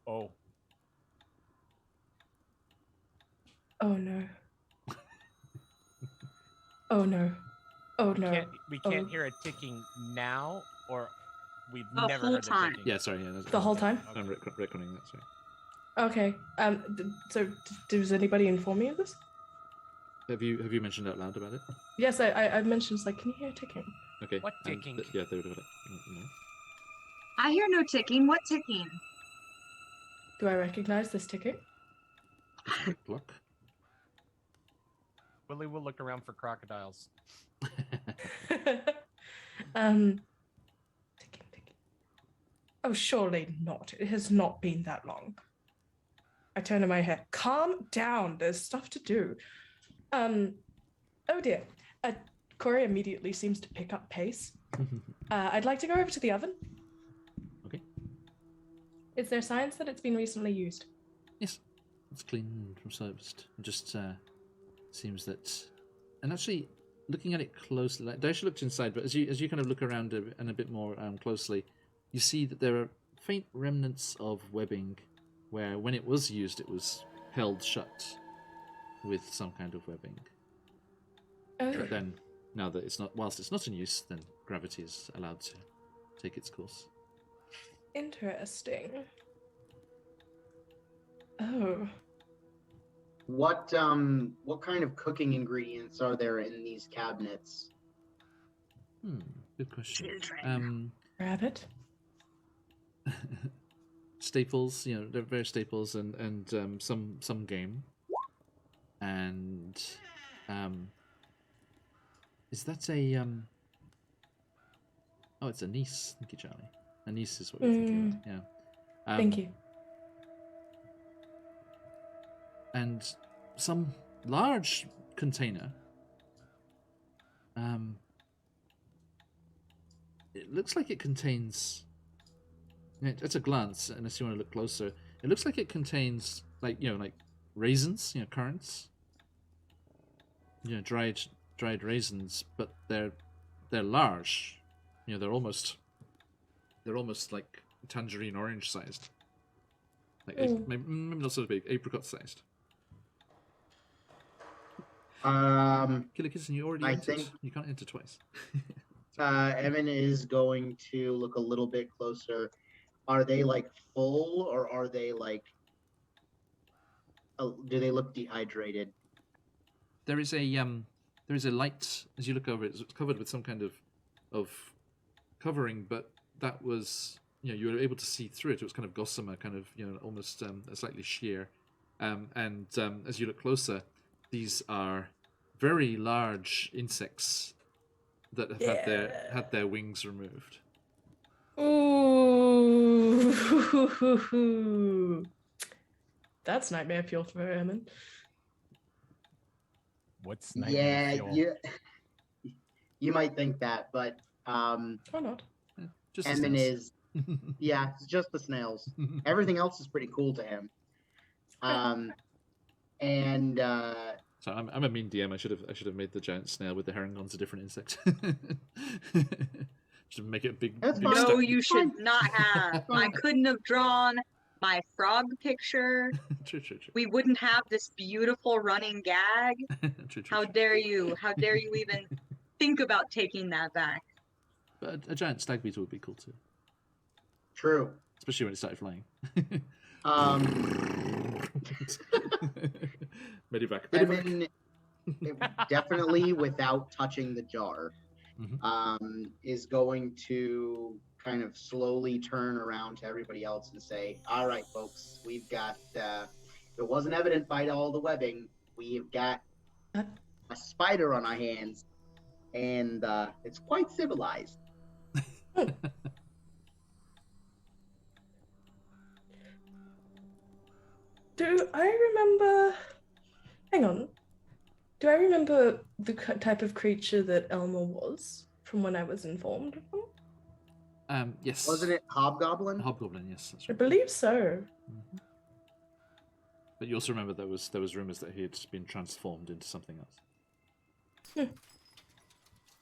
Speaker 2: Oh.
Speaker 3: Oh no. Oh no. Oh no.
Speaker 2: We can't hear it ticking now, or we've
Speaker 5: The
Speaker 2: never
Speaker 5: whole
Speaker 2: heard
Speaker 5: time.
Speaker 2: it ticking.
Speaker 1: Yeah, sorry. Yeah,
Speaker 3: The whole time?
Speaker 1: I'm reckoning that, sorry.
Speaker 3: Okay. So does anybody inform me of this?
Speaker 1: Have you mentioned out loud about it?
Speaker 3: Yes, I've mentioned, it's like, can you hear ticking?
Speaker 1: Okay.
Speaker 2: What ticking?
Speaker 1: Yeah, they would have no.
Speaker 5: I hear no ticking. What ticking?
Speaker 3: Do I recognize this ticking?
Speaker 1: Clock.
Speaker 2: Willie will look around for crocodiles.
Speaker 3: Ticking. Oh, surely not. It has not been that long. I turn to my hair. Calm down. There's stuff to do. Oh dear. Corey immediately seems to pick up pace. I'd like to go over to the oven.
Speaker 1: Okay.
Speaker 3: Is there signs that it's been recently used?
Speaker 1: Yes. It's clean and serviced. It just seems that, and actually looking at it closely, like Daisha looked inside, but as you kind of look around and a bit more closely, you see that there are faint remnants of webbing, where when it was used, it was held shut with some kind of webbing.
Speaker 3: Oh.
Speaker 1: But then, now that it's not, whilst it's not in use, then gravity is allowed to take its course.
Speaker 3: Interesting. Oh.
Speaker 6: What kind of cooking ingredients are there in these cabinets?
Speaker 1: Good question.
Speaker 5: Children.
Speaker 3: Rabbit?
Speaker 1: Staples, they're very staples, and some game. And is that a oh, it's anise. Thank you, Charlie. Anise is what you're thinking about. Yeah.
Speaker 3: Thank you.
Speaker 1: And some large container. It looks like it contains. At a glance, unless you want to look closer, it looks like it contains like raisins, currants. Dried raisins, but they're large. They're almost like tangerine orange sized. Like maybe not so big, apricot sized. Killikis, and you already entered. You can't enter twice.
Speaker 6: Evan is going to look a little bit closer. Are they like full, or are they like? Do they look dehydrated?
Speaker 1: There is a light as you look over it. It's covered with some kind of covering, but that was you were able to see through it. It was kind of gossamer, kind of almost slightly sheer. And as you look closer, these are very large insects that have had their wings removed.
Speaker 3: Ooh. That's nightmare fuel for Emin.
Speaker 2: What's nightmare fuel?
Speaker 6: You might think that, but
Speaker 3: Or not.
Speaker 1: Just
Speaker 6: Emin is Yeah, it's just the snails. Everything else is pretty cool to him. And
Speaker 1: So I'm a mean DM. I should have made the giant snail with the herringons a different insect. Should make it a big.
Speaker 6: That's
Speaker 1: big
Speaker 6: fine.
Speaker 5: No,
Speaker 1: step.
Speaker 5: you should not have. I
Speaker 6: Fine.
Speaker 5: couldn't have drawn my frog picture.
Speaker 1: True.
Speaker 5: We wouldn't have this beautiful running gag.
Speaker 1: True.
Speaker 5: How dare you? How dare you even think about taking that back?
Speaker 1: But a giant stag beetle would be cool too,
Speaker 6: true.
Speaker 1: especially when it started flying. Medivac.
Speaker 6: Evan, definitely without touching the jar, is going to kind of slowly turn around to everybody else and say, all right, folks, we've got, it wasn't evident by all the webbing, we've got a spider on our hands, and it's quite civilized.
Speaker 3: Do I remember? Hang on. Do I remember the type of creature that Elmer was from when I was informed of him?
Speaker 1: Yes.
Speaker 6: Wasn't it Hobgoblin?
Speaker 1: Hobgoblin? Yes, that's
Speaker 3: I
Speaker 1: right.
Speaker 3: believe so.
Speaker 1: But you also remember there was rumors that he had been transformed into something else.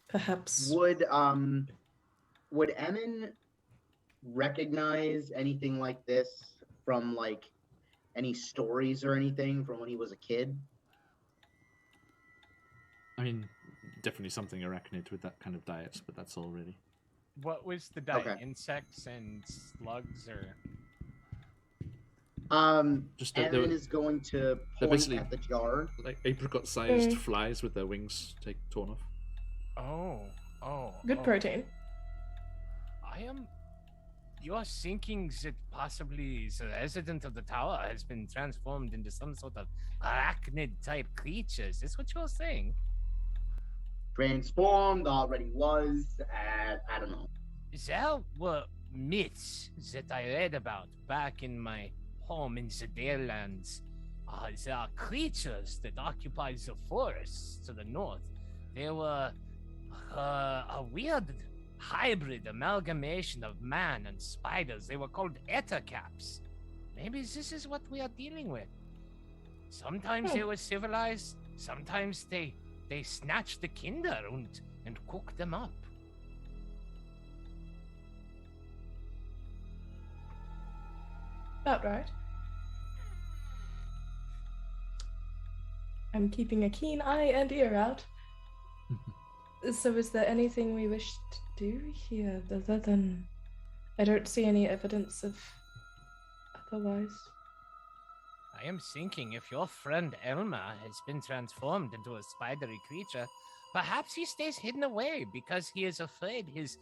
Speaker 3: Perhaps.
Speaker 6: Would Emin recognize anything like this from like any stories or anything from when he was a kid?
Speaker 1: I mean, definitely something arachnid with that kind of diet, but that's all really.
Speaker 2: What was the diet?
Speaker 6: Okay.
Speaker 2: Insects and slugs, or
Speaker 1: Just that
Speaker 6: Emin is going to point
Speaker 1: basically-
Speaker 6: at the jar.
Speaker 1: like apricot-sized flies with their wings torn off.
Speaker 3: Good protein.
Speaker 2: You're thinking that possibly the resident of the tower has been transformed into some sort of arachnid-type creature. Is this what you're saying?
Speaker 6: Transformed already was. I don't know.
Speaker 2: There were myths that I read about back in my home in the Darelands. There are creatures that occupy the forests to the north. They were a weird hybrid amalgamation of man and spiders. They were called ettercaps. Maybe this is what we are dealing with. Sometimes they were civilized, sometimes they snatched the kinder and cooked them up.
Speaker 3: About right. I'm keeping a keen eye and ear out. So is there anything we wish to do here other than... I don't see any evidence of otherwise.
Speaker 2: I am thinking if your friend Elma has been transformed into a spidery creature, perhaps he stays hidden away because he is afraid his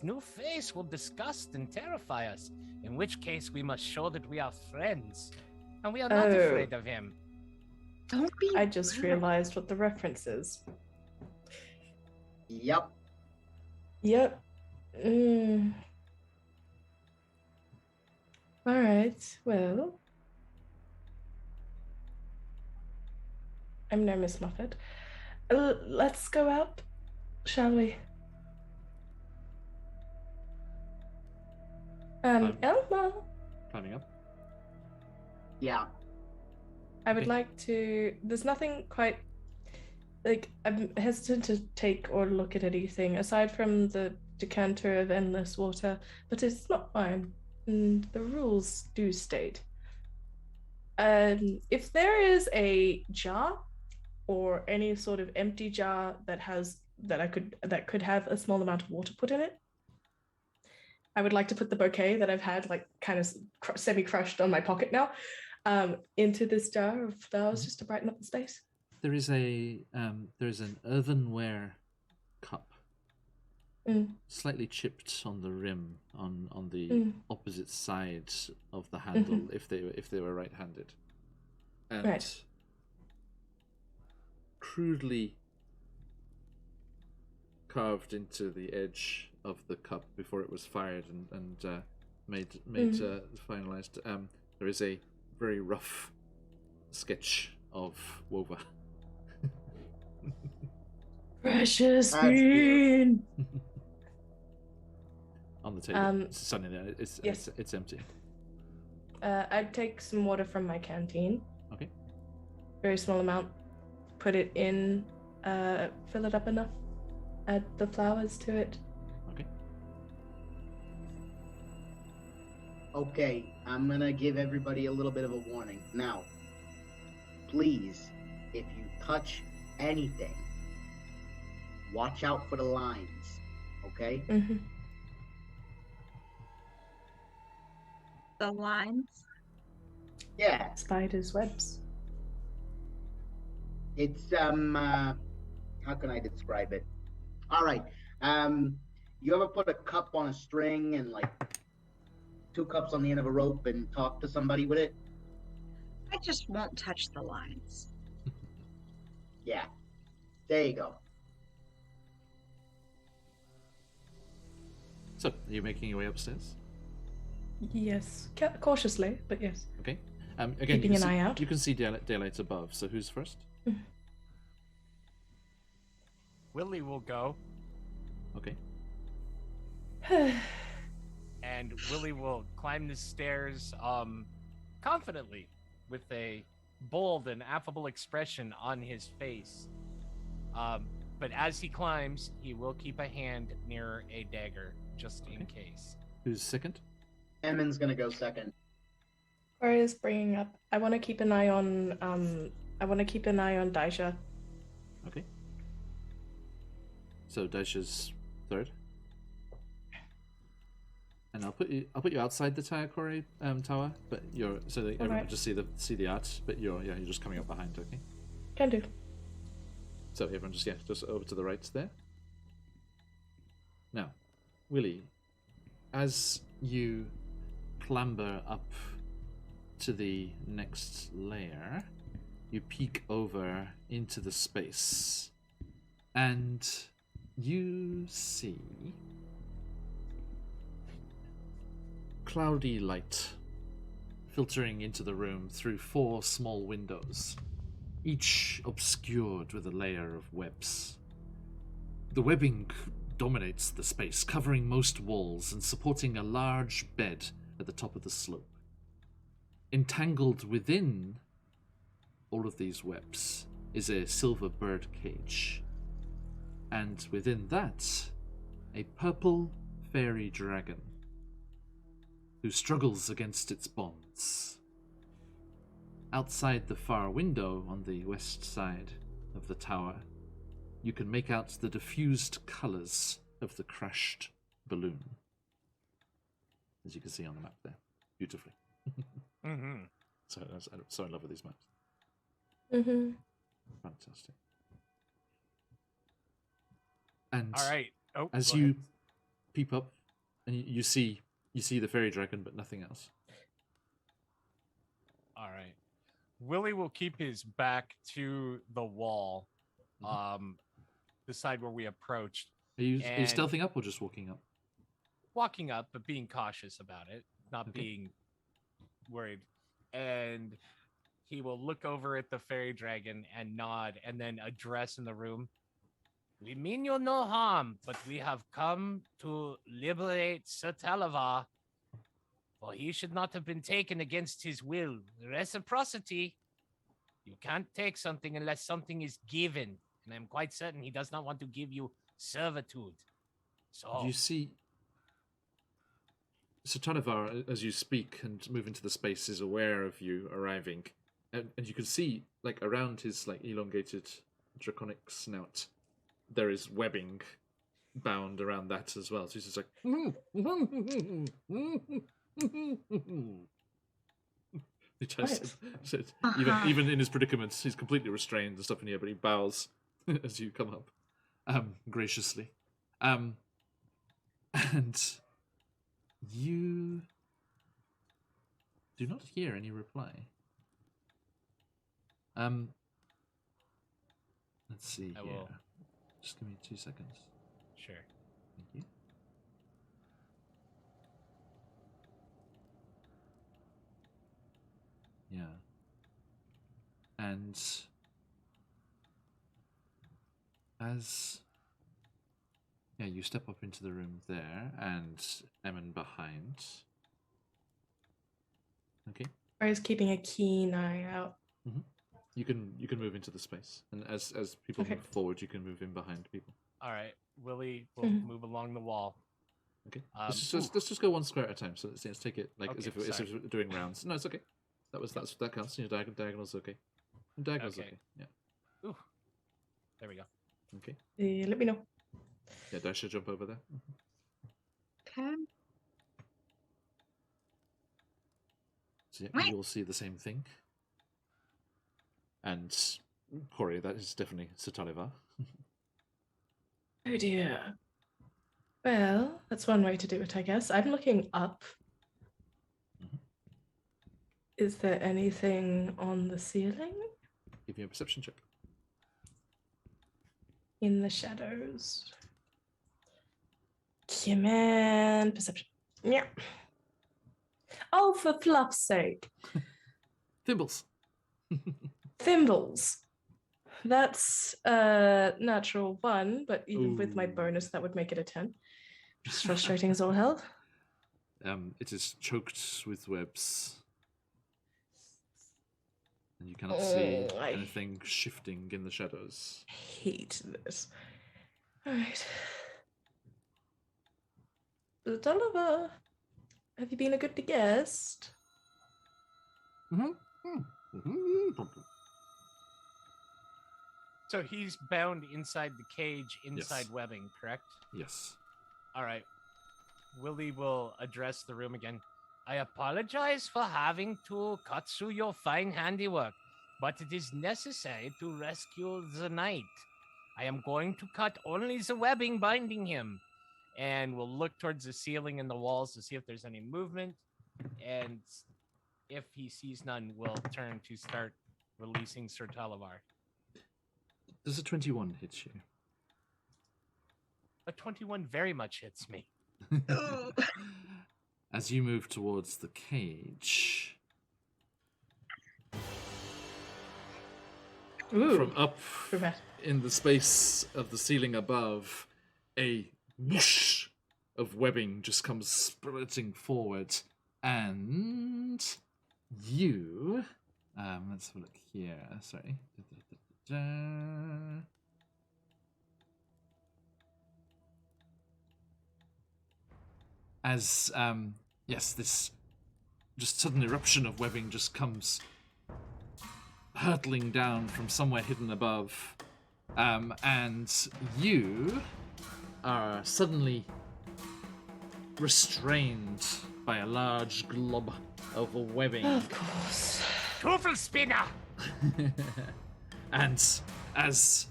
Speaker 2: new face will disgust and terrify us, in which case we must show that we are friends, and we are not afraid of him.
Speaker 5: Don't be.
Speaker 3: I just realized what the reference is.
Speaker 6: Yep.
Speaker 3: Yep. Alright, well. I'm no Miss Muffet. Let's go out, shall we? Elma,
Speaker 1: Climbing up.
Speaker 6: Yeah.
Speaker 3: I would
Speaker 1: Okay.
Speaker 3: like to... There's nothing quite... Like, I'm hesitant to take or look at anything aside from the decanter of endless water, but it's not mine, and the rules do state. If there is a jar or any sort of empty jar that could have a small amount of water put in it, I would like to put the bouquet that I've had like kind of semi-crushed on my pocket now into this jar of flowers just to brighten up the space.
Speaker 1: There is an earthenware cup, slightly chipped on the rim, on the opposite side of the handle, if they were right-handed, and
Speaker 3: Right.
Speaker 1: crudely carved into the edge of the cup before it was fired and made finalized. There is a very rough sketch of Wova.
Speaker 3: Precious
Speaker 6: That's cute.
Speaker 3: bean.
Speaker 1: On the table. It's sunny there.
Speaker 3: yes.
Speaker 1: It's empty.
Speaker 3: I'd take some water from my canteen.
Speaker 1: Okay.
Speaker 3: Very small amount. Put it in, fill it up enough. Add the flowers to it.
Speaker 1: Okay.
Speaker 6: Okay, I'm gonna give everybody a little bit of a warning. Now, please, if you touch anything, watch out for the lines, okay?
Speaker 3: Mm-hmm.
Speaker 5: The lines.
Speaker 6: Yeah,
Speaker 3: Spiders' webs.
Speaker 6: it's, how can I describe it? All right, you ever put a cup on a string and like 2 cups on the end of a rope and talk to somebody with it?
Speaker 5: I just won't touch the lines.
Speaker 6: Yeah, there you go.
Speaker 1: So, are you making your way upstairs?
Speaker 3: Yes. Cautiously, but yes.
Speaker 1: Okay. Again,
Speaker 3: Keeping
Speaker 1: you can
Speaker 3: an
Speaker 1: see,
Speaker 3: eye out.
Speaker 1: You can see daylight above. So, who's first?
Speaker 2: Willie will go,
Speaker 1: Okay.
Speaker 2: and Willie will climb the stairs confidently with a bold and affable expression on his face. But as he climbs, he will keep a hand near a dagger just in case.
Speaker 1: Who's second?
Speaker 6: Emin's gonna go second.
Speaker 3: Corey is bringing up. I want to keep an eye on. I want to keep an eye on Daisha.
Speaker 1: Okay. So Daisha's third. And I'll put you outside the tower, but you're so that everyone
Speaker 3: Alright.
Speaker 1: just see the art, but you're just coming up behind, okay?
Speaker 3: Can do.
Speaker 1: So everyone just over to the right there. Now, Willie, as you clamber up to the next layer, you peek over into the space, and you see cloudy light filtering into the room through 4 small windows, each obscured with a layer of webs. The webbing dominates the space, covering most walls and supporting a large bed at the top of the slope. Entangled within all of these webs is a silver bird cage, and within that, a purple fairy dragon who struggles against its bonds. Outside the far window on the west side of the tower, you can make out the diffused colours of the crashed balloon, as you can see on the map there, beautifully.
Speaker 2: Mm-hmm.
Speaker 1: I'm so in love with these maps.
Speaker 3: Mm-hmm.
Speaker 1: Fantastic. And
Speaker 2: All right. Oh,
Speaker 1: as
Speaker 2: go
Speaker 1: you
Speaker 2: ahead.
Speaker 1: peep up, and you see the fairy dragon, but nothing else.
Speaker 2: All right. Willie will keep his back to the wall, the side where we approached,
Speaker 1: Are you
Speaker 2: And-
Speaker 1: stealthing up or just walking up?
Speaker 2: walking up, but being cautious about it, not
Speaker 1: Okay.
Speaker 2: being worried. And he will look over at the fairy dragon and nod, and then address in the room. We mean you no harm, but we have come to liberate Sir Talavar, for he should not have been taken against his will. Reciprocity. You can't take something unless something is given, and I'm quite certain he does not want to give you servitude. So,
Speaker 1: You see, so Tanavar, as you speak and move into the space, is aware of you arriving, and you can see, like, around his like elongated draconic snout, there is webbing bound around that as well. So he's just like, he tries to, even in his predicament, he's completely restrained and stuff in here, but he bows as you come up, graciously, and you do not hear any reply. Let's see
Speaker 2: I
Speaker 1: here.
Speaker 2: will.
Speaker 1: Just give me 2 seconds.
Speaker 2: sure.
Speaker 1: Thank you. Yeah. And Yeah, you step up into the room there, and Emin behind. Okay.
Speaker 3: I was keeping a keen eye out.
Speaker 1: You can move into the space, and as people
Speaker 3: Okay.
Speaker 1: move forward, you can move in behind people.
Speaker 2: All right, Willie will
Speaker 3: Mhm.
Speaker 2: move along the wall.
Speaker 1: Okay. Let's just go one square at a time. So let's take it like as
Speaker 2: Okay,
Speaker 1: if we're doing rounds. No, it's okay. That counts. You know, diagonal's okay. Diagonal's
Speaker 2: Okay.
Speaker 1: okay. Yeah.
Speaker 2: Ooh, there we go.
Speaker 1: Okay.
Speaker 3: Let me know.
Speaker 1: Yeah, Daisha, jump over there.
Speaker 5: Okay.
Speaker 1: So yeah,
Speaker 5: Wait.
Speaker 1: you will see the same thing. And Corey, that is definitely Satalivar.
Speaker 3: Oh dear. Well, that's one way to do it, I guess. I'm looking up.
Speaker 1: Mhm.
Speaker 3: Is there anything on the ceiling?
Speaker 1: Give me a perception check.
Speaker 3: In the shadows. Come on, perception. Yeah. Oh, for fluff's sake.
Speaker 1: Thimbles.
Speaker 3: Thimbles. That's a natural 1, but even with my
Speaker 1: Ooh.
Speaker 3: bonus, that would make it a 10. Just frustrating as all hell.
Speaker 1: It is choked with webs. And you cannot see
Speaker 3: Oh, I
Speaker 1: anything shifting in the shadows.
Speaker 3: hate this. Alright. Oliver, have you been a good guest?
Speaker 2: So he's bound inside the cage, inside
Speaker 1: Yes.
Speaker 2: webbing, correct?
Speaker 1: Yes.
Speaker 2: All right. Willie will address the room again. I apologize for having to cut through your fine handiwork, but it is necessary to rescue the knight. I am going to cut only the webbing binding him. And we'll look towards the ceiling and the walls to see if there's any movement. And if he sees none, we'll turn to start releasing Sir Talavar.
Speaker 1: Does a 21 hit you?
Speaker 2: A 21 very much hits me.
Speaker 1: As you move towards the cage,
Speaker 3: Ooh.
Speaker 1: from up
Speaker 3: Dramatic.
Speaker 1: in the space of the ceiling above, a whoosh of webbing just comes spurting forward, and you, let's have a look here. Sorry. As yes, this just sudden eruption of webbing just comes hurtling down from somewhere hidden above, and you are suddenly restrained by a large glob of webbing.
Speaker 3: Of course.
Speaker 2: Toofle spinner!
Speaker 1: And as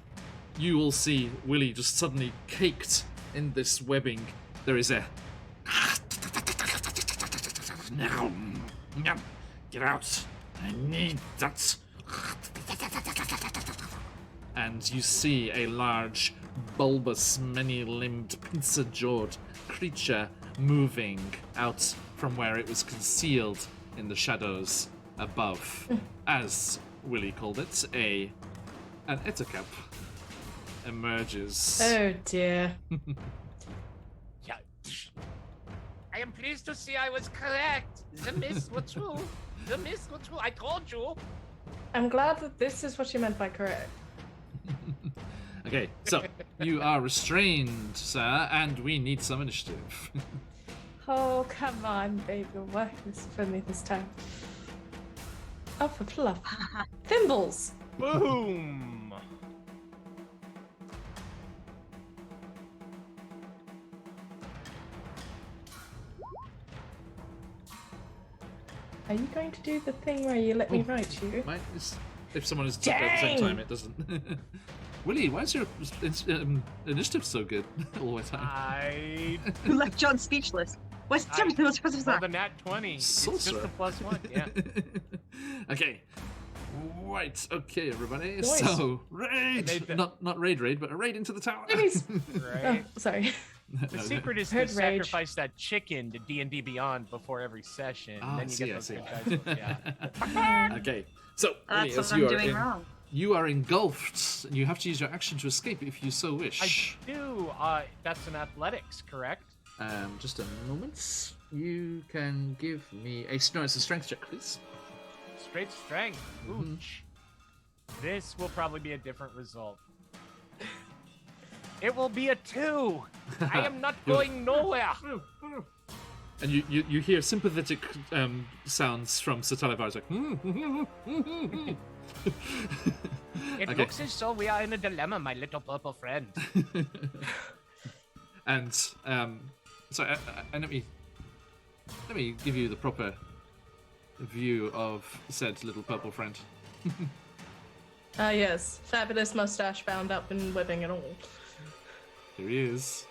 Speaker 1: you all see Willie just suddenly caked in this webbing, there is a now, get out! I need that. And you see a large, bulbous, many-limbed, pincer-jawed creature moving out from where it was concealed in the shadows above. As Willie called it, an Ettercap emerges.
Speaker 3: Oh dear.
Speaker 2: Yeah. I am pleased to see I was correct. The myths were true. The myths were true. I told you.
Speaker 3: I'm glad that this is what you meant by correct.
Speaker 1: Okay, so you are restrained, sir, and we need some initiative.
Speaker 3: Oh, come on, baby. Work this for me this time. Oh, for fluff. Thimbles!
Speaker 2: Boom.
Speaker 3: Are you going to do the thing where you let me write you?
Speaker 1: If someone is at the same
Speaker 3: Dang!
Speaker 1: time, it doesn't. Willie, why is your initiative so good all the time?
Speaker 2: I
Speaker 5: Who left John speechless? What's
Speaker 2: rolled a nat 20. It's just
Speaker 1: Sorcerer.
Speaker 2: a +1. Yeah.
Speaker 1: Okay. Right, okay, everybody.
Speaker 3: Nice.
Speaker 1: So, raid!
Speaker 2: Nathan.
Speaker 1: Not raid, but a raid into the tower.
Speaker 3: Please.
Speaker 2: Right.
Speaker 3: Oh, sorry.
Speaker 2: The secret is to
Speaker 3: Heard rage.
Speaker 2: sacrifice that chicken to D&D Beyond before every session.
Speaker 1: Ah,
Speaker 2: and then you
Speaker 1: I
Speaker 2: get
Speaker 1: see.
Speaker 2: those good dice. Yeah.
Speaker 1: Okay, so, Willie,
Speaker 5: That's what
Speaker 1: as
Speaker 5: I'm
Speaker 1: you are
Speaker 5: doing
Speaker 1: in
Speaker 5: wrong.
Speaker 1: you are engulfed, and you have to use your action to escape if you so wish.
Speaker 2: I do. That's an athletics, correct?
Speaker 1: Just a moment. You can give me a no. It's a strength check, please.
Speaker 2: Straight strength. Ooch. This will probably be a different result. It will be a 2. I am not going nowhere.
Speaker 1: And you hear sympathetic sounds from Sir Talivar. It's like,
Speaker 2: It
Speaker 1: Okay.
Speaker 2: looks as though we are in a dilemma, my little purple friend.
Speaker 1: And so let me give you the proper view of said little purple friend.
Speaker 3: Yes. Fabulous mustache bound up in webbing and all.
Speaker 1: Here he is.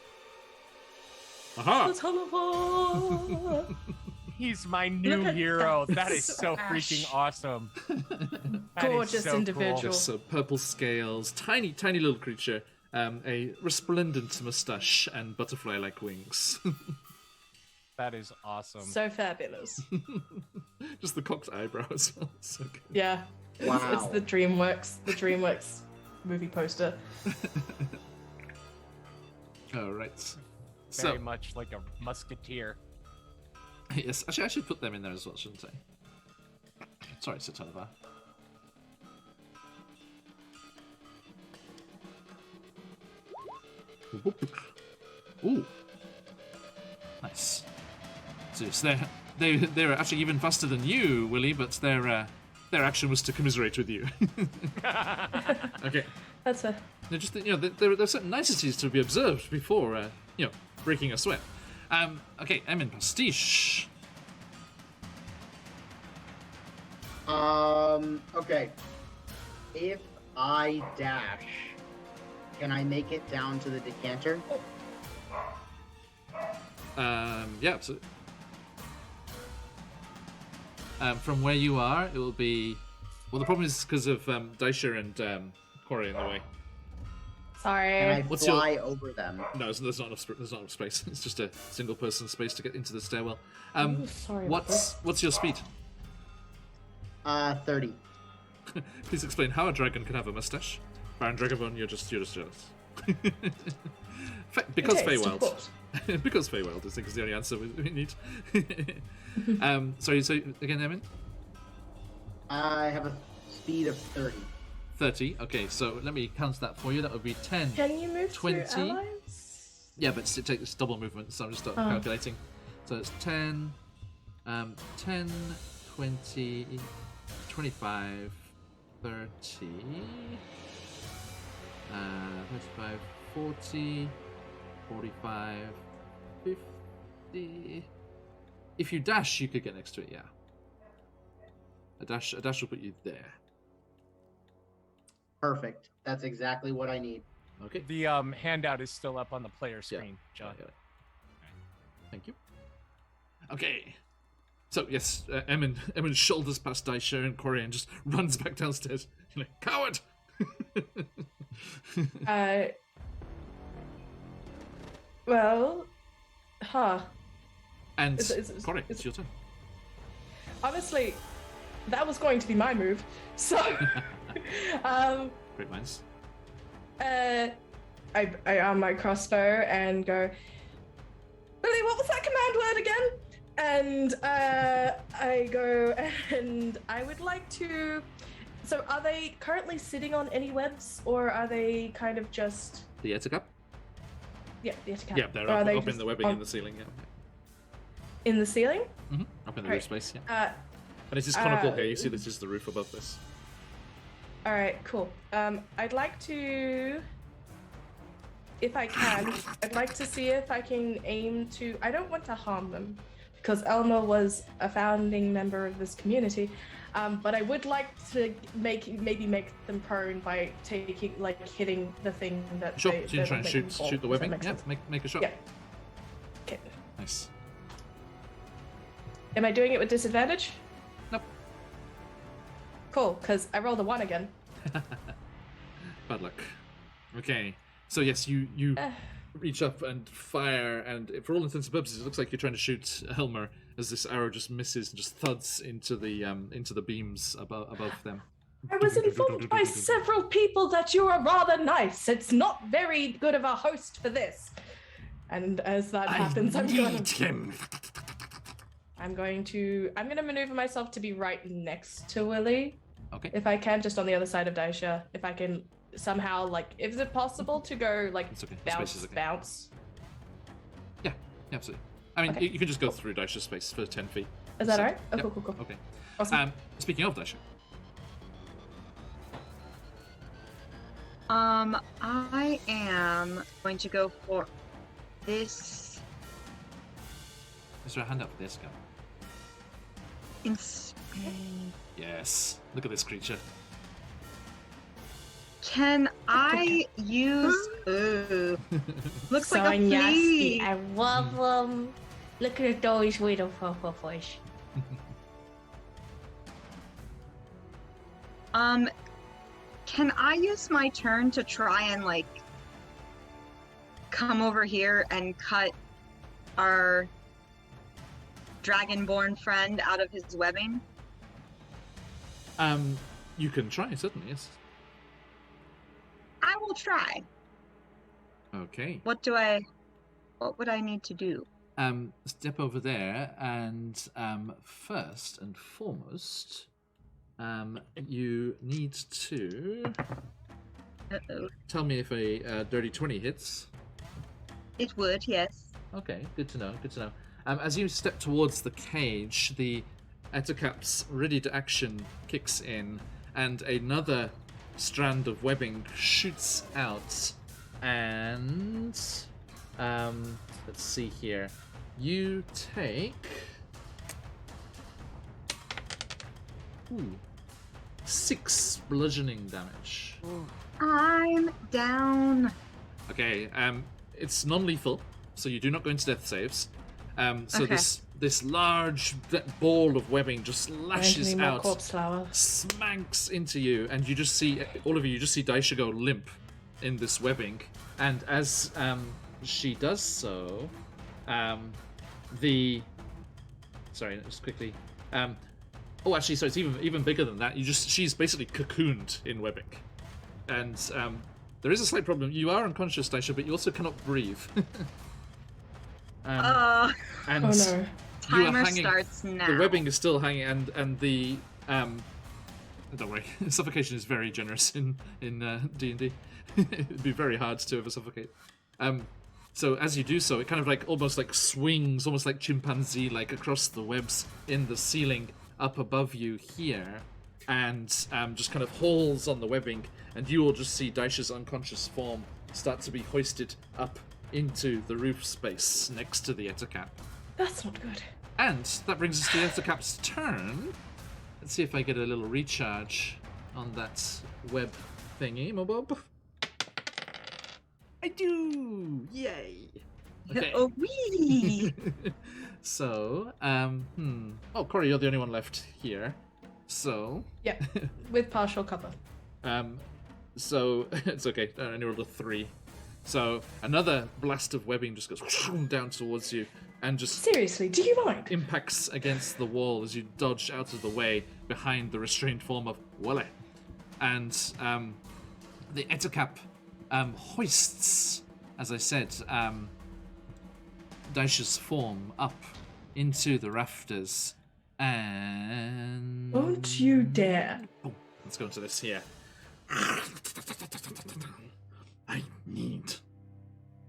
Speaker 1: Aha!
Speaker 3: The Talivar!
Speaker 2: He's my new
Speaker 3: Look at
Speaker 2: hero.
Speaker 3: that
Speaker 2: That is so freaking
Speaker 3: mustache.
Speaker 2: awesome. That is
Speaker 3: Gorgeous
Speaker 2: so
Speaker 3: individual.
Speaker 2: Cool.
Speaker 1: Just so purple scales, tiny little creature, a resplendent mustache and butterfly-like wings.
Speaker 2: That is awesome.
Speaker 3: So fabulous.
Speaker 1: Just the cocked eyebrow as well. So good.
Speaker 3: Yeah.
Speaker 6: Wow.
Speaker 3: It's the DreamWorks movie poster.
Speaker 1: All right.
Speaker 2: Very
Speaker 1: So
Speaker 2: much like a musketeer.
Speaker 1: yes, actually I should put them in there as well, shouldn't I? Sorry, Sir Talivar. Ooh. Nice. So yes, they're actually even faster than you, Willie, but their action was to commiserate with you. Okay.
Speaker 3: That's a
Speaker 1: They're just there are certain niceties to be observed before breaking a sweat. Okay, Emin Pastiche.
Speaker 6: Okay. If I dash, can I make it down to the decanter?
Speaker 1: Yeah, absolutely. From where you are, it will be. Well, the problem is because of Daisha and Corey in the way.
Speaker 3: sorry.
Speaker 6: Can I
Speaker 1: What's
Speaker 6: fly over them?
Speaker 1: No, there's not enough. There's not enough space. It's just a single person space to get into the stairwell.
Speaker 3: Ooh, sorry about
Speaker 1: What's your speed?
Speaker 6: 30.
Speaker 1: Please explain how a dragon can have a mustache. Baron Dragobone, you're just jealous. Because
Speaker 3: Okay,
Speaker 1: Feywild.
Speaker 3: support.
Speaker 1: Because Feywild, I think, is the only answer we need. Sorry, so again, Emin?
Speaker 6: I have a speed of 30.
Speaker 1: 30. Okay, so let me count that for you. That would be 10.
Speaker 3: Can you move
Speaker 1: 20?
Speaker 3: through allies?
Speaker 1: Yeah, but it takes double movement, so I'm just calculating. So it's 10, 10, 20, 25, 30, 25, 40, 45, 50. If you dash, you could get next to it, yeah. A dash will put you there.
Speaker 6: Perfect. That's exactly what I need.
Speaker 1: Okay.
Speaker 2: The handout is still up on the player screen, John.
Speaker 1: I got it. Thank you. Okay. So yes, Emin shoulders past Daisha and Corey and just runs back downstairs. You're like, coward!
Speaker 3: Well,
Speaker 1: And
Speaker 3: It's-
Speaker 1: Corey, it's your turn.
Speaker 3: honestly, that was going to be my move. So,
Speaker 1: Great minds.
Speaker 3: I arm my crossbow and go, Billy, what was that command word again? And I go and I would like to. So, are they currently sitting on any webs, or are they kind of just?
Speaker 1: The Etikap?
Speaker 3: Yeah, the Etikap.
Speaker 1: Yeah, they're
Speaker 3: Or are
Speaker 1: up
Speaker 3: they
Speaker 1: in
Speaker 3: just
Speaker 1: the webbing
Speaker 3: on-
Speaker 1: in the ceiling, yeah.
Speaker 3: in the ceiling.
Speaker 1: Mm-hmm. Up in the
Speaker 3: Right.
Speaker 1: roof space, yeah. And this is
Speaker 3: Uh,
Speaker 1: conical here, you see this is the roof above this.
Speaker 3: All right, cool. I'd like to, if I can, I'd like to see if I can aim to. I don't want to harm them, because Elma was a founding member of this community. But I would like to maybe make them prone by hitting the thing that.
Speaker 1: Sure,
Speaker 3: they,
Speaker 1: so you try and
Speaker 3: that they fall.
Speaker 1: shoot the
Speaker 3: Does that
Speaker 1: webbing?
Speaker 3: make
Speaker 1: Yeah,
Speaker 3: sense?
Speaker 1: make a shot.
Speaker 3: Yeah. Okay.
Speaker 1: Nice.
Speaker 3: Am I doing it with disadvantage?
Speaker 1: Nope.
Speaker 3: Cool, because I rolled a 1 again.
Speaker 1: Bad luck. Okay, so yes, you reach up and fire, and for all intents and purposes, it looks like you're trying to shoot Helmer as this arrow just misses and just thuds into the beams above them.
Speaker 3: I was informed by several people that you are rather nice. It's not very good of a host for this. And as that happens, I'm going to maneuver myself to be right next to Willie.
Speaker 1: Okay.
Speaker 3: If I can, just on the other side of Daisha. If I can somehow, like, is it possible to go, like,
Speaker 1: It's okay. The space is okay.
Speaker 3: bounce?
Speaker 1: Yeah, absolutely. I mean,
Speaker 3: Okay.
Speaker 1: you can just go through Daisha's space for 10 feet.
Speaker 3: Is that
Speaker 1: So,
Speaker 3: alright? Oh,
Speaker 1: yep.
Speaker 3: cool.
Speaker 1: Okay.
Speaker 3: Awesome.
Speaker 1: Speaking of Daisha.
Speaker 5: I am going to go for this
Speaker 1: Is there a hand up for this guy? Yes. Look at this creature.
Speaker 5: Can I use? Ooh, looks like a
Speaker 7: nasty.
Speaker 5: flea.
Speaker 7: I love them. Look at those little fish.
Speaker 5: Can I use my turn to try and like come over here and cut our dragonborn friend out of his webbing?
Speaker 1: You can try, certainly, yes.
Speaker 5: I will try.
Speaker 1: Okay.
Speaker 5: What would I need to do?
Speaker 1: Step over there, and first and foremost, you need to
Speaker 5: Uh-oh.
Speaker 1: tell me if a dirty 20 hits.
Speaker 5: It would, yes.
Speaker 1: Okay, good to know, good to know. As you step towards the cage, the Ettercap's ready to action kicks in, and another strand of webbing shoots out, and let's see here. You take 6 bludgeoning damage.
Speaker 5: I'm down.
Speaker 1: Okay, it's non-lethal, so you do not go into death saves. So
Speaker 5: Okay.
Speaker 1: this large ball of webbing just lashes
Speaker 3: More
Speaker 1: out,
Speaker 3: corpse flower.
Speaker 1: smacks into you, and you just see all of you. You just see Daisha go limp in this webbing, and as she does so, sorry, just quickly. Oh, actually, so it's even bigger than that. She's basically cocooned in webbing, and there is a slight problem. You are unconscious, Daisha, but you also cannot breathe. And
Speaker 3: Oh no.
Speaker 1: you are
Speaker 5: Timer
Speaker 1: hanging.
Speaker 5: starts now.
Speaker 1: The webbing is still hanging, and the don't worry, suffocation is very generous in D&D. It'd be very hard to ever suffocate. So as you do so, it kind of like almost like swings, almost like chimpanzee, like across the webs in the ceiling up above you here, and just kind of hauls on the webbing, and you will just see Daisha's unconscious form start to be hoisted up into the roof space next to the Ettercap.
Speaker 3: That's not good.
Speaker 1: And that brings us to the Ettercap's turn. Let's see if I get a little recharge on that web thingy, Mobob. I do! Yay! Okay.
Speaker 5: Oh, wee!
Speaker 1: So, oh, Corey, you're the only one left here. So,
Speaker 3: Yeah, with partial cover.
Speaker 1: so it's okay. I only rolled a 3. So another blast of webbing just goes down towards you and just
Speaker 3: Seriously, do you mind?
Speaker 1: impacts against the wall as you dodge out of the way behind the restrained form of Wale. And the Ettercap hoists, as I said, Daisha's form up into the rafters, and
Speaker 3: Don't you dare.
Speaker 1: oh, let's go into this here. I need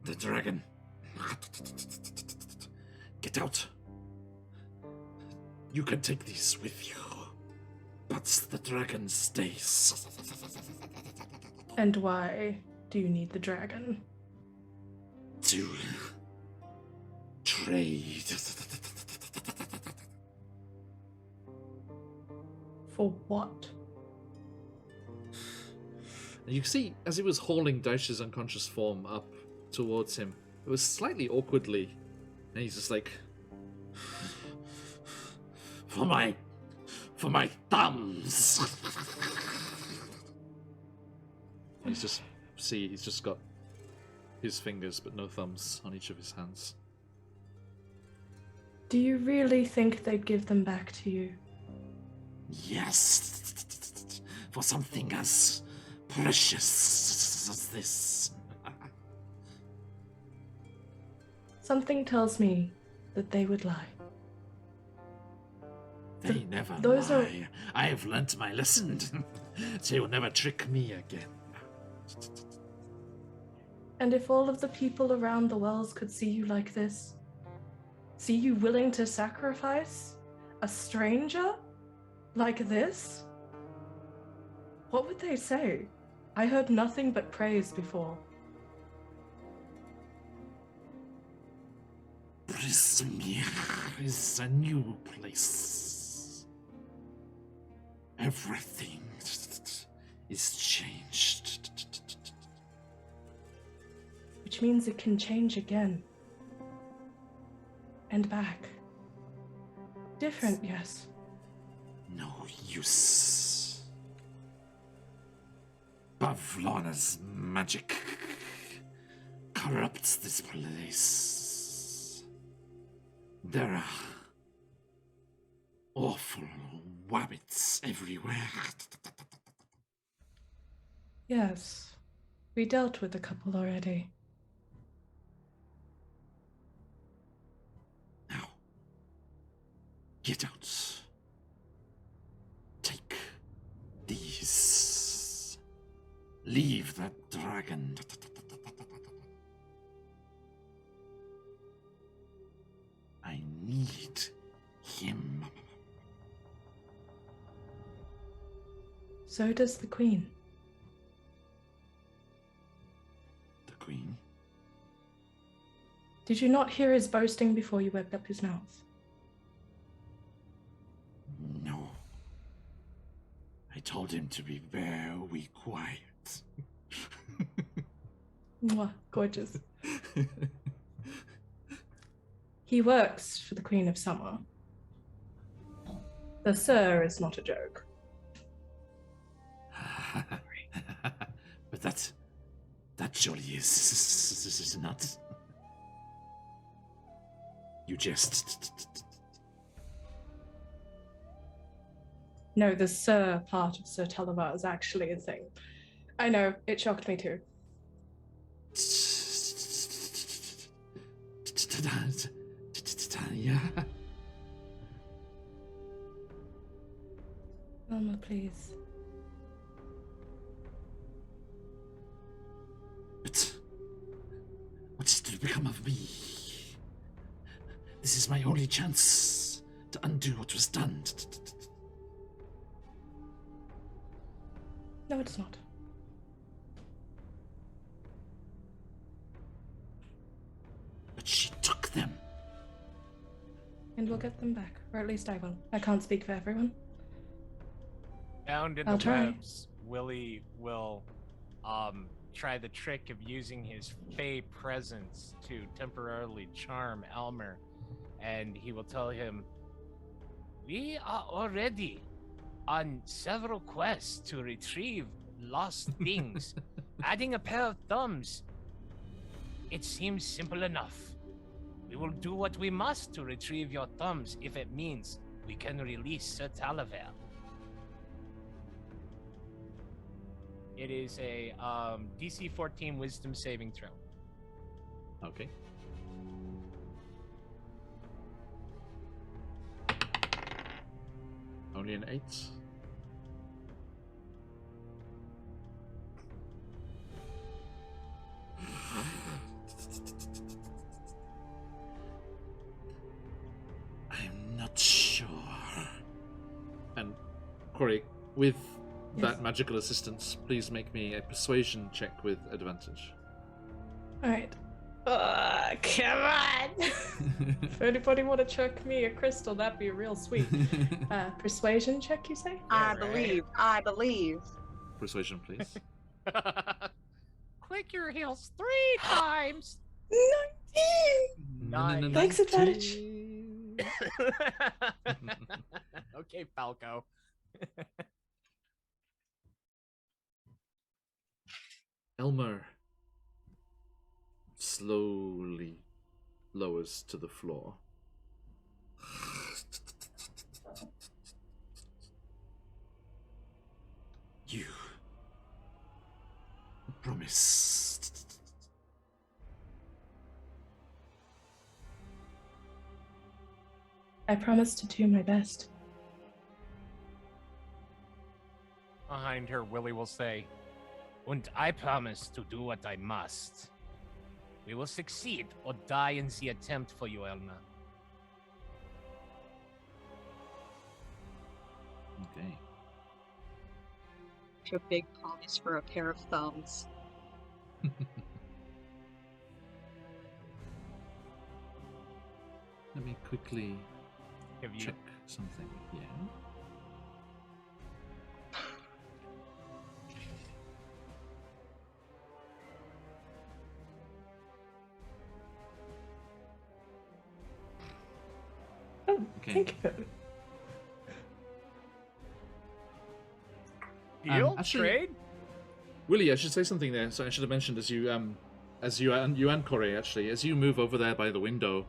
Speaker 1: the dragon. Get out. You can take these with you, but the dragon stays.
Speaker 3: And why do you need the dragon?
Speaker 1: To trade.
Speaker 3: For what?
Speaker 1: You see, as he was hauling Daisha's unconscious form up towards him, it was slightly awkwardly, and he's just like, for my thumbs. And he's just got his fingers but no thumbs on each of his hands.
Speaker 3: Do you really think they'd give them back to you?
Speaker 1: Yes, for something as precious as this.
Speaker 3: Something tells me that they would lie.
Speaker 1: They never
Speaker 3: those are-
Speaker 1: lie. I have learnt my lesson. They will never trick me again.
Speaker 3: And if all of the people around the wells could see you like this, see you willing to sacrifice a stranger like this, what would they say? I heard nothing but praise before.
Speaker 1: Prismir is a new place. Everything is changed.
Speaker 3: Which means it can change again. And back. Different, yes.
Speaker 1: No use. Bavlana's magic corrupts this place. There are awful wabbits everywhere.
Speaker 3: Yes. We dealt with a couple already.
Speaker 1: Now, get out. Take these. Leave that dragon. I need him.
Speaker 3: So does the Queen.
Speaker 1: The Queen?
Speaker 3: Did you not hear his boasting before you opened up his mouth?
Speaker 1: No. I told him to be very quiet.
Speaker 3: Mwah, gorgeous. He works for the Queen of Summer. The Sir is not a joke.
Speaker 1: But that surely is not. You just.
Speaker 3: No, the Sir part of Sir Televar is actually a thing. I know, it shocked me too.
Speaker 1: Yeah.
Speaker 3: Mama, please.
Speaker 1: But what is to become of me? This is my only chance to undo what was done.
Speaker 3: No, it's not.
Speaker 1: But she took them.
Speaker 3: And we'll get them back. Or at least I will. I can't speak for everyone.
Speaker 2: Found in
Speaker 3: I'll
Speaker 2: the
Speaker 3: try.
Speaker 2: webs, Willie will try the trick of using his Fey presence to temporarily charm Elmer, and he will tell him, "We are already on several quests to retrieve lost things. Adding a pair of thumbs, it seems simple enough. We will do what we must to retrieve your thumbs if it means we can release Sir Talaver." It is a DC 14 Wisdom saving throw.
Speaker 1: Okay. Only an 8. I'm not sure. And Corey, with
Speaker 3: Yes.
Speaker 1: that magical assistance, please make me a persuasion check with advantage.
Speaker 3: Alright. Come on! If anybody want to chuck me a crystal, that'd be real sweet. Persuasion check, you say?
Speaker 5: I
Speaker 2: right.
Speaker 5: believe.
Speaker 1: Persuasion, please.
Speaker 2: Click your heels 3 times.
Speaker 3: 19!
Speaker 2: Nice.
Speaker 3: Thanks, advantage.
Speaker 2: Okay, Falco.
Speaker 1: Elmer slowly lowers to the floor. You promised.
Speaker 3: I promise to do my best.
Speaker 2: Behind her, Willie will say, "Und I promise to do what I must. We will succeed or die in the attempt for you, Elma."
Speaker 1: Okay.
Speaker 5: A big promise for a pair of thumbs.
Speaker 1: Let me quickly
Speaker 2: Have you
Speaker 1: check something here.
Speaker 3: Oh,
Speaker 1: Okay.
Speaker 3: thank you.
Speaker 2: deal?
Speaker 1: actually-
Speaker 2: Trade?
Speaker 1: Willie, I should say something there. So I should have mentioned as you and Corey actually, as you move over there by the window,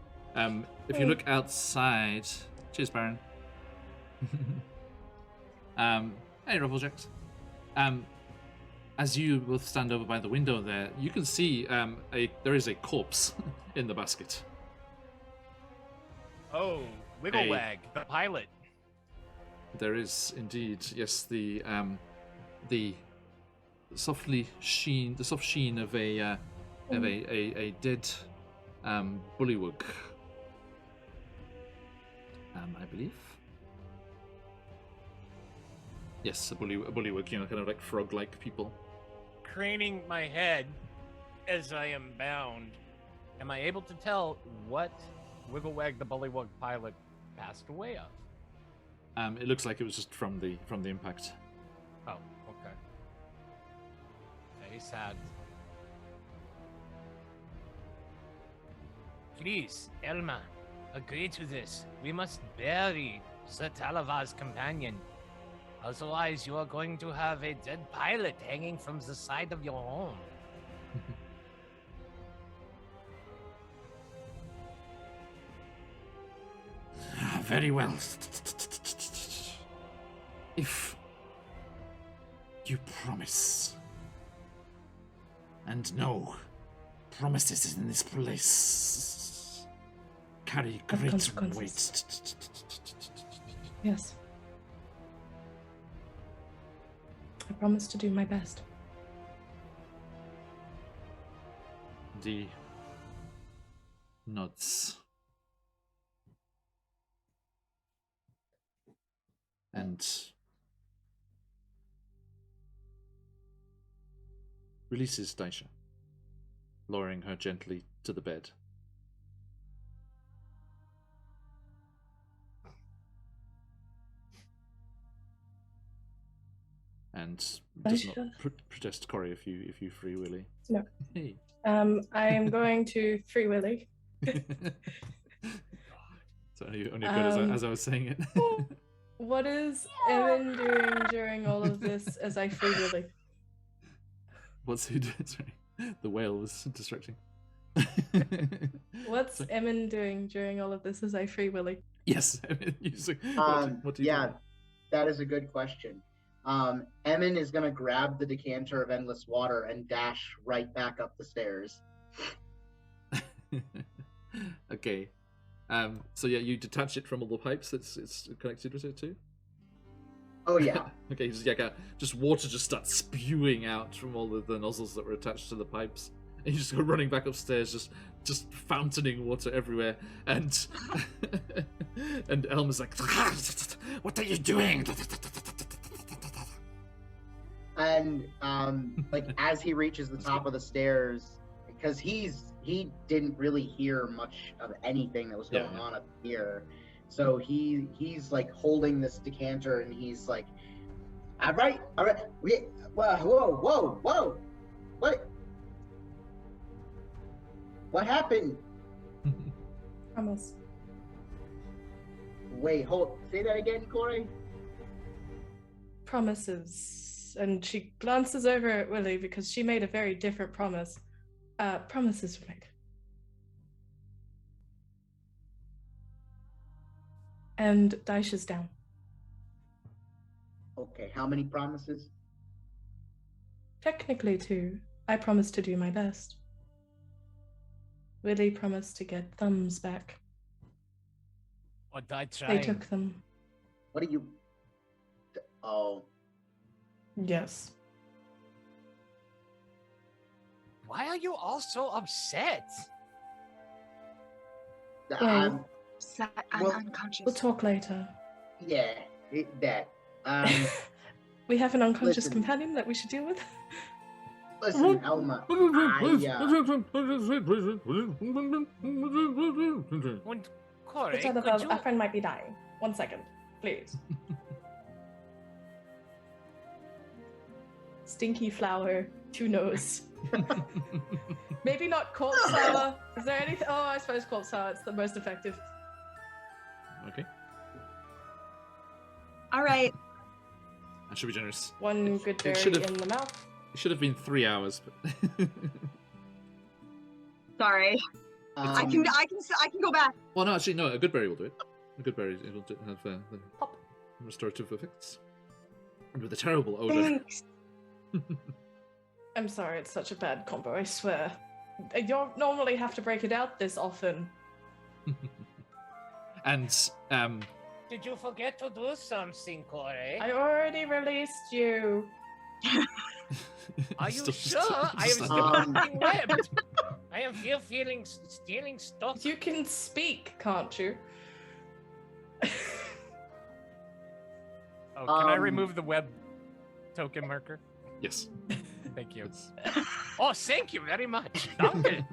Speaker 1: if you look outside, cheers, Baron. Hey, Rufflejax. As you both stand over by the window there, you can see there is a corpse in the basket.
Speaker 2: Oh, Wigglewag, the pilot.
Speaker 1: There is indeed, yes, the soft sheen of a dead bullywug. I believe. Yes, a bullywug, kind of like frog-like people.
Speaker 2: Craning my head as I am bound. Am I able to tell what Wigglewag the Bullywug pilot passed away of?
Speaker 1: It looks like it was just from the impact.
Speaker 2: Oh, okay. Very sad. Please, Elma, agree to this. We must bury Sir Talavar's companion. Otherwise, you are going to have a dead pilot hanging from the side of your home.
Speaker 1: Very well. If you promise, and no promises in this place carry
Speaker 3: Have
Speaker 1: great
Speaker 3: consequences.
Speaker 1: weight.
Speaker 3: Yes. I promise to do my best.
Speaker 1: The nods. And releases Daisha, lowering her gently to the bed. And does not
Speaker 3: Daisha?
Speaker 1: protest Corey if you free Willy.
Speaker 3: No.
Speaker 1: Hey.
Speaker 3: I am going to Free Willy.
Speaker 1: So only good as I was saying it.
Speaker 3: What is Evan doing during all of this as I Free Willy?
Speaker 1: What's he doing? Sorry. The whale was distracting.
Speaker 3: What's Emin doing during all of this as I Free Willy?
Speaker 1: Yes. What do you
Speaker 6: Yeah,
Speaker 1: do?
Speaker 6: that is a good question. Emin is gonna grab the decanter of endless water and dash right back up the stairs.
Speaker 1: Okay. So yeah, you detach it from all the pipes it's connected with it too?
Speaker 6: Oh yeah.
Speaker 1: Okay, just water just starts spewing out from all the nozzles that were attached to the pipes. And you just go running back upstairs, just fountaining water everywhere. And and Elma's like, "What are you doing?"
Speaker 6: And like as he reaches the top of the stairs, because he didn't really hear much of anything that was going on up here, so he's like holding this decanter and he's like, all right, whoa, what happened?
Speaker 3: Promise.
Speaker 6: Wait, say that again, Corey.
Speaker 3: Promises. And she glances over at Willy because she made a very different promise. Promises were made. And Daisha's down.
Speaker 6: Okay, how many promises?
Speaker 3: Technically, two. I promised to do my best. Willie promised to get thumbs back.
Speaker 2: What I
Speaker 3: They
Speaker 2: trying?
Speaker 3: took them.
Speaker 6: What are you? Oh,
Speaker 3: Yes.
Speaker 2: Why are you all so upset?
Speaker 3: Well,
Speaker 5: I'm
Speaker 6: Well,
Speaker 5: unconscious.
Speaker 3: We'll talk later.
Speaker 6: yeah, that.
Speaker 3: We have an unconscious
Speaker 6: Listen.
Speaker 3: companion that we should deal with.
Speaker 6: Listen, Elma.
Speaker 2: Und Corey,
Speaker 3: It's either
Speaker 2: could
Speaker 3: of-
Speaker 2: you...
Speaker 3: Our friend might be dying. 1 second, please. Stinky flower, two nose. Maybe not corpse sour. Is there anything? Oh, I suppose corpse sour. It's the most effective.
Speaker 1: Okay.
Speaker 5: All right.
Speaker 1: I should be generous.
Speaker 3: One good
Speaker 1: It
Speaker 3: berry
Speaker 1: should've-
Speaker 3: in the mouth.
Speaker 1: It should have been 3 hours, but
Speaker 5: Sorry. I can go back.
Speaker 1: well, no, actually, no. A good berry will do it. A good berry will have the
Speaker 3: Pop.
Speaker 1: restorative effects, and with a terrible odor.
Speaker 5: Thanks.
Speaker 3: I'm sorry, it's such a bad combo, I swear. You don't normally have to break it out this often.
Speaker 1: And
Speaker 2: Did you forget to do something, Corey?
Speaker 3: I already released you.
Speaker 2: Are you
Speaker 1: Still-
Speaker 2: sure? I am
Speaker 1: still-
Speaker 2: still being webbed. I am here feeling stealing stuff.
Speaker 3: You can speak, can't you?
Speaker 2: Oh, can I
Speaker 6: Um,
Speaker 2: remove the web token marker?
Speaker 1: Yes.
Speaker 2: Thank you.
Speaker 1: It's-
Speaker 2: Oh, thank you very much. Danke.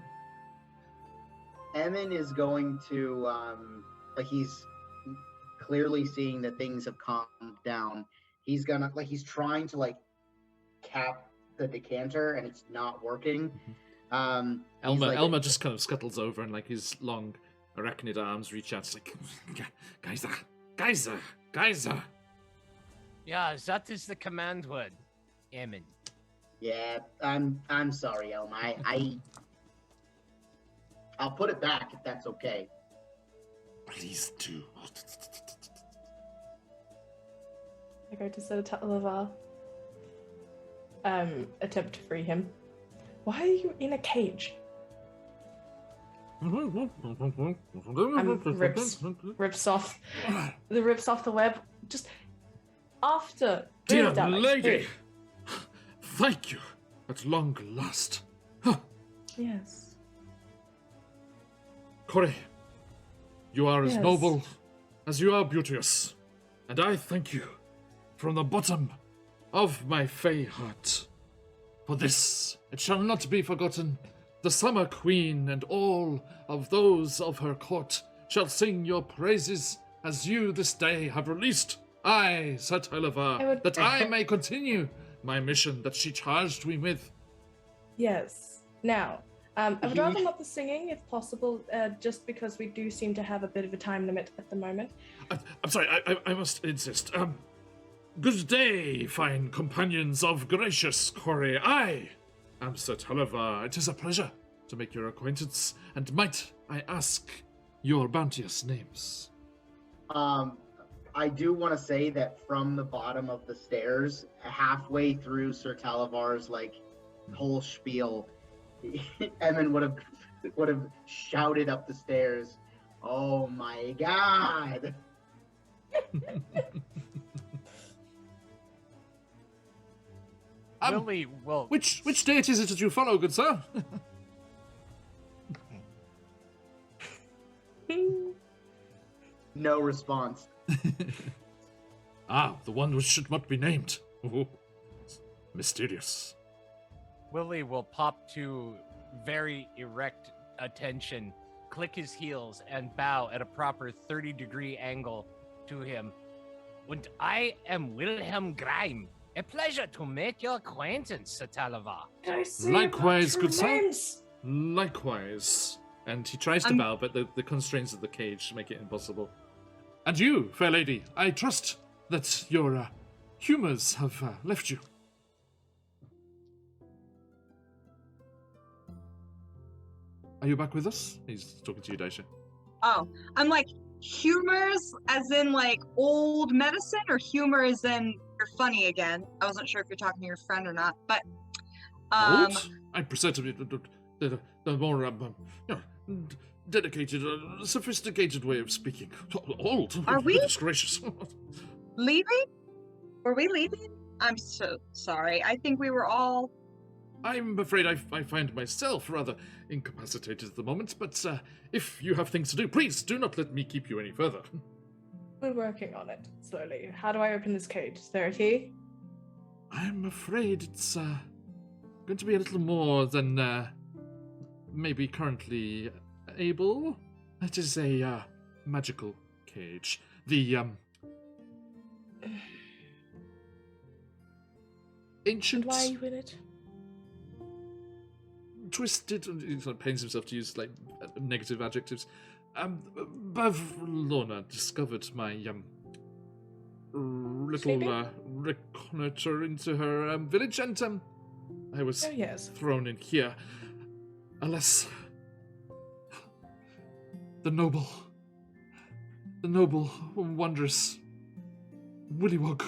Speaker 6: Emin is going to, like, he's clearly seeing that things have calmed down. He's gonna, like, he's trying to, like, cap the decanter, and it's not working. He's like-
Speaker 1: Elma just kind of scuttles over, and like his long arachnid arms reach out. It's like, Geyser.
Speaker 2: Yeah, that is the command word. Emin.
Speaker 6: Yeah, I'm sorry, Elma. I'll put it back if that's okay.
Speaker 1: Please do.
Speaker 3: I go to Setalavar. Attempt to free him. Why are you in a cage? Rips off the web. Just after.
Speaker 1: Dear
Speaker 3: Breathe, darling,
Speaker 1: lady,
Speaker 3: breathe.
Speaker 1: thank you at long last.
Speaker 3: Yes.
Speaker 1: Corey, you are as
Speaker 3: Yes.
Speaker 1: noble as you are beauteous, and I thank you from the bottom of my fey heart. For this, it shall not be forgotten. The Summer Queen and all of those of her court shall sing your praises as you this day have released I, Sir Tylevar, that I may continue my mission that she charged me with.
Speaker 3: Yes. Now, I would rather not the singing, if possible, just because we do seem to have a bit of a time limit at the moment.
Speaker 1: I'm sorry, I must insist. Good day, fine companions of gracious Corey. I am Sir Tylevar. It is a pleasure to make your acquaintance, and might I ask your bounteous names?
Speaker 6: I do want to say that from the bottom of the stairs, halfway through Sir Talavar's like whole spiel, Emin would have shouted up the stairs, "Oh my God!"
Speaker 2: Willie will...
Speaker 1: Which deity is it that you follow, good sir?
Speaker 6: No response.
Speaker 1: The one which should not be named. Oh, mysterious.
Speaker 2: Willie will pop to very erect attention, click his heels, and bow at a proper 30-degree angle to him. And I am Wilhelm Grime. A pleasure to make your acquaintance, Sir Talavar.
Speaker 3: Did I say
Speaker 1: Likewise,
Speaker 3: our
Speaker 1: good
Speaker 3: true
Speaker 1: sir.
Speaker 3: names?
Speaker 1: Likewise. And he tries to bow, but the constraints of the cage make it impossible. And you, fair lady, I trust that your humors have left you. Are you back with us? He's talking to you, Daisha.
Speaker 5: Oh, I'm like, humors as in like old medicine, or humor as in you're funny again? I wasn't sure if you're talking to your friend or not, but
Speaker 1: Old? I prefer to be the more dedicated, sophisticated way of speaking. Old?
Speaker 5: Are we?
Speaker 1: Goodness gracious.
Speaker 5: Leaving? Were we leaving? I'm so sorry. I think we were all...
Speaker 1: I'm afraid I find myself rather incapacitated at the moment, but if you have things to do, please do not let me keep you any further.
Speaker 3: We're working on it, slowly. How do I open this cage? Is there a key?
Speaker 1: I'm afraid it's going to be a little more than maybe currently able. It is a magical cage. The ancient...
Speaker 3: And why are you in it?
Speaker 1: Twisted, he sort of pains himself to use like negative adjectives. Bavlorna discovered my little reconnoiter into her village, and I was thrown in here. Alas, the noble, wondrous Willywog,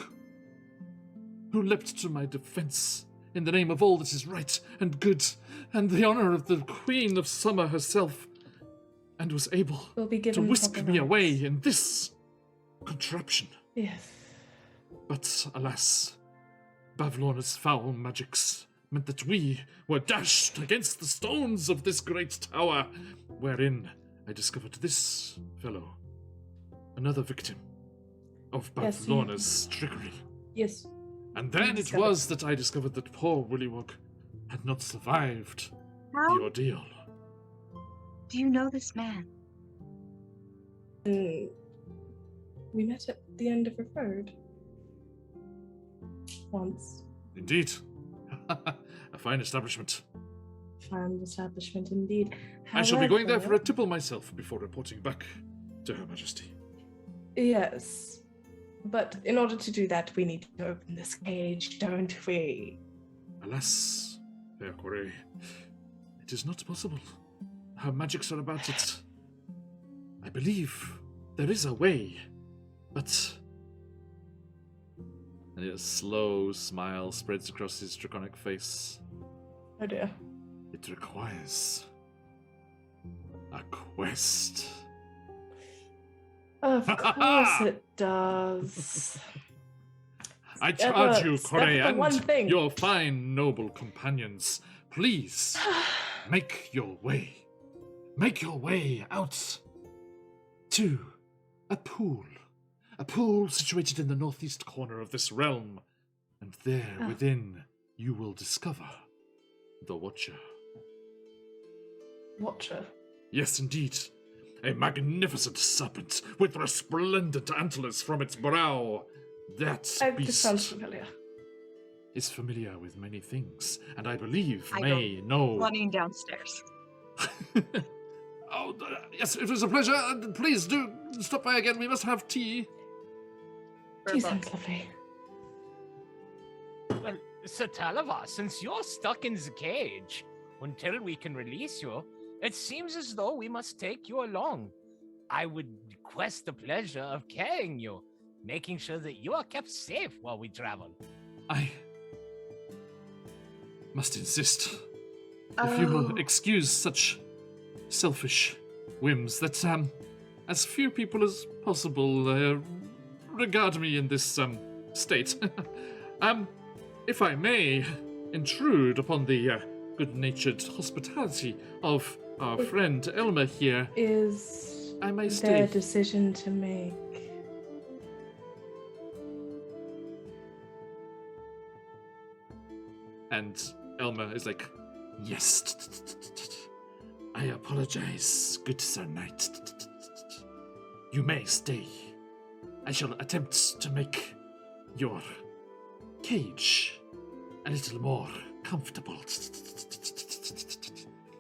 Speaker 1: who leapt to my defense in the name of all that is right and good, and the honor of the Queen of Summer herself, and was able to whisk me away in this contraption.
Speaker 3: Yes.
Speaker 1: But alas, Bavlorna's foul magics meant that we were dashed against the stones of this great tower, wherein I discovered this fellow, another victim of Bavlorna's trickery.
Speaker 3: Yes.
Speaker 1: And then it was that I discovered that poor Willywog had not survived the ordeal.
Speaker 5: Do you know this man?
Speaker 3: We met at the end of a road. Once.
Speaker 1: Indeed. A fine establishment.
Speaker 3: Fine establishment indeed.
Speaker 1: I shall be going there for a tipple myself before reporting back to Her Majesty.
Speaker 3: Yes. But in order to do that, we need to open this cage, don't we?
Speaker 1: Alas, fair Corey, it is not possible. Her magics are about it. I believe there is a way, but... And a slow smile spreads across his draconic face.
Speaker 3: Oh dear.
Speaker 1: It requires a quest.
Speaker 3: Of course it does.
Speaker 1: I charge you, Corey,
Speaker 3: and
Speaker 1: your fine, noble companions, please make your way. Make your way out to a pool. A pool situated in the northeast corner of this realm. And there within you will discover the Watcher.
Speaker 3: Watcher?
Speaker 1: Yes, indeed. A magnificent serpent with resplendent antlers from its brow. That beast
Speaker 3: sounds familiar.
Speaker 1: Is familiar with many things, and I believe
Speaker 5: I
Speaker 1: may know...
Speaker 5: Running downstairs.
Speaker 1: Oh, yes, it was a pleasure. Please do stop by again. We must have tea.
Speaker 3: Tea sounds lovely.
Speaker 2: Well, Sir Talavar, since you're stuck in the cage, until we can release you, it seems as though we must take you along. I would request the pleasure of carrying you, making sure that you are kept safe while we travel.
Speaker 1: I must insist, if you will excuse such selfish whims, that as few people as possible regard me in this state. If I may intrude upon the good-natured hospitality of our friend Elmer here,
Speaker 3: Is
Speaker 1: I may
Speaker 3: their
Speaker 1: stay.
Speaker 3: decision to make.
Speaker 1: And Elmer is like, yes, I apologize, good Sir Knight. You may stay. I shall attempt to make your cage a little more comfortable.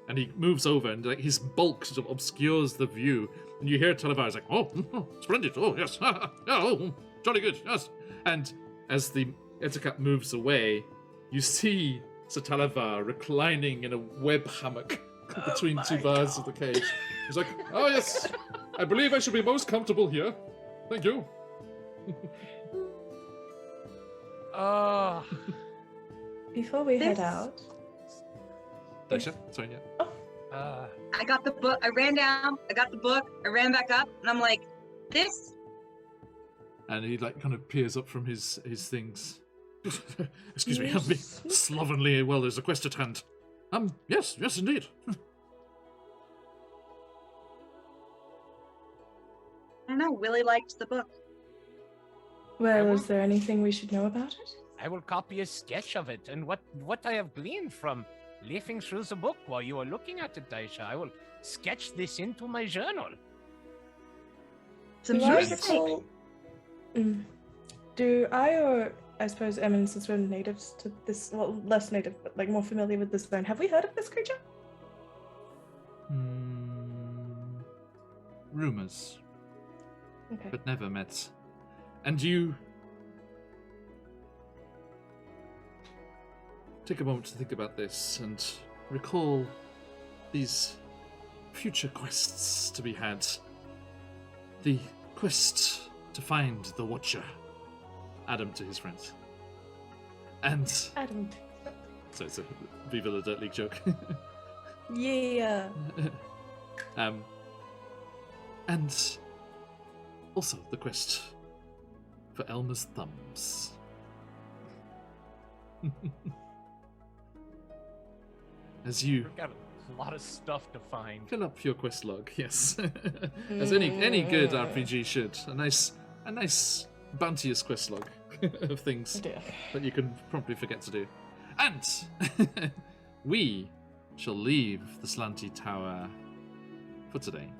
Speaker 1: And he moves over, and like his bulk sort of obscures the view. And you hear Talavar like, oh, splendid, oh, yes, oh, jolly good, yes. And as the Etiquette moves away, you see Sir Talavar reclining in a web hammock between two bars of the cage. He's like, oh yes, I believe I should be most comfortable here. Thank you.
Speaker 3: Before we head out,
Speaker 1: Daisha, sorry, yeah.
Speaker 5: I got the book. I ran down. I got the book. I ran back up, and I'm like, this.
Speaker 1: And he like kind of peers up from his things. Excuse me, I'm being slovenly. Well, there's a quest at hand. Yes, indeed.
Speaker 5: I don't know. Willie liked the book.
Speaker 3: Well, is there anything we should know about it?
Speaker 2: I will copy a sketch of it and what I have gleaned from leafing through the book while you are looking at it, Daisha. I will sketch this into my journal.
Speaker 5: Some
Speaker 3: Do I
Speaker 5: music.
Speaker 3: recall- Do I, or I suppose Emin, since we're natives to this, well, less native, but like more familiar with this zone, have we heard of this creature?
Speaker 1: Rumors,
Speaker 3: Okay.
Speaker 1: but never met. And you take a moment to think about this and recall these future quests to be had. The quest to find the Watcher. Adam to his friends. And
Speaker 3: Adam.
Speaker 1: so it's a Viva la Dirt League joke.
Speaker 3: Yeah.
Speaker 1: And also the quest for Elmer's thumbs. As you
Speaker 2: We've got a lot of stuff to find.
Speaker 1: fill up your quest log, yes. As any good RPG should. A nice bounteous quest log of things
Speaker 3: Oh dear.
Speaker 1: that you can promptly forget to do. And we shall leave the Slanty Tower for today.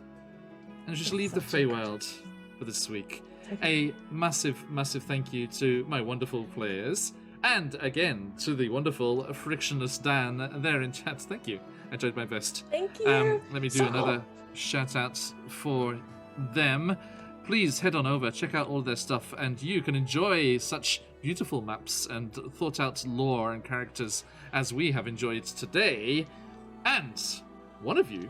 Speaker 1: And just leave the Feywild for this week. A massive thank you to my wonderful players. And again, to the wonderful Frictionless Dan there in chat. Thank you. I tried my best.
Speaker 3: Thank you.
Speaker 1: Let me do
Speaker 3: So-
Speaker 1: another shout out for them. Please head on over, check out all their stuff, and you can enjoy such beautiful maps and thought out lore and characters as we have enjoyed today. And one of you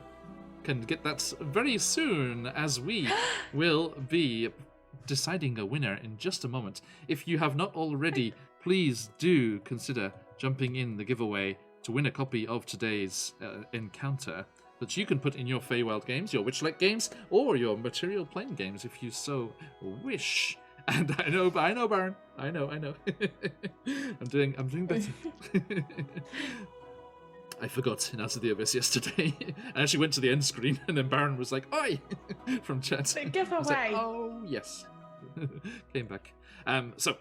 Speaker 1: can get that very soon, as we will be deciding a winner in just a moment. If you have not already, please do consider jumping in the giveaway to win a copy of today's encounter that you can put in your Feywild games, your Witchlight games, or your Material Plane games if you so wish. And I know, Baron. I know. I'm doing better. I forgot in Out of the Abyss yesterday. I actually went to the end screen, and then Baron was like, "Oi!" from chat.
Speaker 3: The
Speaker 1: I was
Speaker 3: giveaway.
Speaker 1: like, oh yes, came back. So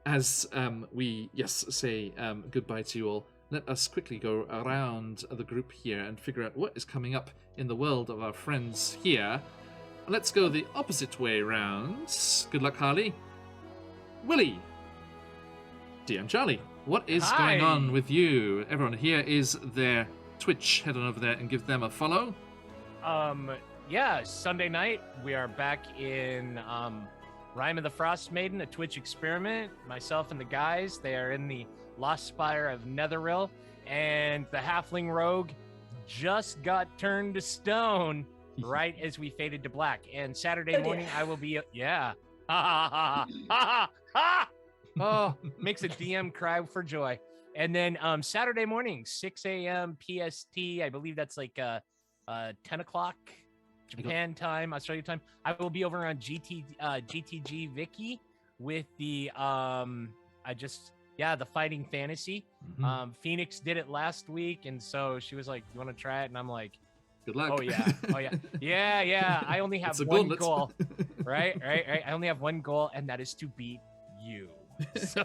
Speaker 1: as we say goodbye to you all, let us quickly go around the group here and figure out what is coming up in the world of our friends here. Let's go the opposite way round. Good luck, Harley. Willie. DM Charlie. What is going
Speaker 2: Hi.
Speaker 1: on with you? Everyone, here is their Twitch. Head on over there and give them a follow.
Speaker 2: Yeah, Sunday night we are back in Rime of the Frost Maiden, a Twitch experiment. Myself and the guys, they are in the Lost Spire of Netheril, and the Halfling Rogue just got turned to stone right as we faded to black. And Saturday
Speaker 3: Oh, dear.
Speaker 2: morning I will be yeah. Oh, makes a DM cry for joy. And then Saturday morning, 6 a.m. PST, I believe that's like 10 o'clock Japan time, Australia time. I will be over on GTG Vicky with the the Fighting Fantasy.
Speaker 1: Mhm.
Speaker 2: Phoenix did it last week, and so she was like, "You want to try it?" And I'm like,
Speaker 1: Good luck.
Speaker 2: "Oh yeah, yeah." I only have
Speaker 1: It's a
Speaker 2: one
Speaker 1: gauntlet.
Speaker 2: goal, right. I only have one goal, and that is to beat you. So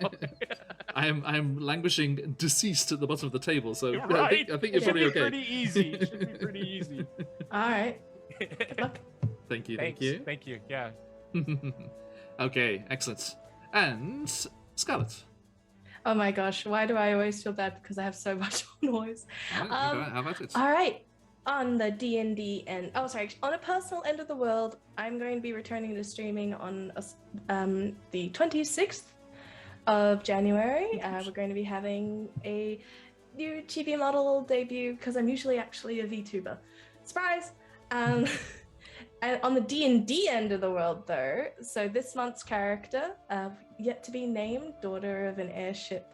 Speaker 1: I am languishing deceased at the bottom of the table, so
Speaker 2: right.
Speaker 1: I think you're
Speaker 2: It should
Speaker 1: probably
Speaker 2: be
Speaker 1: okay.
Speaker 2: pretty easy. It should be pretty easy.
Speaker 3: All right. Good luck.
Speaker 1: Thank you.
Speaker 2: Thank you. Yeah.
Speaker 1: Okay, excellent. And Scarlett.
Speaker 3: Oh my gosh, why do I always feel bad because I have so much noise?
Speaker 1: How about it?
Speaker 3: All right. On the D&D end, on a personal end of the world, I'm going to be returning to streaming on the 26th of January. We're going to be having a new TV model debut because I'm usually actually a VTuber. Surprise! And on the D&D end of the world, though, so this month's character, yet to be named, daughter of an airship,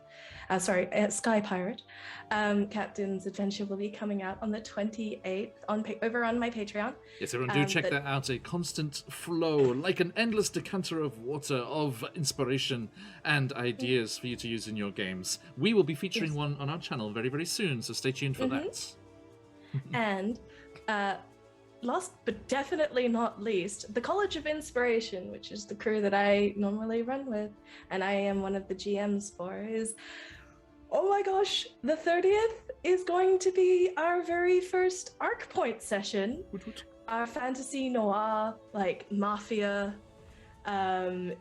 Speaker 3: Sky Pirate. Captain's Adventure will be coming out on the 28th over on my Patreon.
Speaker 1: Yes, everyone do check that out. A constant flow, like an endless decanter of water of inspiration and ideas for you to use in your games. We will be featuring one on our channel very, very soon, so stay tuned for that.
Speaker 3: And last but definitely not least, the College of Inspiration, which is the crew that I normally run with, and I am one of the GMs for, is, oh my gosh, the 30th is going to be our very first Arc Point session. Our fantasy noir, like mafia, like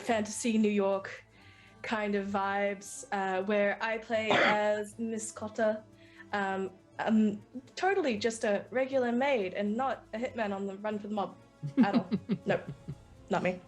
Speaker 3: fantasy New York kind of vibes, where I play as Miss Cotta. Totally just a regular maid and not a hitman on the run for the mob at all. Nope, not me.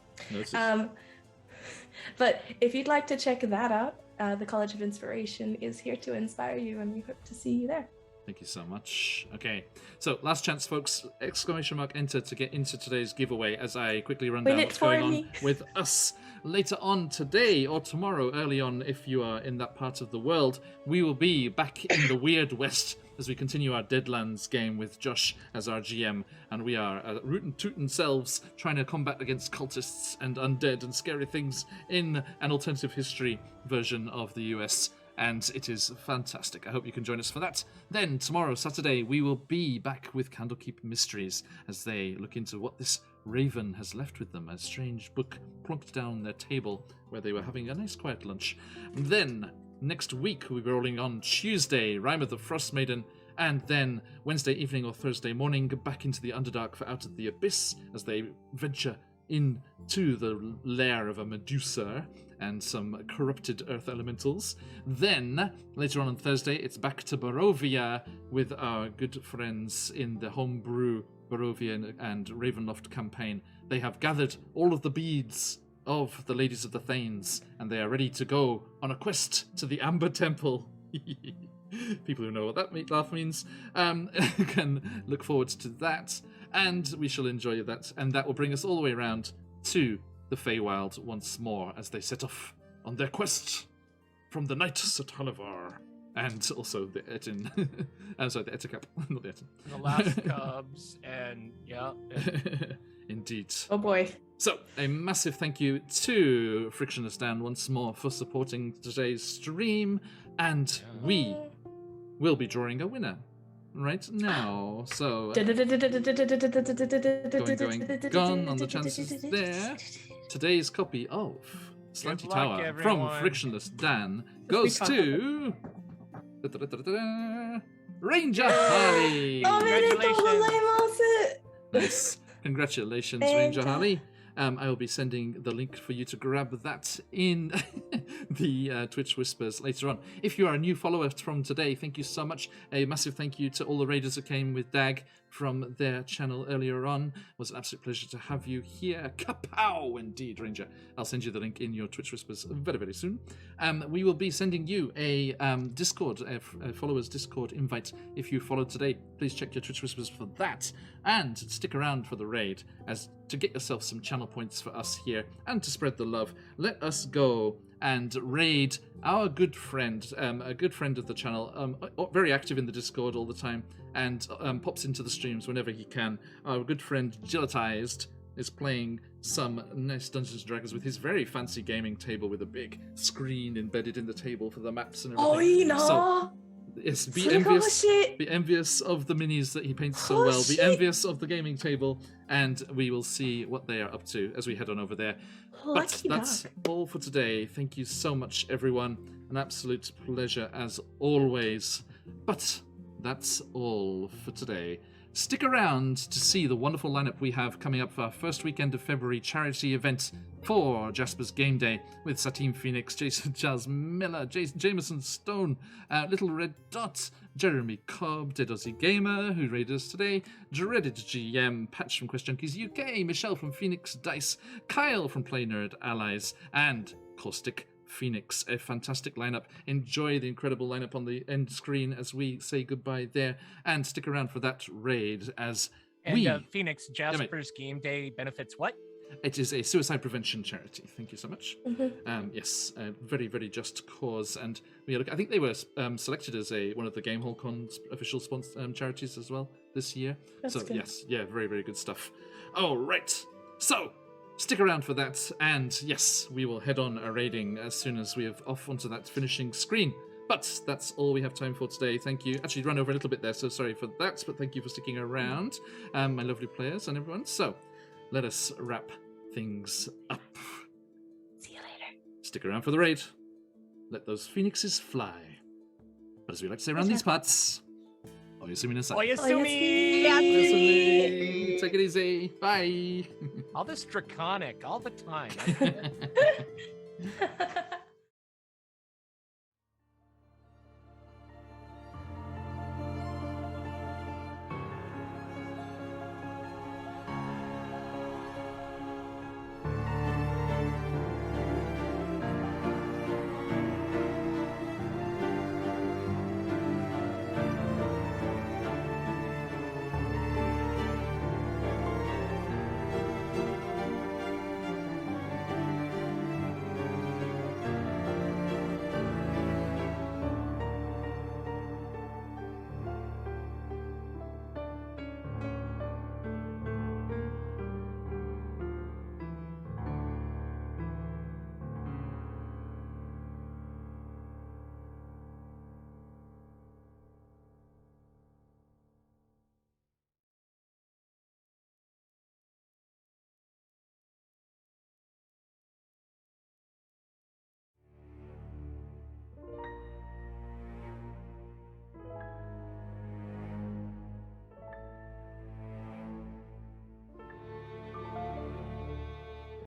Speaker 3: But if you'd like to check that out, the College of Inspiration is here to inspire you, and we hope to see you there.
Speaker 1: Thank you so much. Okay, so last chance, folks. !enter to get into today's giveaway as I quickly run down what's going on with us. Later on today or tomorrow, early on, if you are in that part of the world, we will be back in the Weird West as we continue our Deadlands game with Josh as our GM, and we are rootin' tootin' selves trying to combat against cultists and undead and scary things in an alternative history version of the US. And it is fantastic. I hope you can join us for that. Then, tomorrow, Saturday, we will be back with Candlekeep Mysteries as they look into what this raven has left with them. A strange book plonked down their table where they were having a nice quiet lunch. Then, next week, we'll be rolling on Tuesday, Rime of the Frost Maiden. And then, Wednesday evening or Thursday morning, back into the Underdark for Out of the Abyss as they venture into the lair of a Medusa and some corrupted earth elementals. Then, later on Thursday, it's back to Barovia with our good friends in the homebrew Barovia and Ravenloft campaign. They have gathered all of the beads of the Ladies of the Thanes, and they are ready to go on a quest to the Amber Temple. People who know what that laugh means can look forward to that, and we shall enjoy that, and that will bring us all the way around to the Feywild once more as they set off on their quest from the Knights at Halavar, and also the Etin. I'm sorry, the Etikap, not the Etin.
Speaker 2: The last cubs, and yeah.
Speaker 1: Indeed.
Speaker 3: Oh boy.
Speaker 1: So, a massive thank you to Frictionless Dan once more for supporting today's stream, and we will be drawing a winner right now. So, going on the chances there. Today's copy of Slanty Tower from Frictionless Dan goes to Ranger Harley. Nice. Congratulations, Ranger Harley. I will be sending the link for you to grab that in the Twitch Whispers later on. If you are a new follower from today, thank you so much. A massive thank you to all the raiders who came with Dag from their channel earlier on. It was an absolute pleasure to have you here. Kapow! Indeed, Ranger. I'll send you the link in your Twitch Whispers very, very soon. We will be sending you a Discord, a followers Discord invite. If you followed today, please check your Twitch Whispers for that. And stick around for the raid as to get yourself some channel points for us here and to spread the love. Let us go and raid our good friend, a good friend of the channel, very active in the Discord all the time, and pops into the streams whenever he can. Our good friend Gelatized is playing some nice Dungeons & Dragons with his very fancy gaming table with a big screen embedded in the table for the maps and everything.
Speaker 3: Oh, you know.
Speaker 1: So, yes, be envious of the minis that he paints so well. Be envious of the gaming table, and we will see what they are up to as we head on over there. But that's all for today. Thank you so much, everyone. An absolute pleasure as always. But that's all for today. Stick around to see the wonderful lineup we have coming up for our first weekend of February charity event for Jasper's Game Day with Satim Phoenix, Jason Charles Miller, Jameson Stone, Little Red Dot, Jeremy Cobb, Dead Aussie Gamer, who raided us today, Dreaded GM, Patch from QuestJunkiesUK, Michelle from Phoenix Dice, Kyle from Play Nerd Allies, and Caustic Phoenix. A fantastic lineup. Enjoy the incredible lineup on the end screen as we say goodbye there, and stick around for that raid as
Speaker 2: and Phoenix Jasper's Game Day benefits what?
Speaker 1: It is a suicide prevention charity. Thank you so much.
Speaker 3: Mhm.
Speaker 1: Yes, a very, very just cause. And I think they were selected as one of the Game Hall Con's official charities as well this year.
Speaker 3: That's
Speaker 1: So,
Speaker 3: good.
Speaker 1: yes, yeah, very, very good stuff. All right. So, stick around for that. And yes, we will head on a raiding as soon as we have off onto that finishing screen. But that's all we have time for today. Thank you. Actually, run over a little bit there, so sorry for that. But thank you for sticking around, my lovely players and everyone. So, let us wrap things up.
Speaker 3: See you later.
Speaker 1: Stick around for the raid. Let those phoenixes fly. But as we like to say around these parts, Oyasumi Nasai.
Speaker 2: Oyasumi!
Speaker 1: Oyasumi! Take it easy. Bye.
Speaker 2: All this draconic all the time.